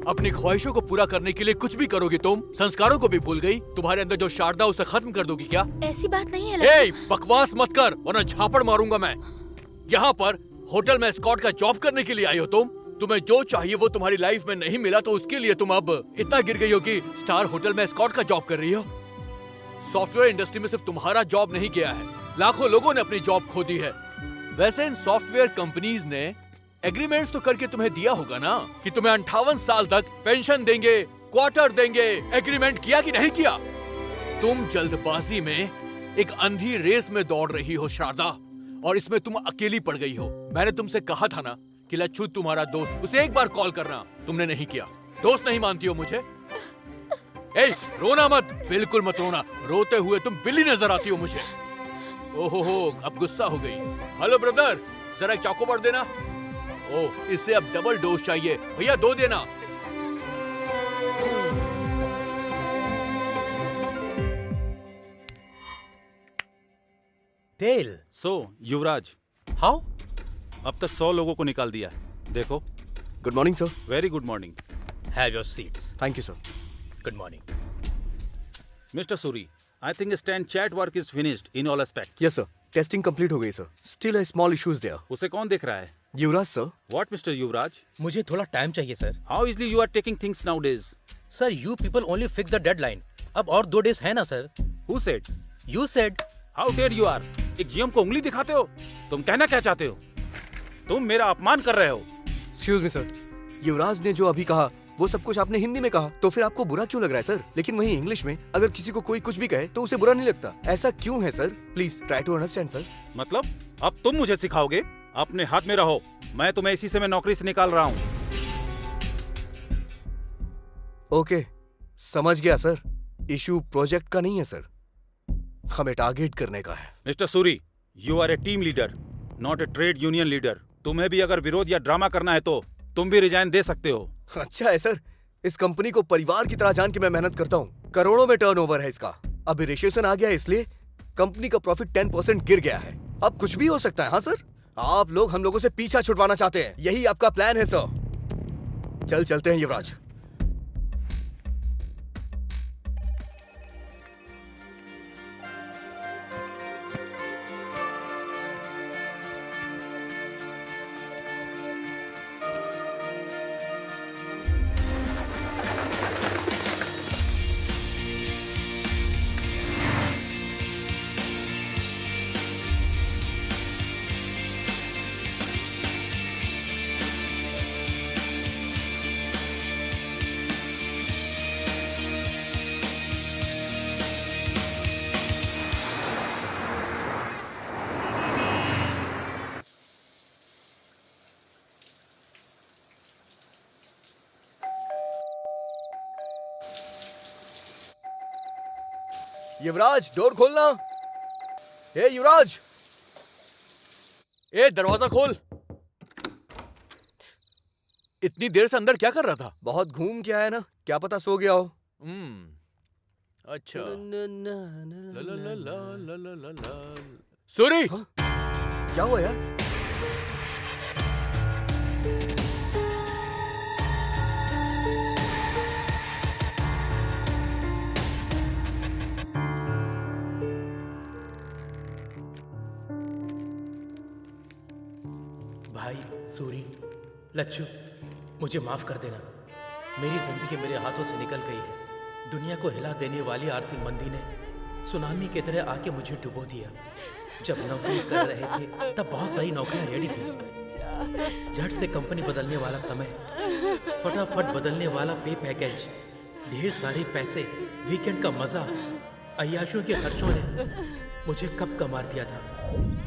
अपनी ख्वाहिशों को पूरा करने के लिए कुछ भी करोगी तुम। संस्कारों को भी भूल गई। तुम्हारे अंदर जो शारदा उसे खत्म कर दोगी क्या? ऐसी बात नहीं है। ए, बकवास मत कर वरना झापड़ मारूंगा मैं। यहाँ पर होटल में स्कॉट का जॉब करने के लिए आई हो तुम। तुम्हें जो चाहिए वो तुम्हारी लाइफ में नहीं मिला तो उसके लिए तुम अब इतना गिर गई हो कि स्टार होटल में स्कॉट का जॉब कर रही हो। सॉफ्टवेयर इंडस्ट्री में सिर्फ तुम्हारा जॉब नहीं गया है, लाखों लोगों ने अपनी जॉब खो दी है। वैसे इन सॉफ्टवेयर कंपनीज ने एग्रीमेंट्स तो करके तुम्हें दिया होगा ना कि तुम्हें 58 साल तक पेंशन देंगे, क्वार्टर देंगे। एग्रीमेंट किया कि नहीं किया? तुम जल्दबाजी में एक अंधी रेस में दौड़ रही हो शारदा, और इसमें तुम अकेली पड़ गई हो। मैंने तुमसे कहा था ना कि लच्छू तुम्हारा दोस्त, उसे एक बार कॉल करना। तुमने नहीं किया। दोस्त नहीं मानती हो मुझे? ए, रोना मत, बिल्कुल मत रोना। रोते हुए तुम बिल्ली नजर आती हो मुझे। ओहो, अब गुस्सा हो गई। हेलो ब्रदर, जरा एक चाकू बढ़ देना। ओह, इससे अब डबल डोज चाहिए। भैया 2 देना। टेल। So Yuvraj, how? अब तक 100 लोगों को निकाल दिया है। देखो। Good morning sir. Very good morning. Have your seats. Thank you sir. Good morning. Mister Suri, I think stand chat work is finished in all aspects. Yes sir, testing complete हो गई sir. Still a small issues there. उसे कौन देख रहा है? Yuvraj sir. What mister Yuvraj? मुझे थोड़ा time चाहिए sir. How easily you are taking things nowadays? Sir, you people only fix the deadline. अब और 2 डेज है ना sir. Who said? You said. How dare you are? एक जीएम को उंगली दिखाते हो? तुम कहना क्या चाहते हो? तुम मेरा अपमान कर रहे हो। एक्सक्यूज मी सर, युवराज ने जो अभी कहा वो सब कुछ आपने हिंदी में कहा, तो फिर आपको बुरा क्यों लग रहा है सर? लेकिन वहीं इंग्लिश में अगर किसी को कोई कुछ भी कहे तो उसे बुरा नहीं लगता। ऐसा क्यों है sir? Please try to understand sir. मतलब अब तुम मुझे सिखाओगे? अपने हाथ में रहो। मैं तुम्हें इसी से मैं नौकरी से निकाल रहा हूँ। ओके, समझ गया सर। इशू प्रोजेक्ट का नहीं है सर, हमें टारगेट करने का है। Mister Suri, you are a team leader, not a trade union leader. तुम्हें भी अगर विरोध या ड्रामा करना है तो तुम भी रिजाइन दे सकते हो। अच्छा है सर, इस कंपनी को परिवार की तरह जान के मैं मेहनत करता हूँ। करोड़ों में टर्नओवर है इसका। अभी रिसेशन आ गया है इसलिए कंपनी का प्रॉफिट 10% गिर गया है। अब कुछ भी हो सकता है। हाँ सर, आप लोग हम लोगों से पीछा छुड़वाना चाहते हैं, यही आपका प्लान है सर। चलते हैं युवराज। युवराज, डोर खोलना। ए युवराज, ए दरवाजा खोल। इतनी देर से अंदर क्या कर रहा था? बहुत घूम के आया ना, क्या पता सो गया हो। अच्छा। सूरी, क्या हुआ यार? भाई सूरी, लच्छू, मुझे माफ कर देना। मेरी जिंदगी मेरे हाथों से निकल गई है। दुनिया को हिला देने वाली आर्थिक मंदी ने सुनामी की तरह आके मुझे डुबो दिया। जब नौकरी कर रहे थे तब बहुत सारी नौकरियां रेडी थी। झट से कंपनी बदलने वाला समय, फटाफट बदलने वाला पे पैकेज, ढेर सारे पैसे, वीकेंड का मजा, अय्याशों के खर्चों ने मुझे कब का मार दिया था।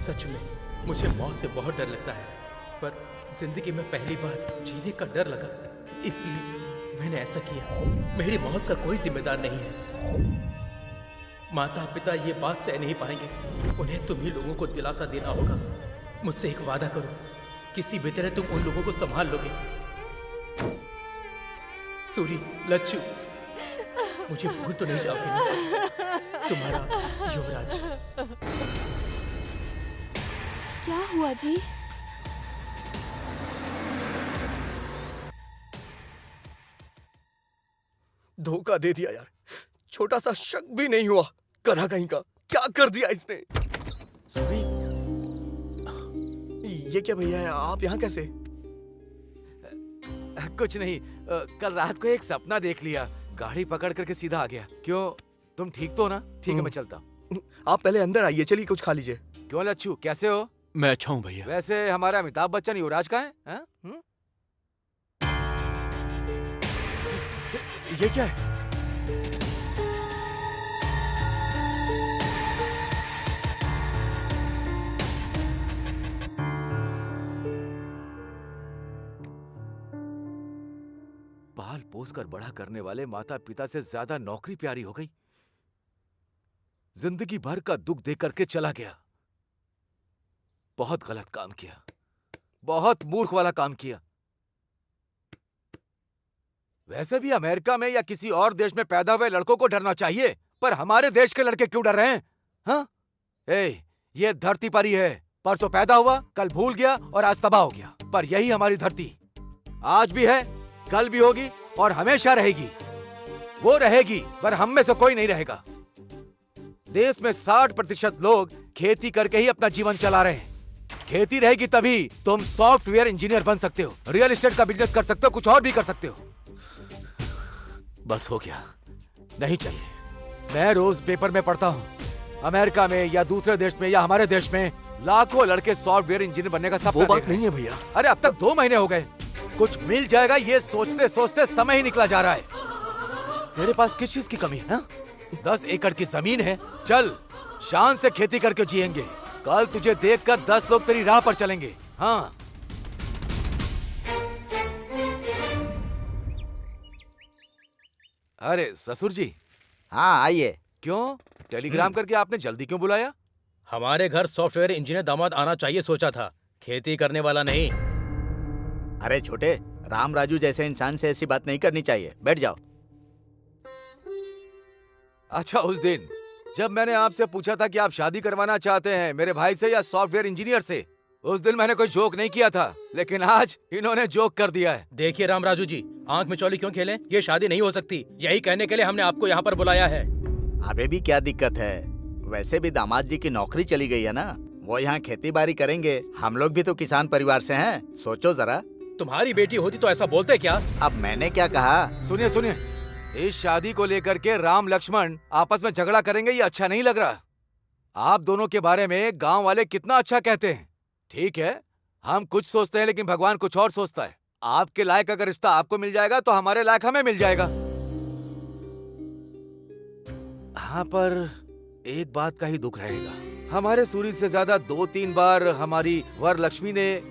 सच में मुझे मौत से बहुत डर लगता है, पर जिंदगी में पहली बार जीने का डर लगा, इसलिए मैंने ऐसा किया। मेरी मौत का कोई जिम्मेदार नहीं है। माता पिता ये बात सह नहीं पाएंगे। उन्हें तुम ही लोगों को दिलासा देना होगा। मुझसे एक वादा करो, किसी भी तरह तुम उन लोगों को संभाल लोगे। सूरी, लच्छू, मुझे भूल तो नहीं जाओगे ना? तुम्हारा युवराज। क्या हुआ जी? धोखा दे दिया यार, छोटा सा शक भी नहीं हुआ। गधा कहीं का, क्या कर दिया इसने? सभी, ये क्या भैया है, आप यहाँ कैसे? कुछ नहीं, कल रात को एक सपना देख लिया, गाड़ी पकड़ करके सीधा आ गया। क्यों, तुम ठीक तो हो ना? ठीक है, मैं चलता हूँ। आप पहले अंदर आइए, चलिए कुछ खा लीजिए। क्यों लच्छू, कैसे हो? मैं अच्छा हूँ भैया। वैसे हमारा अमिताभ बच्चन युवराज का है? ये क्या है? पाल पोस कर बड़ा करने वाले माता पिता से ज्यादा नौकरी प्यारी हो गई। जिंदगी भर का दुख दे करके चला गया। बहुत गलत काम किया, बहुत मूर्ख वाला काम किया। वैसे भी अमेरिका में या किसी और देश में पैदा हुए लड़कों को डरना चाहिए, पर हमारे देश के लड़के क्यों डर रहे हैं? हाँ? ये धरती पर ही है। परसों पैदा हुआ, कल भूल गया और आज तबाह हो गया। पर यही हमारी धरती आज भी है, कल भी होगी और हमेशा रहेगी। वो रहेगी, पर हम में से कोई नहीं रहेगा। देश में 60% लोग खेती करके ही अपना जीवन चला रहे हैं। खेती रहेगी तभी तुम सॉफ्टवेयर इंजीनियर बन सकते हो, रियल एस्टेट का बिजनेस कर सकते हो, कुछ और भी कर सकते हो। बस हो गया, नहीं चाहिए। मैं रोज पेपर में पढ़ता हूँ, अमेरिका में या दूसरे देश में या हमारे देश में लाखों लड़के सॉफ्टवेयर इंजीनियर बनने का सपना वो बात नहीं है भैया। अरे अब तक 2 महीने हो गए, कुछ मिल जाएगा ये सोचते सोचते समय ही निकला जा रहा है। मेरे पास किस चीज की कमी है? 10 एकड़ की जमीन है, चल शान से खेती करके जिएंगे। कल तुझे देखकर 10 लोग तेरी राह पर चलेंगे। हाँ, अरे ससुर जी। हाँ आइए। क्यों, टेलीग्राम करके आपने जल्दी क्यों बुलाया? हमारे घर सॉफ्टवेयर इंजीनियर दामाद आना चाहिए सोचा था, खेती करने वाला नहीं। अरे छोटे, राम राजू जैसे इंसान से ऐसी बात नहीं करनी चाहिए। बैठ जाओ। अच्छा, उस दिन जब मैंने आपसे पूछा था कि आप शादी करवाना चाहते हैं मेरे भाई से या सॉफ्टवेयर इंजीनियर से, उस दिन मैंने कोई जोक नहीं किया था, लेकिन आज इन्होंने जोक कर दिया है। देखिए राम राजू जी, आंख में चौली क्यों खेलें? ये शादी नहीं हो सकती। यही कहने के लिए हमने आपको यहाँ पर बुलाया है। अबे भी क्या दिक्कत है? वैसे भी दामाद जी की नौकरी चली गई है ना, वो यहाँ खेती बाड़ी करेंगे। हम लोग भी तो किसान परिवार से हैं, सोचो जरा। तुम्हारी बेटी होती तो ऐसा बोलते क्या? अब मैंने क्या कहा? सुनिए सुनिए, इस शादी को लेकर के राम लक्ष्मण आपस में झगड़ा करेंगे, ये अच्छा नहीं लग रहा। आप दोनों के बारे में गांव वाले कितना अच्छा कहते हैं। ठीक है, हम कुछ सोचते हैं लेकिन भगवान कुछ और सोचता है। आपके लायक अगर रिश्ता आपको मिल जाएगा तो हमारे लायक हमें मिल जाएगा। हाँ, पर एक बात का ही दुख रहेगा। हमारे सूरी से ज्यादा 2-3 बार हमारी वर लक्ष्मी ने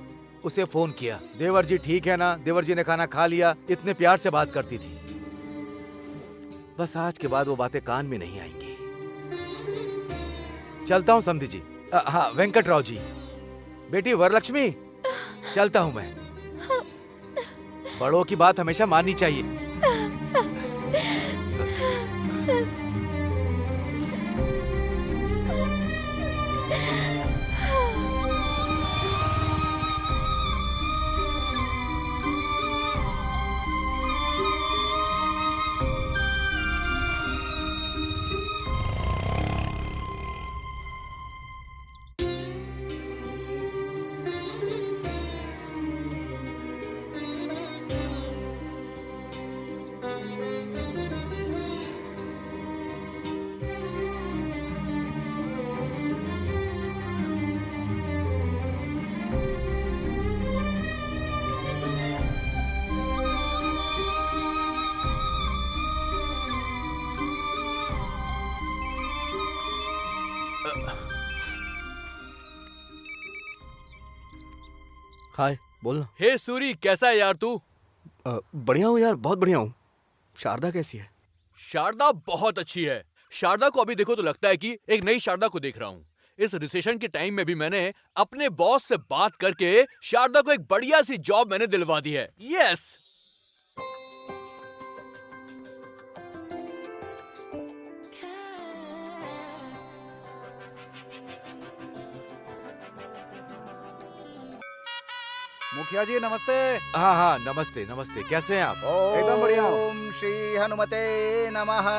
उसे फोन किया, देवर जी ठीक है ना, देवर जी ने खाना खा लिया, इतने प्यार से बात करती थी। बस आज के बाद वो बातें कान में नहीं आएंगी। चलता हूँ समधी जी। हाँ वेंकटराव जी। बेटी वरलक्ष्मी, चलता हूँ मैं। बड़ों की बात हमेशा माननी चाहिए। हाय, बोलना। हे सूरी, कैसा है यार तू? बढ़िया हूँ यार, बहुत बढ़िया हूँ। शारदा कैसी है? शारदा बहुत अच्छी है। शारदा को अभी देखो तो लगता है कि एक नई शारदा को देख रहा हूँ। इस रिसेशन के टाइम में भी मैंने अपने बॉस से बात करके शारदा को एक बढ़िया सी जॉब मैंने दिलवा दी है। यस। मुखिया जी नमस्ते। हाँ हाँ नमस्ते नमस्ते, कैसे हैं आप? एकदम बढ़िया। ओम श्री हनुमते नमः।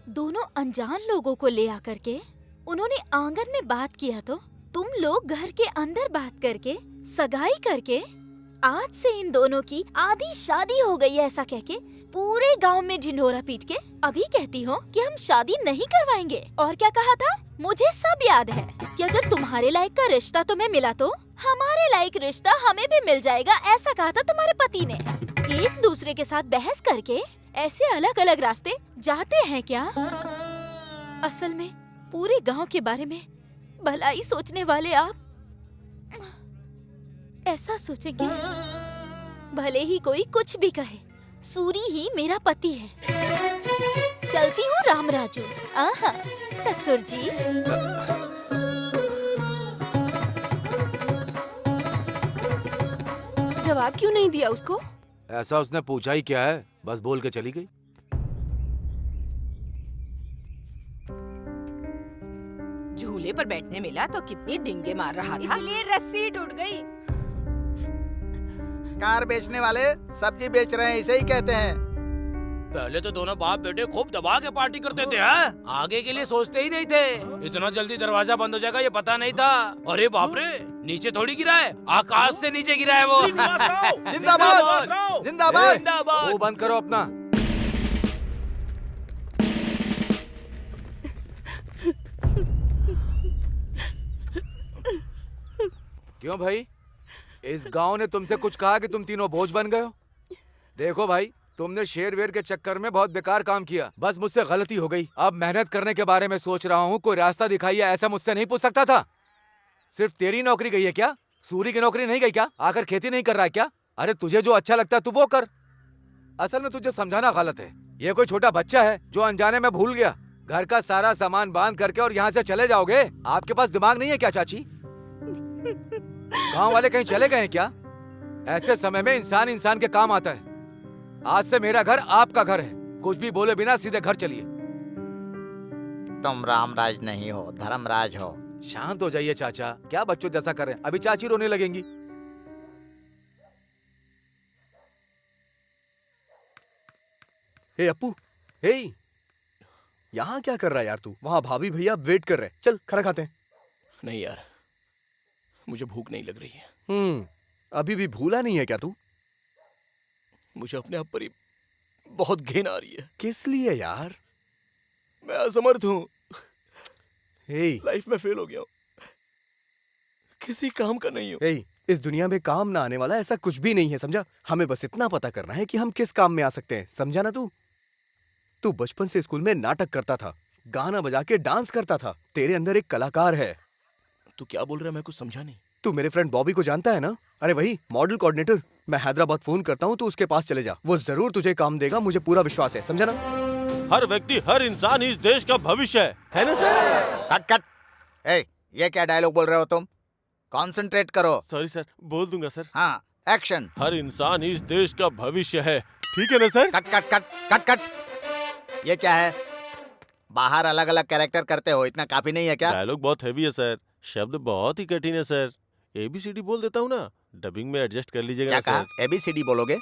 दोनों अनजान लोगों को ले आकर के उन्होंने आंगन में बात किया तो तुम लोग घर के अंदर बात करके सगाई करके आज से इन दोनों की आधी शादी हो गई है ऐसा कह के पूरे गांव में ढिंढोरा पीट के अभी कहती हो कि हम शादी नहीं करवाएंगे। और क्या कहा था? मुझे सब याद है कि अगर तुम्हारे लायक का रिश्ता तुम्हें मिला तो हमारे लायक रिश्ता हमें भी मिल जाएगा, ऐसा कहा था तुम्हारे पति ने। एक दूसरे के साथ बहस करके ऐसे अलग अलग रास्ते जाते हैं क्या? असल में पूरे गांव के बारे में भलाई सोचने वाले आप ऐसा सोचेंगे भले ही कोई कुछ भी कहे, सूरी ही मेरा पति है। चलती हूँ रामराजू। आहा ससुर जी। जवाब क्यों नहीं दिया उसको? ऐसा उसने पूछा ही क्या है, बस बोल के चली गई। झूले पर बैठने मिला तो कितनी डिंगे मार रहा था। इसलिए रस्सी टूट गई। कार बेचने वाले सब्जी बेच रहे हैं, इसे ही कहते हैं। पहले तो दोनों बाप बेटे खूब दबा के पार्टी करते थे, हैं? आगे के लिए सोचते ही नहीं थे। इतना जल्दी दरवाजा बंद हो जाएगा ये पता नहीं था। अरे बाप रे, नीचे थोड़ी गिरा है, आकाश से नीचे गिरा है वो। जिंदाबाद जिंदाबाद। वो बंद करो अपना। क्यों भाई, इस गांव ने तुमसे कुछ कहा कि तुम तीनों बोझ बन गए हो? देखो भाई, तुमने शेर वेर के चक्कर में बहुत बेकार काम किया। बस मुझसे गलती हो गई। अब मेहनत करने के बारे में सोच रहा हूँ, कोई रास्ता दिखाइए, ऐसा मुझसे नहीं पूछ सकता था। सिर्फ तेरी नौकरी गई है क्या? सूरी की नौकरी नहीं गई क्या? आकर खेती नहीं कर रहा है क्या? अरे तुझे जो अच्छा लगता है तू वो कर। असल में तुझे समझाना गलत है। ये कोई छोटा बच्चा है जो अनजाने में भूल गया। घर का सारा सामान बांध करके और यहाँ से चले जाओगे? आपके पास दिमाग नहीं है क्या चाची? गांव वाले कहीं चले गए हैं क्या? ऐसे समय में इंसान इंसान के काम आता है। आज से मेरा घर आपका घर है। कुछ भी बोले बिना सीधे घर चलिए। तुम रामराज नहीं हो, धर्मराज हो। शांत हो जाइए चाचा, क्या बच्चों जैसा कर रहे हैं? अभी चाची रोने लगेंगी। हे अप्पू, हे यहाँ क्या कर रहा है यार तू? वहाँ भाभी भैया वेट कर रहे हैं। चल खाना खाते हैं। नहीं यार, मुझे भूख नहीं लग रही है। अभी भी भूला नहीं है क्या तू? मुझे अपने आप पर ही बहुत घिन आ रही है। किस लिए यार? मैं असमर्थ हूँ। लाइफ में फेल हो गया हूँ, किसी काम का नहीं हूँ। इस दुनिया में काम ना आने वाला ऐसा कुछ भी नहीं है, समझा? हमें बस इतना पता करना है कि हम किस काम में आ सकते हैं, समझा ना? तू बचपन से स्कूल में नाटक करता था, गाना बजा के डांस करता था, तेरे अंदर एक कलाकार है। तू क्या बोल रहा है, मैं कुछ समझा नहीं। तू मेरे फ्रेंड बॉबी को जानता है ना? अरे वही मॉडल कोऑर्डिनेटर। मैं हैदराबाद फोन करता हूँ, तू उसके पास चले जा, वो जरूर तुझे काम देगा, मुझे पूरा विश्वास है, समझा ना? हर व्यक्ति, हर इंसान इस देश का भविष्य है ना सर? Cut cut. ए, ये क्या डायलॉग बोल रहे हो तुम? कंसंट्रेट करो। सॉरी सर, बोल दूंगा सर। हाँ, एक्शन। हर इंसान इस देश का भविष्य है, ठीक है ना sir? Cut cut cut cut cut. ये क्या है? बाहर अलग अलग कैरेक्टर करते हो, इतना काफी नहीं है क्या? डायलॉग बहुत हैवी है सर, शब्द बहुत ही कठिन है सर। ABCD बोल देता हूँ ना, डबिंग में एडजस्ट कर लीजिएगा क्या सर। कहा? ABCD बोलोगे?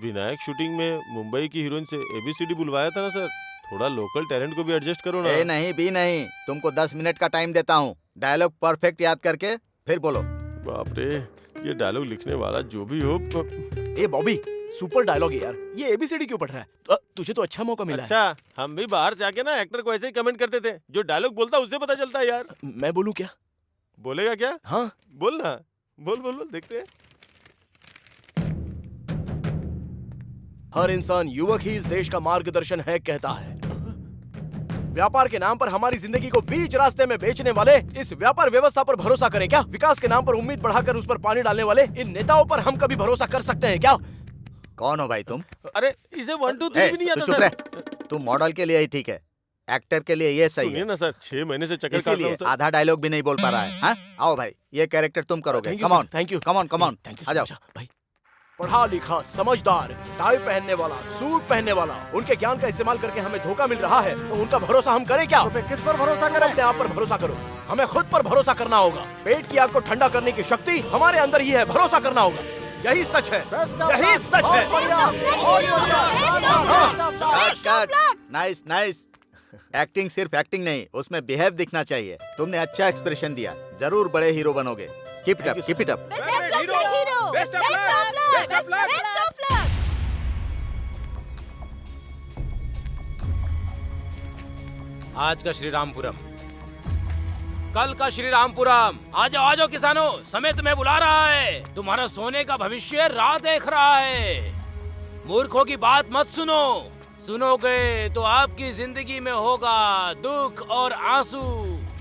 विनायक शूटिंग में मुंबई की हीरोइन से ABCD बुलवाया था ना सर, थोड़ा लोकल टैलेंट को भी एडजस्ट करो ना। ए नहीं भी नहीं, तुमको 10 मिनट का टाइम देता हूँ, डायलॉग परफेक्ट याद करके फिर बोलो। बाप रे, ये डायलॉग लिखने वाला जो भी हो। ए बॉबी, सुपर डायलॉग है यार, ये ABCD क्यों पढ़ रहा है? तुझे तो अच्छा मौका मिला है। अच्छा, हम भी बाहर से आके ना एक्टर को ऐसे ही कमेंट करते थे, जो डायलॉग बोलता उससे पता चलता है यार। मैं बोलूं क्या? बोलेगा क्या? हाँ बोल ना, बोल बोल बोल, देखते हैं। हर इंसान युवक ही इस देश का मार्गदर्शन है कहता है। व्यापार के नाम पर हमारी जिंदगी को बीच रास्ते में बेचने वाले इस व्यापार व्यवस्था पर भरोसा करें क्या? विकास के नाम पर उम्मीद बढ़ाकर उस पर पानी डालने वाले इन नेताओं पर हम कभी भरोसा कर सकते हैं क्या? कौन हो भाई तुम? अरे इसे 1 2 3 भी नहीं आता सर। तू मॉडल के लिए ही ठीक है, एक्टर के लिए ये सही सुनिए है ना सर, 6 महीने से चक्कर काट रहा हूं इसीलिए सर। आधा डायलॉग भी नहीं बोल पा रहा है। हाँ? आओ भाई, ये कैरेक्टर तुम करोगे। Come on, thank you, come on, come on, thank you आ जाओ। भाई। पढ़ा लिखा, समझदार, टाई पहनने वाला, सूट पहनने वाला, उनके ज्ञान का इस्तेमाल करके हमें धोखा मिल रहा है, तो उनका भरोसा हम करें क्या? तो किस पर भरोसा करें? अपने आप पर भरोसा करो, हमें खुद पर भरोसा करना होगा। पेट की आग को ठंडा करने की शक्ति हमारे अंदर ही है, भरोसा करना होगा। यही सच है, यही सच है। Nice nice. एक्टिंग सिर्फ एक्टिंग नहीं, उसमें बिहेव दिखना चाहिए। तुमने अच्छा एक्सप्रेशन दिया, जरूर बड़े हीरो बनोगे। Keep it up, keep it up. आज का श्री रामपुरम, कल का श्री रामपुरम। आ जाओ किसानों, समय तुम्हें बुला रहा है। तुम्हारा सोने का भविष्य राह देख रहा है। मूर्खों की बात मत सुनो, सुनोगे तो आपकी जिंदगी में होगा दुख और आंसू।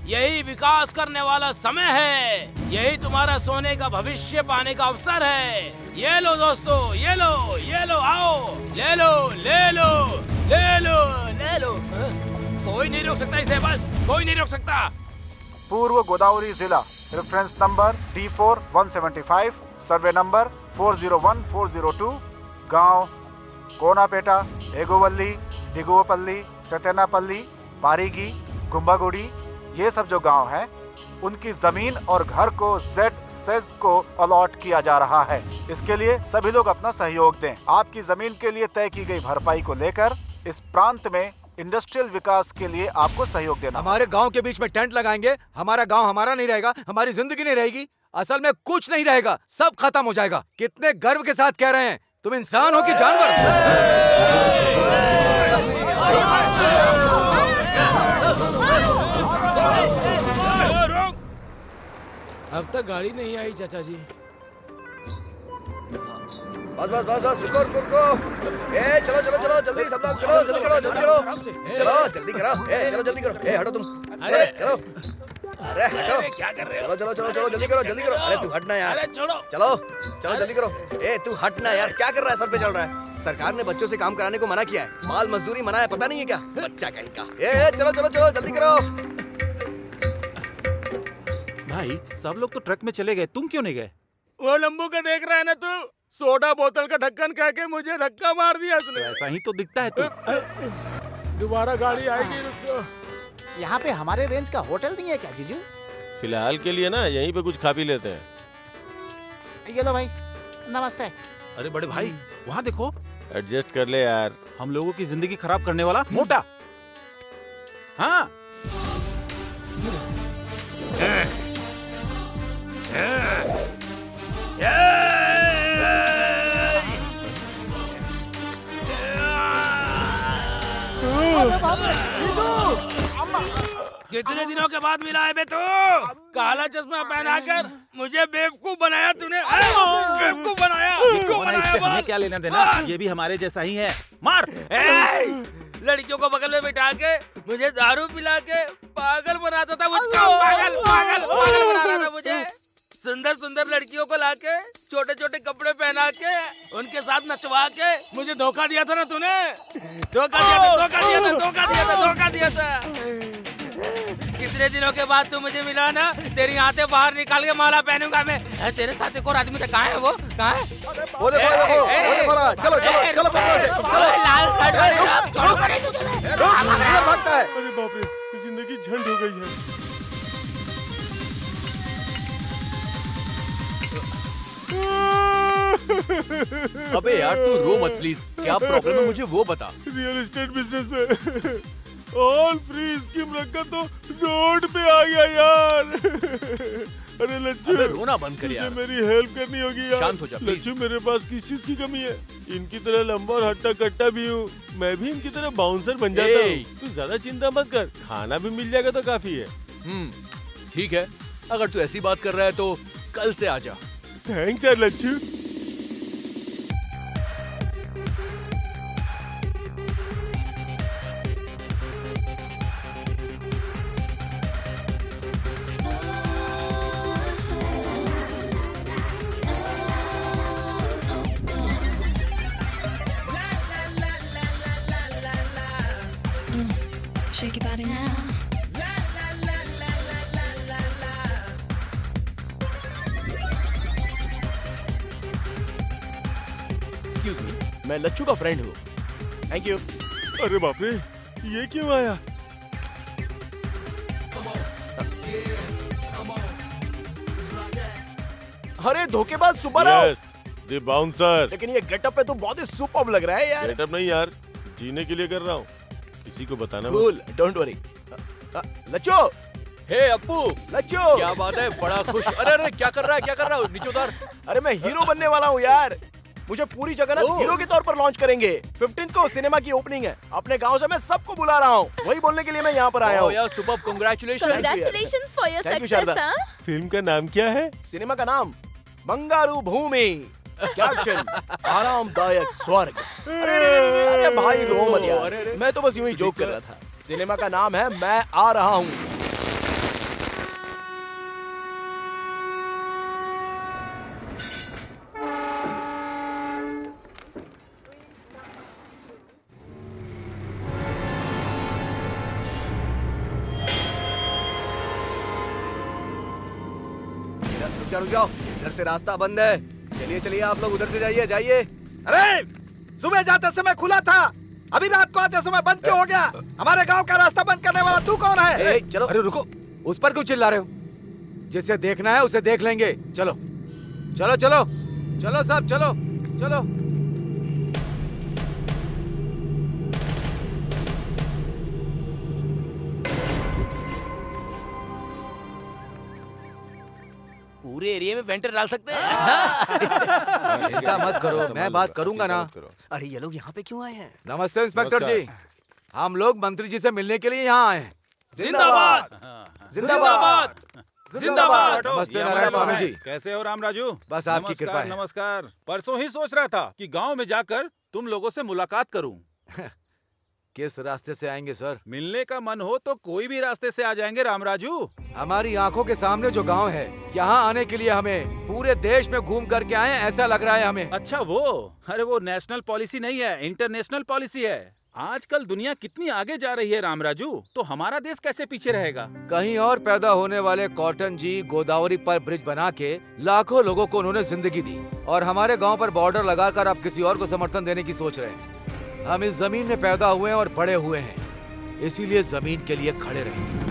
यही विकास करने वाला समय है, यही तुम्हारा सोने का भविष्य पाने का अवसर है। ये लो दोस्तों, ये लो, आओ, ले लो, ले लो, ले लो, ले लो। कोई नहीं रोक सकता इसे, बस कोई नहीं रोक सकता। पूर्व गोदावरी जिला, reference number D4 175, survey number 401402, गांव कोनापेटा, एगोवल्ली, दिगुवपल्ली, सतेनापल्ली, पारीगी, गुम्बागुड़ी, ये सब जो गांव हैं, उनकी जमीन और घर को ZSEZ को अलॉट किया जा रहा है। इसके लिए सभी लोग अपना सहयोग दें। आपकी जमीन के लिए तय की गई भरपाई को लेकर इस प्रांत में इंडस्ट्रियल विकास के लिए आपको सहयोग देना। हमारे गांव के बीच में टेंट लगाएंगे, हमारा गांव हमारा नहीं रहेगा, हमारी जिंदगी नहीं रहेगी, असल में कुछ नहीं रहेगा, सब खत्म हो जाएगा। कितने गर्व के साथ कह रहे हैं, तुम इंसान हो कि जानवर? अब तक गाड़ी नहीं आई चाचा जी। बस बस बस बस, रुको रुको रुको। ए चलो चलो चलो, जल्दी सब लोग चलो, जल्दी करो, जल्दी करो, चलो जल्दी करो। ए चलो जल्दी करो। ए हटो तुम, अरे चलो, अरे हटो, क्या कर रहे हो? चलो चलो चलो चलो, जल्दी करो, जल्दी करो। अरे तू हटना यार, अरे छोड़ो, चलो चलो जल्दी करो। ए तू हटना यार, क्या कर रहा है? सर पे चल रहा है। सरकार ने बच्चों से काम कराने को मना किया है, बाल मजदूरी मना है, पता नहीं है क्या? बच्चा कहीं का। ए चलो चलो चलो, जल्दी करो। भाई सब लोग तो ट्रक में चले गए, तुम क्यों नहीं गए? वो लंबू का देख रहा है ना तू? सोडा बोतल का ढक्कन कह के मुझे धक्का मार दिया उसने। ऐसा ही तो दिखता है तू। दोबारा गाड़ी आएगी, रुको। यहाँ पे हमारे रेंज का होटल नहीं है क्या जीजू? फिलहाल के लिए ना यहीं पे कुछ खा पी लेते हैं। ये लो भाई, नमस्ते। अरे बड़े भाई, वहाँ देखो, एडजस्ट कर ले यार। हम लोगों की जिंदगी खराब करने वाला मोटा। हाँ कितने दिनों के बाद मिला है बे तू? काला चश्मा पहनाकर मुझे बेवकूफ बनाया तूने। बेवकूफ बनाया। हमें क्या लेना देना? ये भी हमारे जैसा ही है। मार। लड़कियों को बगल में बिठा के मुझे दारू पिला के पागल बनाता था मुझको। पागल पागल पागल बनाता था मुझे। सुंदर सुंदर लड़कियों को लाके छोटे छोटे कपड़े पहना के उनके साथ नचवा के मुझे धोखा दिया था ना तूने। धोखा दिया था, धोखा दिया था, धोखा दिया था, धोखा दिया था। कितने दिनों के बाद तू मुझे मिला ना, तेरी आंखें बाहर निकाल के माला पहनूंगा मैं। तेरे साथ एक और आदमी था, कहाँ है वो? कहाँ है? वो देखो, चलो चलो चलो लाल शर्ट वाले भागता है। अरे बाप रे, जिंदगी झंड हो गई है। अबे यार तू रो मत प्लीज। क्या प्रॉब्लम है मुझे वो बता। रियल एस्टेट बिजनेस में ऑल फ्री स्कीम रखा तो रोड पे आ गया यार। अरे लच्छू, अबे रोना बंद कर यार। मेरी हेल्प करनी होगी यार। शांत हो जा प्लीज। लच्छू, मेरे पास किस चीज की कमी है? इनकी तरह लंबा और हट्टा कट्टा भी हूँ। मैं भी इनकी तरह बाउंसर बन जाता हूँ। तू ज्यादा चिंता मत कर, खाना भी मिल जाएगा तो काफी है। ठीक है, अगर तू ऐसी बात कर रहा है तो कल से आ जा। थैंक्स यार Lachhu. Shake your body now. Excuse me, मैं लच्छू का फ्रेंड हूँ। Thank you. अरे बाप रे, ये क्यों आया? अरे धोखेबाज सुब्बाराव। Yes, the bouncer। लेकिन ये गेटअप पे तो बहुत ही सुपर्ब लग रहा है यार। गेटअप नहीं यार, जीने के लिए कर रहा हूँ। किसी को बताना मत। Cool, don't worry. Lachhu, hey Appu, Lachhu, क्या बात है? बड़ा खुश। अरे अरे क्या कर रहा है? क्या कर रहा है? नीचे उतार। अरे मैं हीरो बनने वाला हूँ यार। मुझे पूरी जगह ना हीरो के तौर पर लॉन्च करेंगे। 15 को सिनेमा की ओपनिंग है। अपने गांव से मैं सबको बुला रहा हूँ। वही बोलने के लिए मैं यहाँ पर आया हूँ। यार super, congratulation. Congratulations for your Thank you, success, Sharada. हाँ? फिल्म का नाम क्या है? सिनेमा का नाम बंगारू भूमि। क्या क्षण, आरामदायक स्वर्ग। अरे भाई रो मत यार, मैं तो बस यूं ही जोक कर रहा था। सिनेमा का नाम है मैं आ रहा हूँ। रुक जाओ, इधर से रास्ता बंद है। चलिए चलिए, आप लोग उधर से जाइए जाइए। अरे सुबह जाते समय खुला था, अभी रात को आते समय बंद क्यों हो गया? हमारे गांव का रास्ता बंद करने वाला तू कौन है? चलो। अरे रुको, उस पर क्यों चिल्ला रहे हो? जिसे देखना है उसे देख लेंगे। चलो चलो चलो चलो सब चलो चलो। पूरे एरिया में वेंटर डाल सकते हैं। चिंता मत करो, मैं बात करूंगा ना। अरे ये लोग यहाँ पे क्यों आए हैं? नमस्ते इंस्पेक्टर जी, हम लोग मंत्री जी से मिलने के लिए यहाँ आए हैं। जिंदाबाद जिंदाबाद जिंदाबाद। नमस्ते नारायण स्वामी जी। कैसे हो राम राजू? बस आपकी कृपा है। नमस्कार। परसों ही सोच रहा था कि गांव में जाकर तुम लोगों से मुलाकात करूं। किस रास्ते से आएंगे सर? मिलने का मन हो तो कोई भी रास्ते से आ जाएंगे राम राजू। हमारी आंखों के सामने जो गांव है, यहाँ आने के लिए हमें पूरे देश में घूम करके आए ऐसा लग रहा है हमें। अच्छा वो, अरे वो नेशनल पॉलिसी नहीं है, इंटरनेशनल पॉलिसी है। आजकल दुनिया कितनी आगे जा रही है राम राजू, तो हमारा देश कैसे पीछे रहेगा? कहीं और पैदा होने वाले कॉटन जी गोदावरी पर ब्रिज बना के लाखों लोगों को उन्होंने जिंदगी दी, और हमारे गांव पर बॉर्डर लगाकर अब किसी और को समर्थन देने की सोच रहे हैं। हम इस जमीन में पैदा हुए हैं और बड़े हुए हैं, इसीलिए जमीन के लिए खड़े रहेंगे।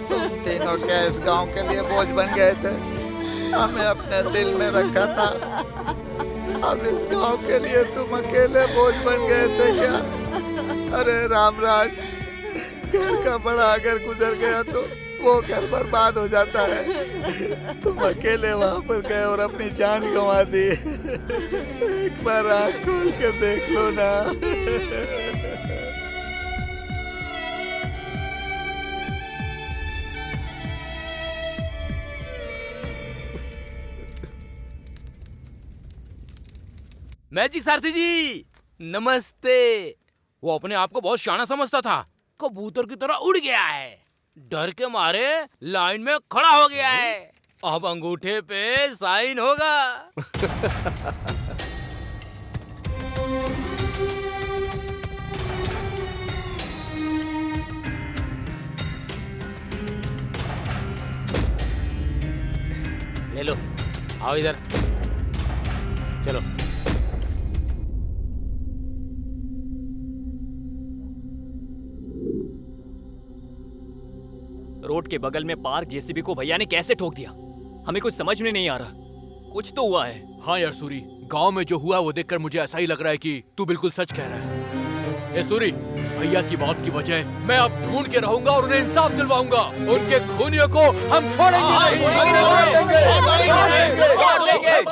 तुम तीनों क्या इस गांव के लिए बोझ बन गए थे? हमें अपने दिल में रखा था। अब इस गांव के लिए तुम अकेले बोझ बन गए थे क्या? अरे रामराज, घर का बड़ा अगर गुजर गया तो वो घर बर्बाद हो जाता है। तुम अकेले वहां पर गए और अपनी जान गंवा दी। एक बार आँख खोल के देख लो ना। मैजिक सारथी जी नमस्ते। वो अपने आप को बहुत शाना समझता था, कबूतर की तरह उड़ गया है। डर के मारे लाइन में खड़ा हो गया है। अब अंगूठे पे साइन होगा। ले लो, आओ इधर, चलो। रोड के बगल में पार्क जेसीबी को भैया ने कैसे ठोक दिया, हमें कुछ समझ में नहीं आ रहा। कुछ तो हुआ है। हाँ यार सूरी, गांव में जो हुआ वो देखकर मुझे ऐसा ही लग रहा है कि तू बिल्कुल सच कह रहा है। ए सूरी, भैया की मौत की वजह मैं अब ढूंढ के रहूंगा और उन्हें इंसाफ दिलवाऊंगा। उनके खूनियों को हम छोड़ेंगे नहीं।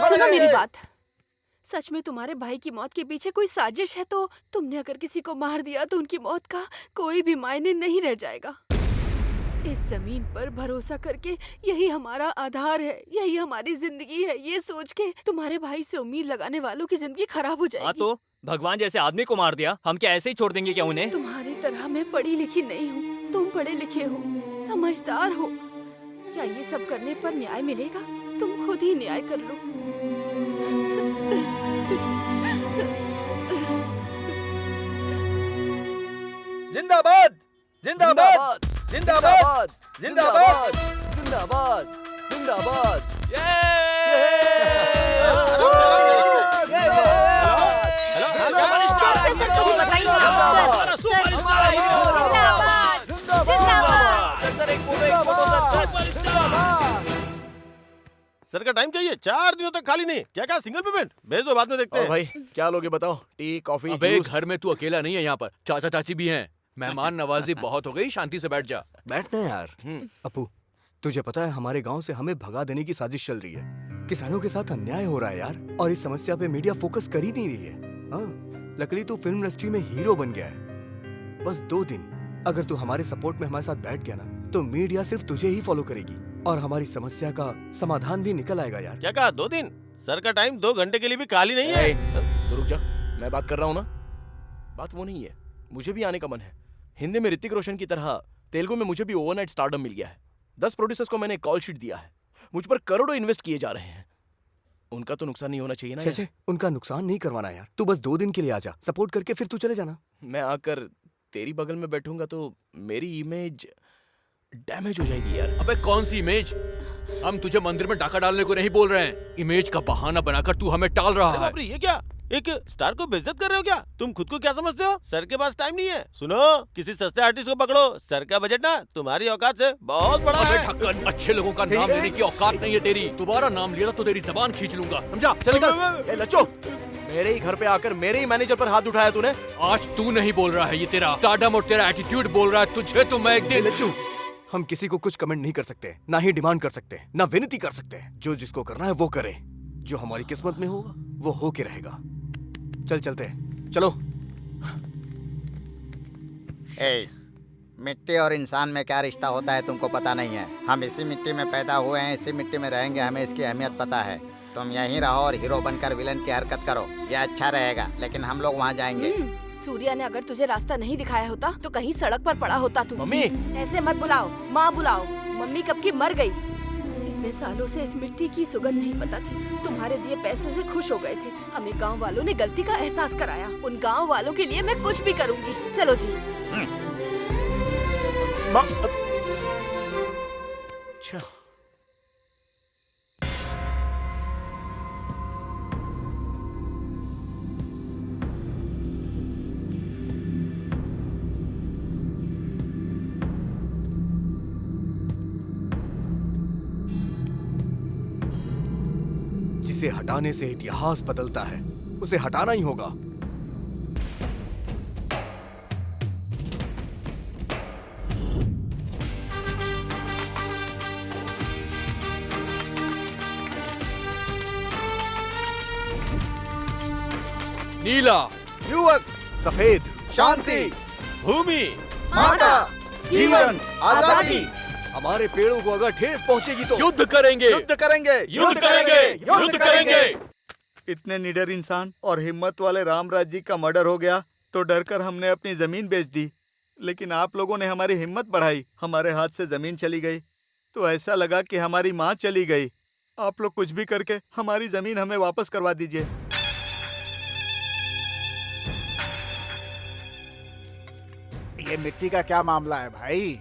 सुनो मेरी बात, सच में तुम्हारे भाई की मौत के पीछे कोई साजिश है तो तुमने अगर किसी को मार दिया तो उनकी मौत का कोई भी मायने नहीं रह जाएगा। इस जमीन पर भरोसा करके यही हमारा आधार है, यही हमारी जिंदगी है। ये सोच के तुम्हारे भाई से उम्मीद लगाने वालों की जिंदगी खराब हो जाएगी। हाँ तो भगवान जैसे आदमी को मार दिया, हम क्या ऐसे ही छोड़ देंगे क्या उन्हें? तुम्हारी तरह मैं पढ़ी लिखी नहीं हूँ, तुम पढ़े लिखे हो, समझदार हो। क्या ये सब करने पर न्याय मिलेगा? तुम खुद ही न्याय कर लो। जिंदाबाद जिंदाबाद जिंदाबाद जिंदाबाद जिंदाबाद जिंदाबाद। सर का टाइम चाहिए, 4 दिनों तक खाली नहीं। क्या क्या सिंगल पेमेंट भेज दो, बाद में देखते हैं। भाई क्या लोगे बताओ? टी कॉफी अबे घर में तू अकेला नहीं है, यहाँ पर चाचा चाची भी हैं। मेहमान नवाजी बहुत हो गई, शांति से बैठ जा। बैठना यार। अपू, तुझे पता है हमारे गांव से हमें भगा देने की साजिश चल रही है। किसानों के साथ अन्याय हो रहा है यार, और इस समस्या पे मीडिया फोकस कर ही नहीं रही है। हाँ, लकीली तू फिल्म इंडस्ट्री में हीरो बन गया है। बस 2 दिन अगर तू हमारे सपोर्ट में हमारे साथ बैठ गया ना, तो मीडिया सिर्फ तुझे ही फॉलो करेगी और हमारी समस्या का समाधान भी निकल आएगा यार। क्या कहा 2 दिन? सर का टाइम 2 घंटे के लिए भी खाली नहीं है। तो रुक जा, मैं बात कर रहा हूँ ना। बात वो नहीं है, मुझे भी आने का मन है। हिंदी में ऋतिक रोशन की तरह तेलुगु में मुझे भी ओवरनाइट स्टारडम मिल गया है। 10 प्रोड्यूसर्स को मैंने कॉल शीट दिया है। मुझ पर करोड़ों इन्वेस्ट किए जा रहे हैं। उनका तो नुकसान नहीं होना चाहिए ना यार। छे, उनका नुकसान नहीं करवाना यार। तू बस 2 दिन के लिए आ जा, सपोर्ट करके फिर तू चले जाना। मैं आकर तेरी बगल में बैठूंगा तो मेरी इमेज डैमेज हो जाएगी यार। अबे कौन सी इमेज? हम तुझे मंदिर में डाका डालने को नहीं बोल रहे हैं। इमेज का बहाना बनाकर तू हमें टाल रहा है। बाप रे, ये क्या? एक स्टार को बेइज्जत कर रहे हो क्या? तुम खुद को क्या समझते हो? सर के पास टाइम नहीं है। सुनो, किसी सस्ते आर्टिस्ट को पकड़ो। सर का बजट ना तुम्हारी औकात से बहुत बड़ा है। ढक्कन, अच्छे लोगों का नाम लेने की औकात नहीं है तेरी। दोबारा नाम लिया तो तेरी जबान खींच लूंगा, समझा? चल निकल। ए लच्चो, मेरे ही घर पे आकर मेरे ही मैनेजर पर हाथ उठाया तूने। आज तू नहीं बोल रहा है, ये तेरा स्टारडम और तेरा एटीट्यूड बोल रहा है। तुझे तो मैं एक दिन। लच्चू, हम किसी को कुछ कमेंट नहीं कर सकते, ना ही डिमांड कर सकते, ना विनती कर सकते। जो जिसको करना है वो करे। जो हमारी किस्मत में होगा वो हो के रहेगा। चल चलते हैं, चलो। मिट्टी और इंसान में क्या रिश्ता होता है तुमको पता नहीं है। हम इसी मिट्टी में पैदा हुए हैं, इसी मिट्टी में रहेंगे, हमें इसकी अहमियत पता है। तुम यहीं रहो और हीरो बनकर विलन की हरकत करो, ये अच्छा रहेगा। लेकिन हम लोग वहाँ जाएंगे। सूर्या ने अगर तुझे रास्ता नहीं दिखाया होता तो कहीं सड़क पर पड़ा होता तू। मम्मी! ऐसे मत बुलाओ, माँ बुलाओ। मम्मी कब की मर गई। इतने सालों से इस मिट्टी की सुगंध नहीं पता थी। तुम्हारे दिए पैसे से खुश हो गए थे। हमें गांव वालों ने गलती का एहसास कराया। उन गांव वालों के लिए मैं कुछ भी करूंगी। चलो जी। अच्छा। जिसे हटाने से इतिहास बदलता है, उसे हटाना ही होगा। नीला, युवक, सफेद, शांति, भूमि, माता, जीवन, आजादी। हमारे पेड़ों को अगर ठेस पहुंचेगी तो युद्ध करेंगे, युद्ध करेंगे, युद्ध करेंगे, युद्ध करेंगे। इतने निडर इंसान और हिम्मत वाले रामराज जी का मर्डर हो गया तो डरकर हमने अपनी जमीन बेच दी। लेकिन आप लोगों ने हमारी हिम्मत बढ़ाई। हमारे हाथ से जमीन चली गई तो ऐसा लगा कि हमारी माँ चली गई। आप लोग कुछ भी करके हमारी जमीन हमें वापस करवा दीजिए। ये मिट्टी का क्या मामला है भाई?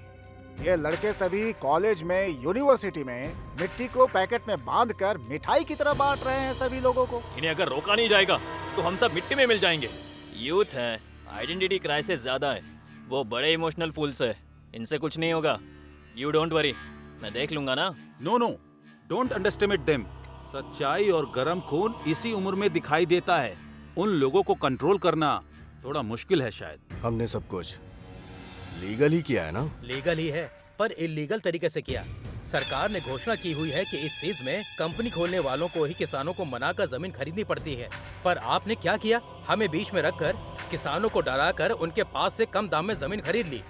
ये लड़के सभी कॉलेज में, यूनिवर्सिटी में मिट्टी को पैकेट में बांधकर मिठाई की तरह बांट रहे हैं सभी लोगों को। इन्हें अगर रोका नहीं जाएगा तो हम सब मिट्टी में मिल जाएंगे। यूथ है, आइडेंटिटी क्राइसिस ज्यादा है, वो बड़े इमोशनल फूल्स है, इनसे कुछ नहीं होगा। यू डोंट वरी, मैं देख लूंगा ना। No no, don't underestimate them. सच्चाई और गर्म खून इसी उम्र में दिखाई देता है। उन लोगों को कंट्रोल करना थोड़ा मुश्किल है शायद। हमने सब कुछ लीगल ही किया है ना? लीगल ही है, पर इलीगल तरीके से किया। सरकार ने घोषणा की हुई है कि इस चीज में कंपनी खोलने वालों को ही किसानों को मनाकर जमीन खरीदनी पड़ती है। पर आपने क्या किया? हमें बीच में रखकर किसानों को डराकर उनके पास से कम दाम में जमीन खरीद ली।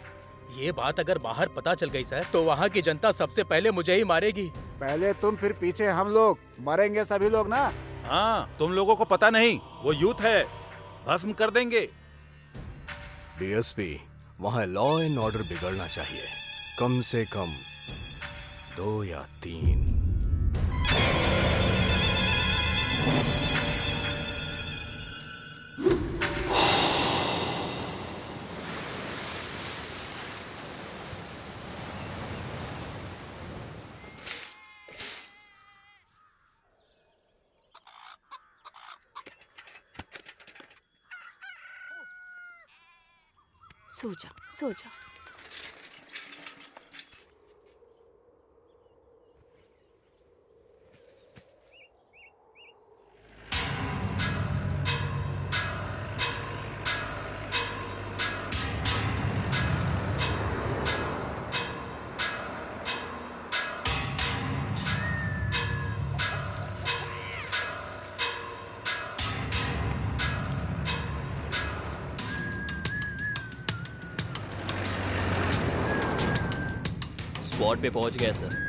ये बात अगर बाहर पता चल गई सर, तो वहाँ की जनता सबसे पहले मुझे ही मारेगी। पहले तुम, फिर पीछे हम लोग, मरेंगे सभी लोग ना। हाँ, तुम लोगों को पता नहीं, वो यूथ है, भस्म कर देंगे। डीएसपी, वहाँ लॉ एंड ऑर्डर बिगड़ना चाहिए। कम से कम 2 या 3। सो जा, सो जा। स्पॉट पे पहुंच गए सर।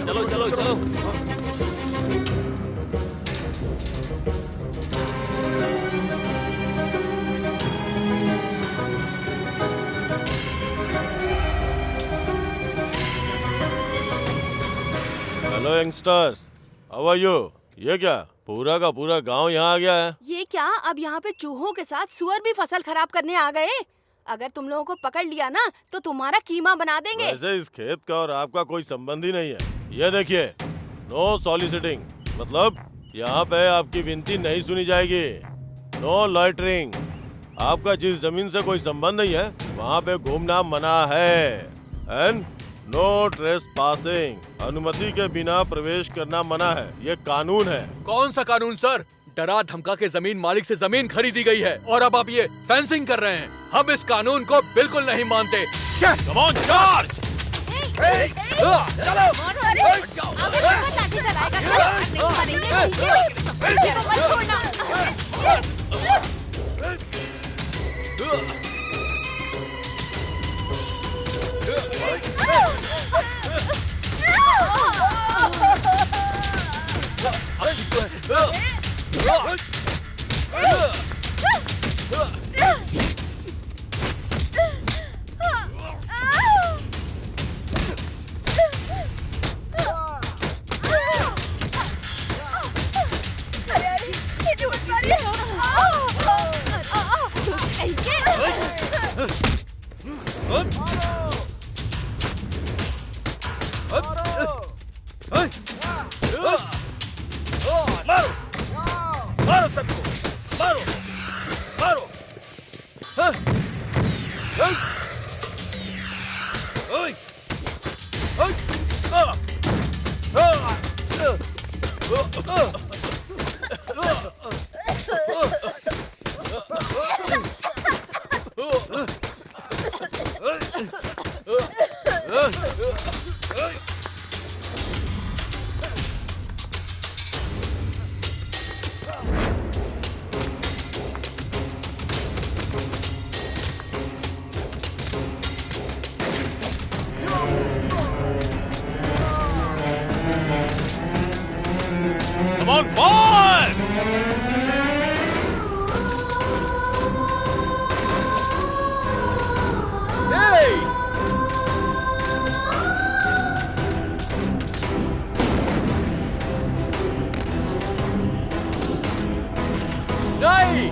चलो चलो चलो। Hello youngsters, how are you? ये क्या पूरा का पूरा गांव यहाँ आ गया है? ये क्या, अब यहाँ पे चूहों के साथ सुअर भी फसल खराब करने आ गए? अगर तुम लोगों को पकड़ लिया ना तो तुम्हारा कीमा बना देंगे। वैसे इस खेत का और आपका कोई संबंध ही नहीं है। ये देखिए, नो सॉलिसिटिंग, मतलब यहाँ पे आपकी विनती नहीं सुनी जाएगी। नो लॉइटरिंग, आपका जिस जमीन से कोई संबंध नहीं है वहाँ पे घूमना मना है। एंड नो ट्रेसपासिंग, अनुमति के बिना प्रवेश करना मना है, ये कानून है। कौन सा कानून सर? डरा धमका के जमीन मालिक से जमीन खरीदी गई है और अब आप ये फेंसिंग कर रहे हैं। हम इस कानून को बिल्कुल नहीं मानते। Come on charge! मारो सबको, मारो, मारो। Come on, boy! Hey! नहीं!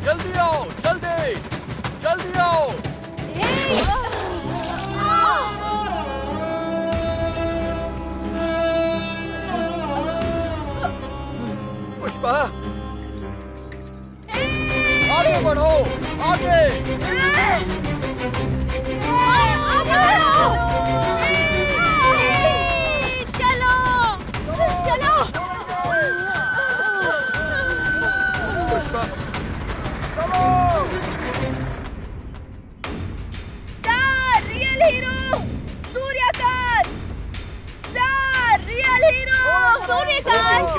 जल्दी आओ, जल्दी, जल्दी आओ। पुष्पा, आगे बढ़ो, आगे। चलो, चलो। Pushpa, star real hero Suryakant, star real hero Suryakant.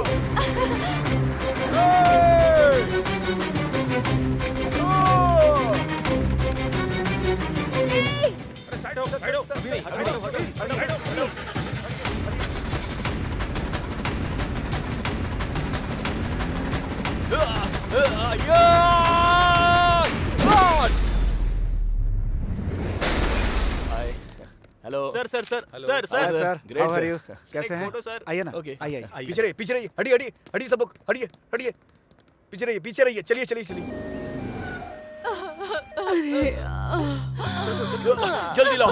Hello sir sir sir Hello. Sir Hi, sir sir. Great, How are sir. you? कैसे हैं? फोटो सर आइए ना, Okay. आइए आइए। पीछे रहिए, पीछे रहिए, हटिए, हटिए, हटिए सब लोग, हटिए, हटिए। पीछे रहिए, पीछे रहिए, चलिए, चलिए, चलिए। जल्दी लाओ, जल्दी लाओ।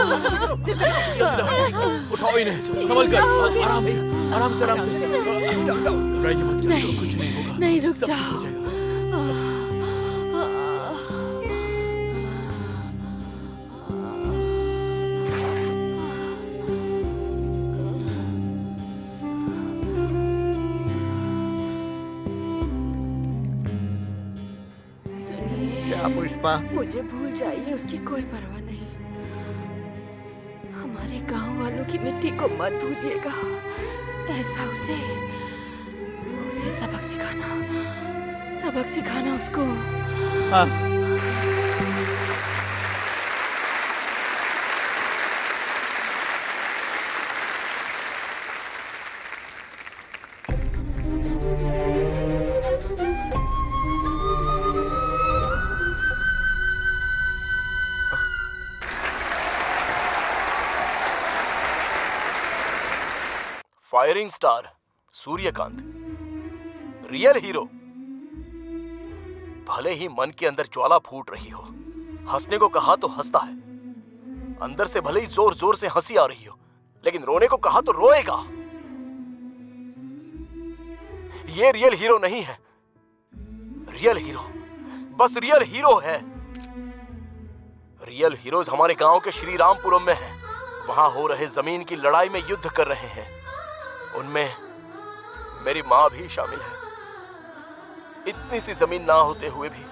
उठाओ इन्हें, संभल कर, आराम से, आराम से, आराम से। घबराइए मत, जल्दी करो, कुछ नहीं होगा। नहीं, रुक सब ठीक जाओ। हो जाएगा। क्या पुष्पा? मुझे भूल जाइए, उसकी कोई परवाह नहीं। हमारे गांव वालों की मिट्टी को मत भूलिएगा। ऐसा उसे सबक सिखाना उसको। हाँ। Firing star Suryakant, real hero. भले ही मन के अंदर ज्वाला फूट रही हो, हंसने को कहा तो हंसता है, अंदर से भले ही जोर जोर से हंसी आ रही हो, लेकिन रोने को कहा तो रोएगा। ये रियल हीरो नहीं है। रियल हीरो बस रियल हीरो है। रियल हीरोज हमारे गांव के श्री रामपुरम में हैं। वहां हो रहे जमीन की लड़ाई में युद्ध कर रहे हैं। उनमें मेरी मां भी शामिल है। इतनी सी जमीन ना होते हुए भी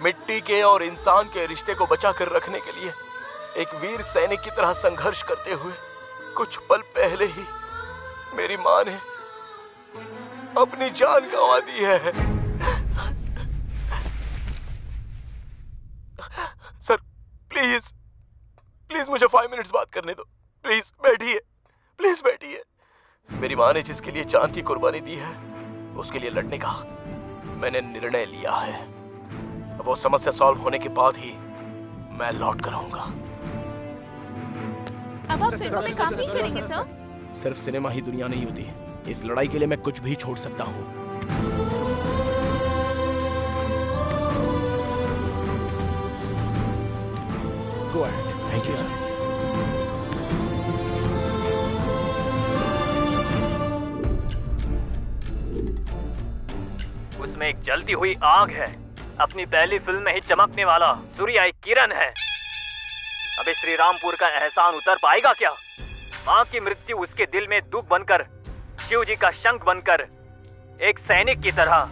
मिट्टी के और इंसान के रिश्ते को बचा कर रखने के लिए एक वीर सैनिक की तरह संघर्ष करते हुए कुछ पल पहले ही मेरी मां ने अपनी जान गंवा दी है। सर प्लीज प्लीज मुझे 5 मिनट्स बात करने दो। प्लीज बैठिए, प्लीज बैठिए। मेरी मां ने जिसके लिए चांद की कुर्बानी दी है उसके लिए लड़ने का मैंने निर्णय लिया है। वो समस्या सॉल्व होने के बाद ही मैं लौट कर आऊंगा। अब आप फिल्मों में काम नहीं करेंगे सर? सिर्फ सिनेमा ही दुनिया नहीं होती। इस लड़ाई के लिए मैं कुछ भी छोड़ सकता हूँ। Go ahead. Thank you, sir. उसमें एक जलती हुई आग है। अपनी पहली फिल्म में ही चमकने वाला सूर्य एक किरण है। अबे श्री रामपुर का एहसान उतर पाएगा क्या? माँ की मृत्यु उसके दिल में दुख बनकर, शिव जी का शंख बनकर, एक सैनिक की तरह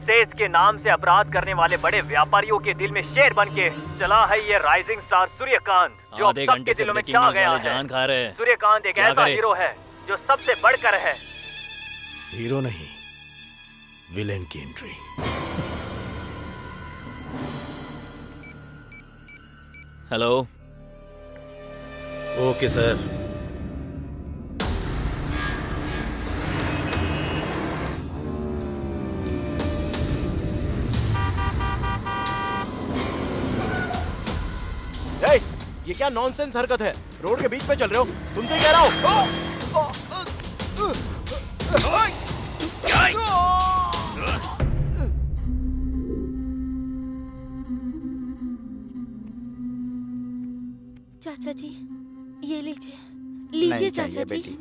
सेज के नाम से अपराध करने वाले बड़े व्यापारियों के दिल में शेर बन के चला है ये राइजिंग स्टार सूर्यकांत, जो अब सबके दिलों में छा गया है। सूर्यकांत एक ऐसा हीरो है जो सबसे बढ़कर है। हीरो नहीं, विलेन की एंट्री। हेलो। Okay sir. ये क्या नॉनसेंस हरकत है? रोड के बीच में चल रहे हो? तुमसे कह रहा हूँ। चाचा जी ये लीजिए चाचा जी।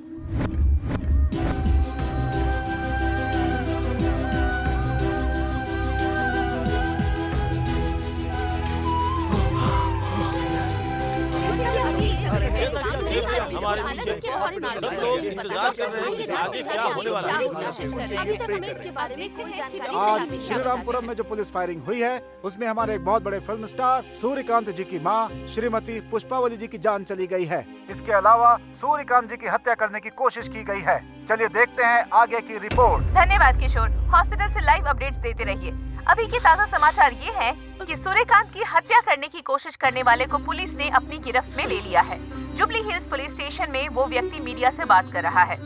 हमारे पीछे सब लोग इंतजार कर रहे हैं कि आगे क्या होने वाला है। आज श्री रामपुरम में जो पुलिस फायरिंग हुई है उसमें हमारे एक बहुत बड़े फिल्म स्टार सूर्यकांत जी की मां श्रीमती पुष्पावली जी की जान चली गई है। इसके अलावा सूर्यकांत जी की हत्या करने की कोशिश की गई है। चलिए देखते हैं आगे की रिपोर्ट। धन्यवाद किशोर। हॉस्पिटल से लाइव अपडेट्स देते रहिए। अभी के ताज़ा समाचार ये हैं कि सूर्यकांत की हत्या करने की कोशिश करने वाले को पुलिस ने अपनी गिरफ्त में ले लिया है। जुबली हिल्स पुलिस स्टेशन में वो व्यक्ति मीडिया से बात कर रहा है।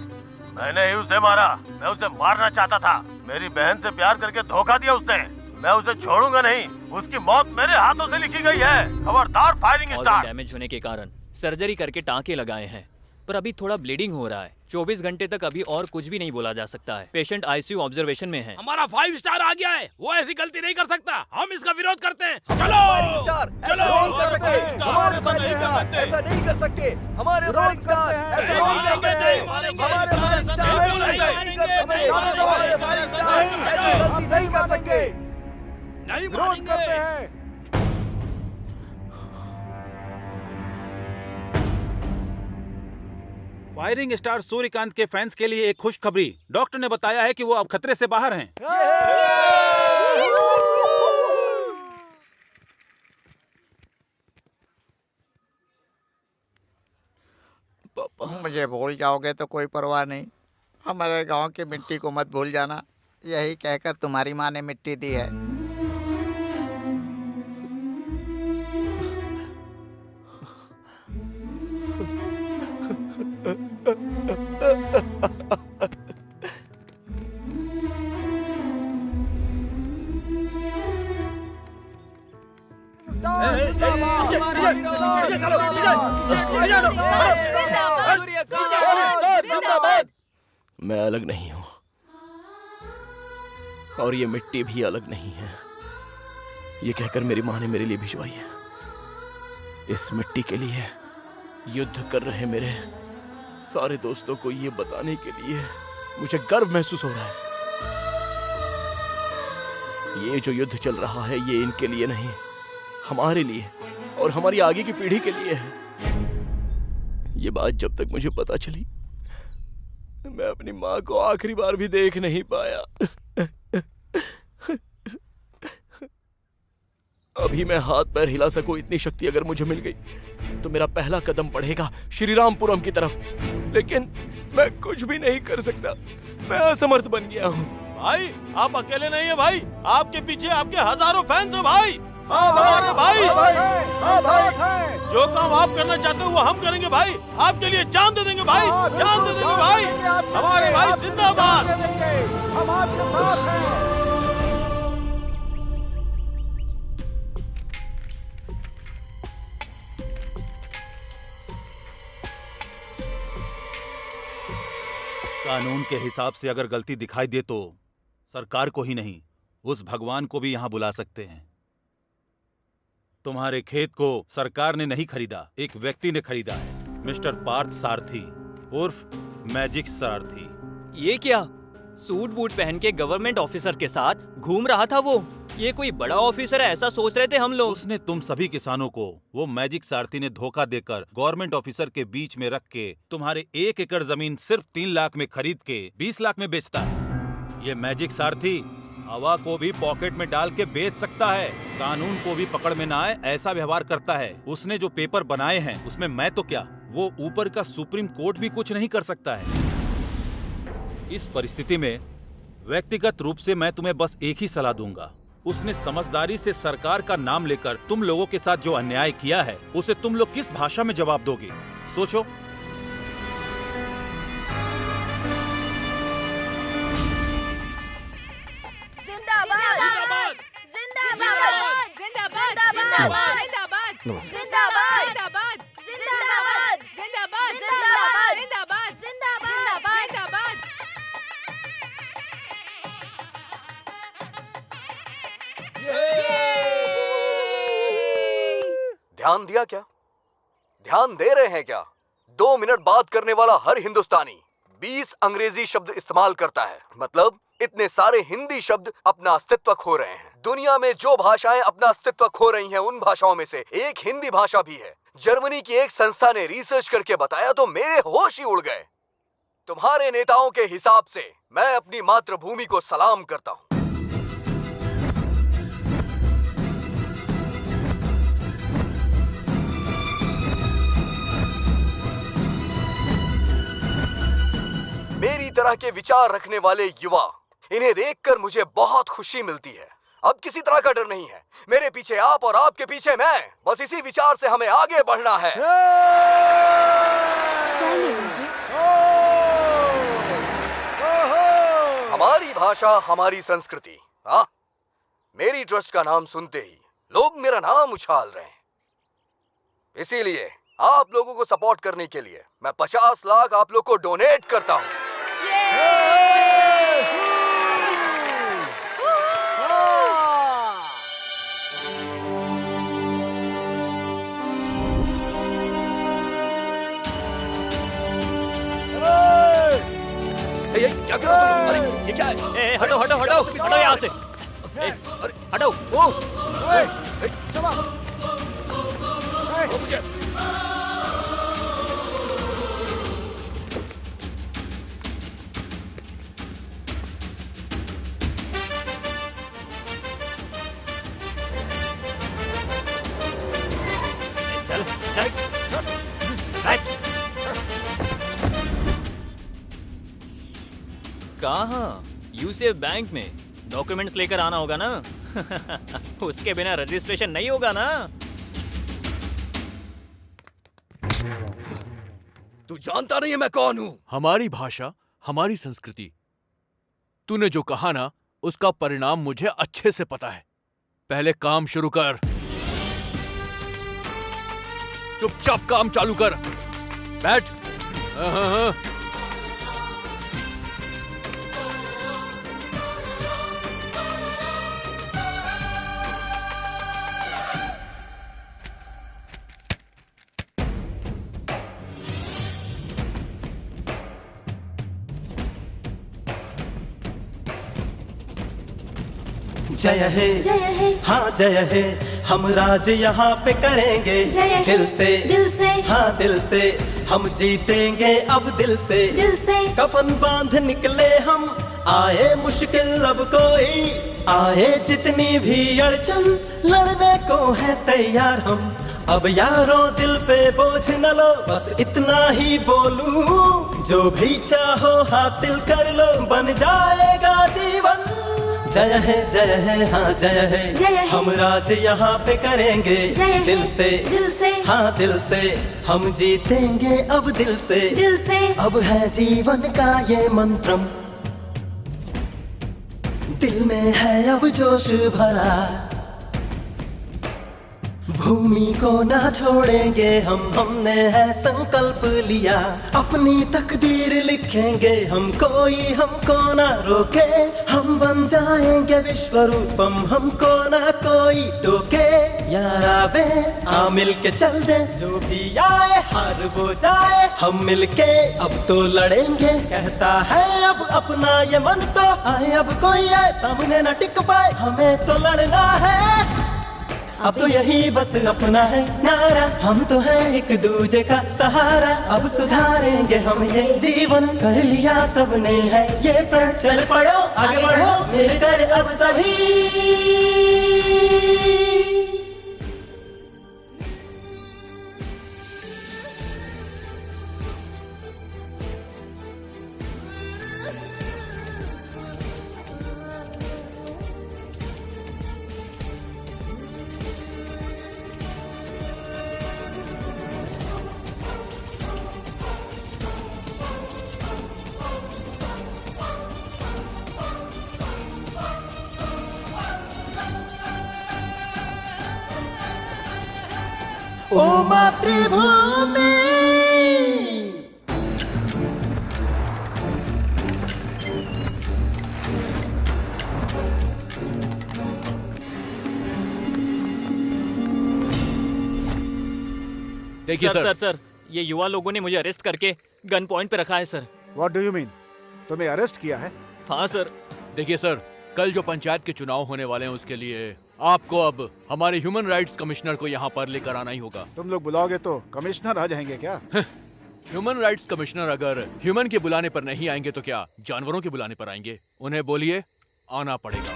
मैंने ही उसे मारा। मैं उसे मारना चाहता था। मेरी बहन से प्यार करके धोखा दिया उसने। मैं उसे छोड़ूंगा नहीं। उसकी मौत मेरे हाथों से लिखी गई है। खबरदार फायरिंग स्टार्ट। डैमेज होने के कारण सर्जरी करके टाँके लगाए हैं, पर अभी थोड़ा ब्लीडिंग हो रहा है। 24 घंटे तक अभी और कुछ भी नहीं बोला जा सकता है। पेशेंट आईसीयू ऑब्जर्वेशन में है। हमारा 5 स्टार आ गया है। वो ऐसी गलती नहीं कर सकता। हम इसका विरोध करते हैं। चलो चलो। ऐसा नहीं कर सकते। हमारे फायरिंग स्टार ऐसा नहीं कर सकते। हमारे फायरिंग स्टार ऐसी गलती नहीं कर सकते। नहीं विरोध करते हैं। फायरिंग स्टार सूर्यकांत के फैंस के लिए एक खुशखबरी। डॉक्टर ने बताया है कि वो अब खतरे से बाहर हैं। मुझे भूल जाओगे तो कोई परवाह नहीं। हमारे गांव की मिट्टी को मत भूल जाना। यही कहकर तुम्हारी माँ ने मिट्टी दी है। मैं अलग नहीं हूँ और ये मिट्टी भी अलग नहीं है। ये कहकर मेरी माँ ने मेरे लिए भिजवाई है। इस मिट्टी के लिए युद्ध कर रहे मेरे सारे दोस्तों को ये बताने के लिए मुझे गर्व महसूस हो रहा है। ये जो युद्ध चल रहा है ये इनके लिए नहीं, हमारे लिए और हमारी आगे की पीढ़ी के लिए है। ये बात जब तक मुझे पता चली मैं अपनी माँ को आखिरी बार भी देख नहीं पाया। अभी मैं हाथ पैर हिला सकूं इतनी शक्ति अगर मुझे मिल गई तो मेरा पहला कदम बढ़ेगा श्रीरामपुरम की तरफ, लेकिन मैं कुछ भी नहीं कर सकता। मैं असमर्थ बन गया हूँ। भाई आप अकेले नहीं है भाई, आपके पीछे आपके हजारों फैंस हैं भाई। हमारे भाई जो काम आप करना चाहते हो वो हम करेंगे भाई, आपके लिए जान दे देंगे भाई, जान दे देंगे भाई। हमारे भाई जिंदाबाद, हम आपके साथ हैं। कानून के हिसाब से अगर गलती दिखाई दे तो सरकार को ही नहीं उस भगवान को भी यहां बुला सकते हैं। तुम्हारे खेत को सरकार ने नहीं खरीदा, एक व्यक्ति ने खरीदा है, मिस्टर पार्थ सारथी उर्फ मैजिक सारथी। ये क्या सूट बूट पहन के गवर्नमेंट ऑफिसर के साथ घूम रहा था वो? ये कोई बड़ा ऑफिसर है ऐसा सोच रहे थे हम लोग। उसने तुम सभी किसानों को वो मैजिक सारथी ने धोखा देकर गवर्नमेंट ऑफिसर के बीच में रख के तुम्हारे 1 एकड़ जमीन सिर्फ 3 लाख में खरीद के 20 लाख में बेचता है। ये मैजिक सारथी हवा को भी पॉकेट में डाल के बेच सकता है, कानून को भी पकड़ में ना आए ऐसा व्यवहार करता है। उसने जो पेपर बनाए हैं उसमें मैं तो क्या, वो ऊपर का सुप्रीम कोर्ट भी कुछ नहीं कर सकता है। इस परिस्थिति में व्यक्तिगत रूप से मैं तुम्हें बस एक ही सलाह दूंगा, उसने समझदारी से सरकार का नाम लेकर तुम लोगों के साथ जो अन्याय किया है उसे तुम लोग किस भाषा में जवाब दोगे, सोचो। ध्यान दिया क्या? ध्यान दे रहे हैं क्या? 2 मिनट बात करने वाला हर हिंदुस्तानी 20 अंग्रेजी शब्द इस्तेमाल करता है, मतलब इतने सारे हिंदी शब्द अपना अस्तित्व खो रहे हैं। दुनिया में जो भाषाएं अपना अस्तित्व खो रही हैं उन भाषाओं में से एक हिंदी भाषा भी है। जर्मनी की एक संस्था ने रिसर्च करके बताया तो मेरे होश ही उड़ गए। तुम्हारे नेताओं के हिसाब से मैं अपनी मातृभूमि को सलाम करता हूँ। मेरी तरह के विचार रखने वाले युवा, इन्हें देखकर मुझे बहुत खुशी मिलती है। अब किसी तरह का डर नहीं है। मेरे पीछे आप और आपके पीछे मैं, बस इसी विचार से हमें आगे बढ़ना है। हमारी भाषा, हमारी संस्कृति। मेरी ट्रस्ट का नाम सुनते ही लोग मेरा नाम उछाल रहे हैं। इसीलिए आप लोगों को सपोर्ट करने के लिए मैं 50 लाख आप लोग को डोनेट करता हूँ। क्या कर रहे हो तुम? अरे ये क्या है? हटो हटो हटो हटो यहाँ से, हटो। कहाँ? यूसीएफ बैंक में डॉक्यूमेंट्स लेकर आना होगा ना। उसके बिना रजिस्ट्रेशन नहीं होगा ना। तू जानता नहीं है मैं कौन हूँ? हमारी भाषा, हमारी संस्कृति। तूने जो कहा ना उसका परिणाम मुझे अच्छे से पता है। पहले काम शुरू कर, चुपचाप काम चालू कर। बैठ। जय है जय है हाँ जय है, हम राज यहाँ पे करेंगे जय है दिल से हाँ दिल से, हम जीतेंगे अब दिल से कफन बांध निकले हम, आए मुश्किल अब कोई आए, जितनी भी अड़चन लड़ने को है तैयार हम। अब यारों दिल पे बोझ न लो, बस इतना ही बोलूं, जो भी चाहो हासिल कर लो, बन जाएगा जीवन। जय है हाँ जय है, हम राज यहाँ पे करेंगे दिल से हाँ दिल से, हम जीतेंगे अब दिल से अब है जीवन का ये मंत्रम, दिल में है अब जोश भरा, भूमि को ना छोड़ेंगे हमने है संकल्प लिया, अपनी तकदीर लिखेंगे हम, कोई हमको ना रोके, हम बन जाएंगे विश्व रूपम, हमको ना कोई टोके। यार आवे आ मिल के चल दे, जो भी आए हार वो जाए, हम मिल के अब तो लड़ेंगे, कहता है अब अपना ये मन तो आए, अब कोई आए सामने न टिक पाए, हमें तो लड़ना है अब तो यही बस अपना है नारा, हम तो हैं एक दूजे का सहारा, अब सुधारेंगे हम ये जीवन, कर लिया सबने है ये प्रण, चल पड़ो आगे बढ़ो मिलकर अब सभी। ओ मातृभूमि देखिए सर, ये युवा लोगों ने मुझे अरेस्ट करके गन पॉइंट पे रखा है sir. What do you mean? तुम्हें अरेस्ट किया है? हाँ सर। देखिए सर, कल जो पंचायत के चुनाव होने वाले हैं उसके लिए आपको अब हमारे ह्यूमन राइट्स कमिश्नर को यहाँ पर लेकर आना ही होगा। तुम लोग बुलाओगे तो कमिश्नर आ जाएंगे क्या? ह्यूमन राइट्स कमिश्नर अगर ह्यूमन के बुलाने पर नहीं आएंगे तो क्या जानवरों के बुलाने पर आएंगे? उन्हें बोलिए आना पड़ेगा।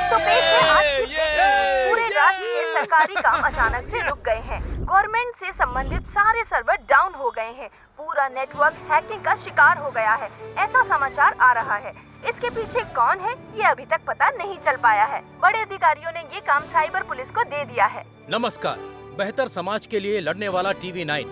तो पेश है आज की पूरे राष्ट्र के सरकारी काम अचानक से रुक गए हैं। गवर्नमेंट से संबंधित सारे सर्वर डाउन हो गए हैं। पूरा नेटवर्क हैकिंग का शिकार हो गया है, ऐसा समाचार आ रहा है। इसके पीछे कौन है ये अभी तक पता नहीं चल पाया है। बड़े अधिकारियों ने ये काम साइबर पुलिस को दे दिया है। नमस्कार, बेहतर समाज के लिए लड़ने वाला TV9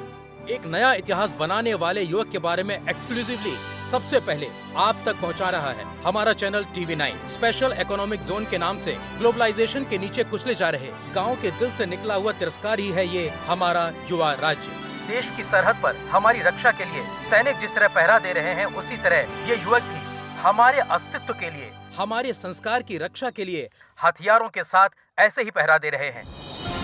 एक नया इतिहास बनाने वाले युवक के बारे में एक्सक्लूसिवली सबसे पहले आप तक पहुंचा रहा है। हमारा channel TV9 special economic zone के नाम से ग्लोबलाइजेशन के नीचे कुचले जा रहे गांव के दिल से निकला हुआ तिरस्कार ही है ये हमारा युवा राज्य। देश की सरहद पर हमारी रक्षा के लिए सैनिक जिस तरह पहरा दे रहे हैं, उसी तरह ये युवक भी हमारे अस्तित्व के लिए, हमारे संस्कार की रक्षा के लिए हथियारों के साथ ऐसे ही पहरा दे रहे हैं।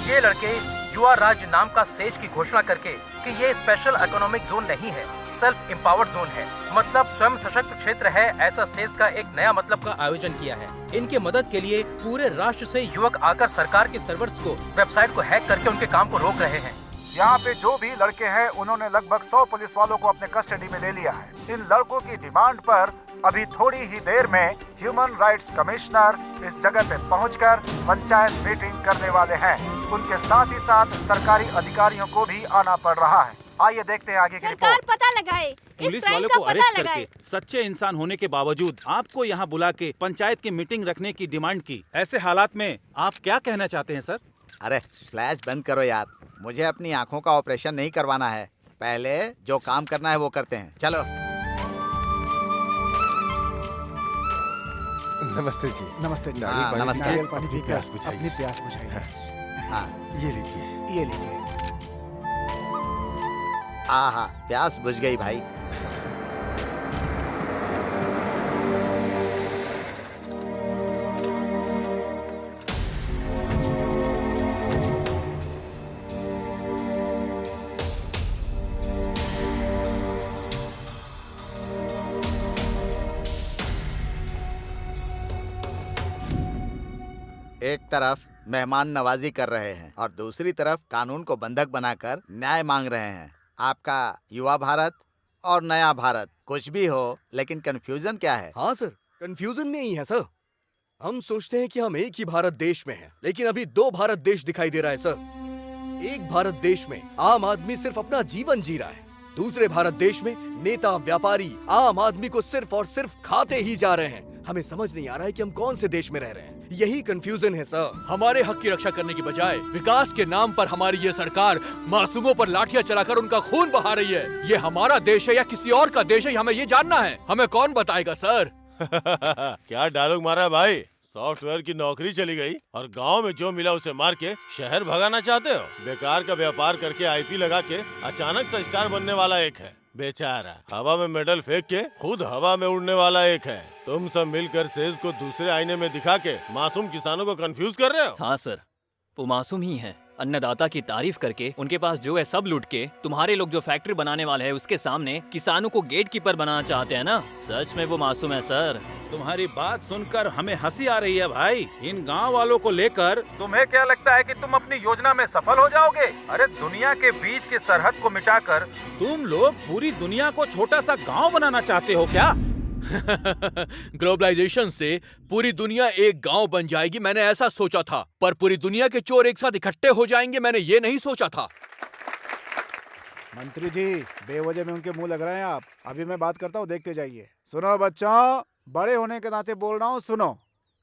ये लड़के युवा राज्य नाम का सेज की घोषणा करके कि ये स्पेशल इकोनॉमिक जोन नहीं है, सेल्फ एम्पावर्ड जोन है, मतलब स्वयं सशक्त क्षेत्र है, ऐसा सेज का एक नया मतलब का आयोजन किया है। इनके मदद के लिए पूरे राष्ट्र से युवक आकर सरकार के सर्वर्स को, वेबसाइट को हैक करके उनके काम को रोक रहे हैं। यहाँ पे जो भी लड़के हैं उन्होंने लगभग 100 पुलिस वालों को अपने कस्टडी में ले लिया है। इन लड़कों की डिमांड पर अभी थोड़ी ही देर में ह्यूमन राइट्स कमिश्नर इस जगह पे पहुंचकर पंचायत मीटिंग करने वाले हैं। उनके साथ ही साथ सरकारी अधिकारियों को भी आना पड़ रहा है। आइए देखते हैं आगे की रिपोर्ट। सरकार पता लगाए, पुलिस वालों को अरेस्ट करके सच्चे इंसान होने के बावजूद आपको यहाँ बुला के पंचायत की मीटिंग रखने की डिमांड की। ऐसे हालात में आप क्या कहना चाहते हैं सर? अरे फ्लैश बंद करो यार, मुझे अपनी आंखों का ऑपरेशन नहीं करवाना है। पहले जो काम करना है वो करते हैं, चलो। नमस्ते जी। नमस्ते जी। नमस्कार। अपनी प्यास बुझाइए। हाँ, ये लीजिए। हाँ, प्यास बुझ गई भाई। एक तरफ मेहमान नवाजी कर रहे हैं और दूसरी तरफ कानून को बंधक बनाकर न्याय मांग रहे हैं। आपका युवा भारत और नया भारत, कुछ भी हो, लेकिन कंफ्यूजन क्या है? हाँ सर, कंफ्यूजन में ही है सर। हम सोचते हैं कि हम एक ही भारत देश में हैं, लेकिन अभी दो भारत देश दिखाई दे रहा है सर। एक भारत देश में आम आदमी सिर्फ अपना जीवन जी रहा है, दूसरे भारत देश में नेता व्यापारी आम आदमी को सिर्फ और सिर्फ खाते ही जा रहे हैं। हमें समझ नहीं आ रहा है कि हम कौन से देश में रह रहे हैं। यही कंफ्यूजन है सर। हमारे हक की रक्षा करने की बजाय विकास के नाम पर हमारी ये सरकार मासूमों पर लाठियां चलाकर उनका खून बहा रही है। ये हमारा देश है या किसी और का देश है, हमें ये जानना है। हमें कौन बताएगा सर? क्या डायलॉग मारा है भाई। सॉफ्टवेयर की नौकरी चली गई और गांव में जो मिला उसे मार के शहर भगाना चाहते हो। बेकार का व्यापार करके आईपी लगा के अचानक से स्टार बनने वाला एक है, बेचारा हवा में मेडल फेंक के खुद हवा में उड़ने वाला एक है। तुम सब मिलकर सेज को दूसरे आईने में दिखा के मासूम किसानों को कंफ्यूज कर रहे हो। हाँ सर, वो मासूम ही है। अन्नदाता की तारीफ करके उनके पास जो है सब लूट के तुम्हारे लोग जो फैक्ट्री बनाने वाले हैं उसके सामने किसानों को गेट कीपर बनाना चाहते हैं ना। सच में वो मासूम है सर। तुम्हारी बात सुनकर हमें हंसी आ रही है भाई। इन गांव वालों को लेकर तुम्हें क्या लगता है कि तुम अपनी योजना में सफल हो जाओगे? अरे दुनिया के बीच की सरहद को मिटाकर तुम लोग पूरी दुनिया को छोटा सा गांव बनाना चाहते हो क्या? ग्लोबलाइजेशन से पूरी दुनिया एक गांव बन जाएगी, मैंने ऐसा सोचा था, पर पूरी दुनिया के चोर एक साथ इकट्ठे हो जाएंगे, मैंने ये नहीं सोचा था। मंत्री जी, बेवजह में उनके मुंह लग रहे हैं आप। अभी मैं बात करता हूँ, देखते जाइए। सुनो बच्चों, बड़े होने के नाते बोल रहा हूँ, सुनो।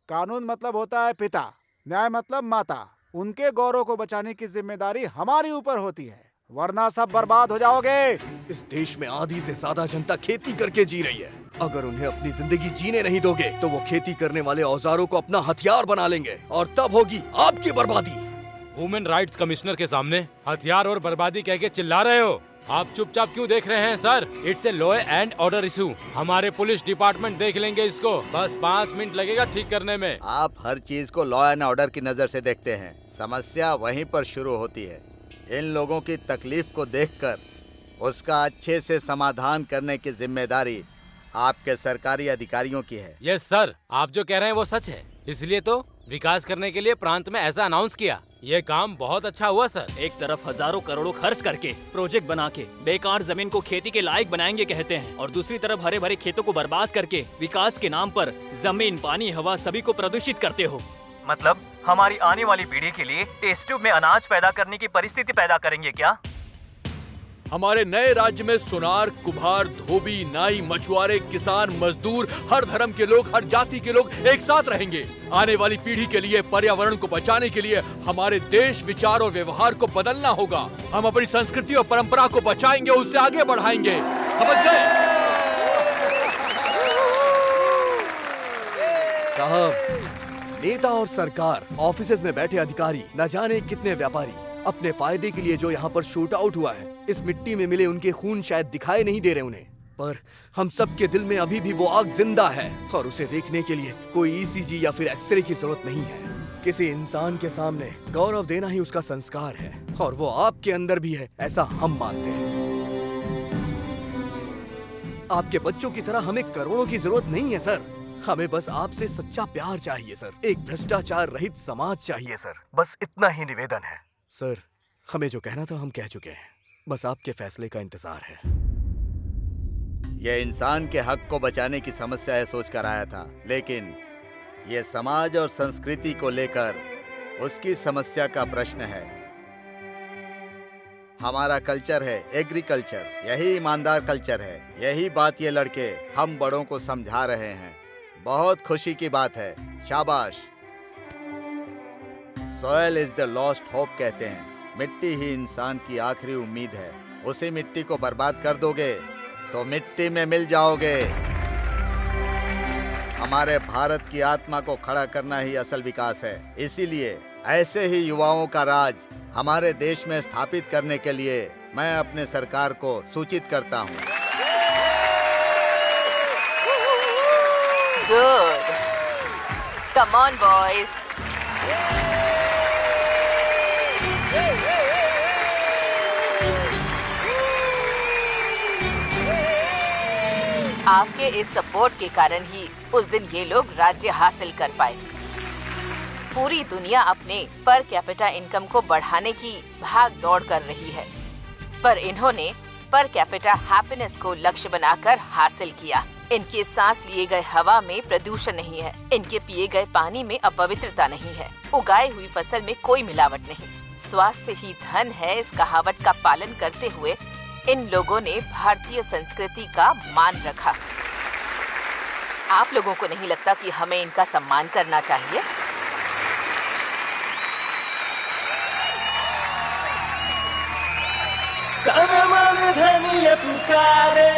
कानून मतलब होता है पिता, न्याय मतलब माता। उनके गौरव को बचाने की जिम्मेदारी हमारी ऊपर होती है, वरना सब बर्बाद हो जाओगे। इस देश में आधी से ज्यादा जनता खेती करके जी रही है। अगर उन्हें अपनी जिंदगी जीने नहीं दोगे तो वो खेती करने वाले औजारों को अपना हथियार बना लेंगे और तब होगी आपकी बर्बादी। ह्यूमन राइट्स कमिश्नर के सामने हथियार और बर्बादी कह के चिल्ला रहे हो? आप चुपचाप क्यों देख रहे हैं sir? It's a law and order issue. हमारे पुलिस डिपार्टमेंट देख लेंगे इसको, बस 5 मिनट लगेगा ठीक करने में। आप हर चीज को लॉ एंड ऑर्डर की नजर से देखते हैं, समस्या वहीं पर शुरू होती है। इन लोगों की तकलीफ को देखकर उसका अच्छे से समाधान करने की जिम्मेदारी आपके सरकारी अधिकारियों की है। यस सर, आप जो कह रहे हैं वो सच है, इसलिए तो विकास करने के लिए प्रांत में ऐसा अनाउंस किया। ये काम बहुत अच्छा हुआ सर। एक तरफ हजारों करोड़ों खर्च करके प्रोजेक्ट बना के बेकार जमीन को खेती के लायक बनाएंगे कहते हैं, और दूसरी तरफ हरे भरे खेतों को बर्बाद करके विकास के नाम पर जमीन, पानी, हवा सभी को प्रदूषित करते हो। मतलब हमारी आने वाली पीढ़ी के लिए टेस्ट ट्यूब में अनाज पैदा करने की परिस्थिति पैदा करेंगे क्या? हमारे नए राज्य में सुनार, कुम्हार, धोबी, नाई, मछुआरे, किसान, मजदूर, हर धर्म के लोग, हर जाति के लोग एक साथ रहेंगे। आने वाली पीढ़ी के लिए, पर्यावरण को बचाने के लिए हमारे देश, विचार और व्यवहार को बदलना होगा। हम अपनी संस्कृति और परंपरा को बचाएंगे, उससे आगे बढ़ाएंगे। समझ गए? साहब, नेता और सरकार, ऑफिसेज में बैठे अधिकारी, न जाने कितने व्यापारी अपने फायदे के लिए जो यहाँ पर शूट आउट हुआ है, इस मिट्टी में मिले उनके खून शायद दिखाई नहीं दे रहे उन्हें, पर हम सब के दिल में अभी भी वो आग जिंदा है और उसे देखने के लिए कोई ईसीजी या फिर एक्सरे की जरूरत नहीं है। किसी इंसान के सामने गौरव देना ही उसका संस्कार है और वो आपके अंदर भी है, ऐसा हम मानते हैं। आपके बच्चों की तरह हमें करोड़ों की जरूरत नहीं है सर, हमें बस आपसे सच्चा प्यार चाहिए सर, एक भ्रष्टाचार रहित समाज चाहिए सर, बस इतना ही निवेदन है। सर, हमें जो कहना था हम कह चुके हैं, बस आपके फैसले का इंतजार है। यह इंसान के हक को बचाने की समस्या है सोच कर आया था, लेकिन यह समाज और संस्कृति को लेकर उसकी समस्या का प्रश्न है। हमारा कल्चर है एग्रीकल्चर, यही ईमानदार कल्चर है। यही बात ये लड़के हम बड़ों को समझा रहे हैं। बहुत खुशी की बात है, शाबाश। Soil is the lost hope कहते हैं, मिट्टी ही इंसान की आखिरी उम्मीद है। उसी मिट्टी को बर्बाद कर दोगे तो मिट्टी में मिल जाओगे। हमारे भारत की आत्मा को खड़ा करना ही असल विकास है। इसीलिए ऐसे ही युवाओं का राज हमारे देश में स्थापित करने के लिए मैं अपने सरकार को सूचित करता हूँ। Good. Come on, boys. आपके इस सपोर्ट के कारण ही उस दिन ये लोग राज्य हासिल कर पाए। पूरी दुनिया अपने पर कैपिटा इनकम को बढ़ाने की भाग दौड़ कर रही है, पर इन्होंने पर कैपिटा हैप्पीनेस को लक्ष्य बनाकर हासिल किया। इनके सांस लिए गए हवा में प्रदूषण नहीं है, इनके पिए गए पानी में अपवित्रता नहीं है, उगाई हुई फसल में कोई मिलावट नहीं। स्वास्थ्य ही धन है, इस कहावत का पालन करते हुए इन लोगों ने भारतीय संस्कृति का मान रखा। आप लोगों को नहीं लगता कि हमें इनका सम्मान करना चाहिए? मन धनिया पुकारे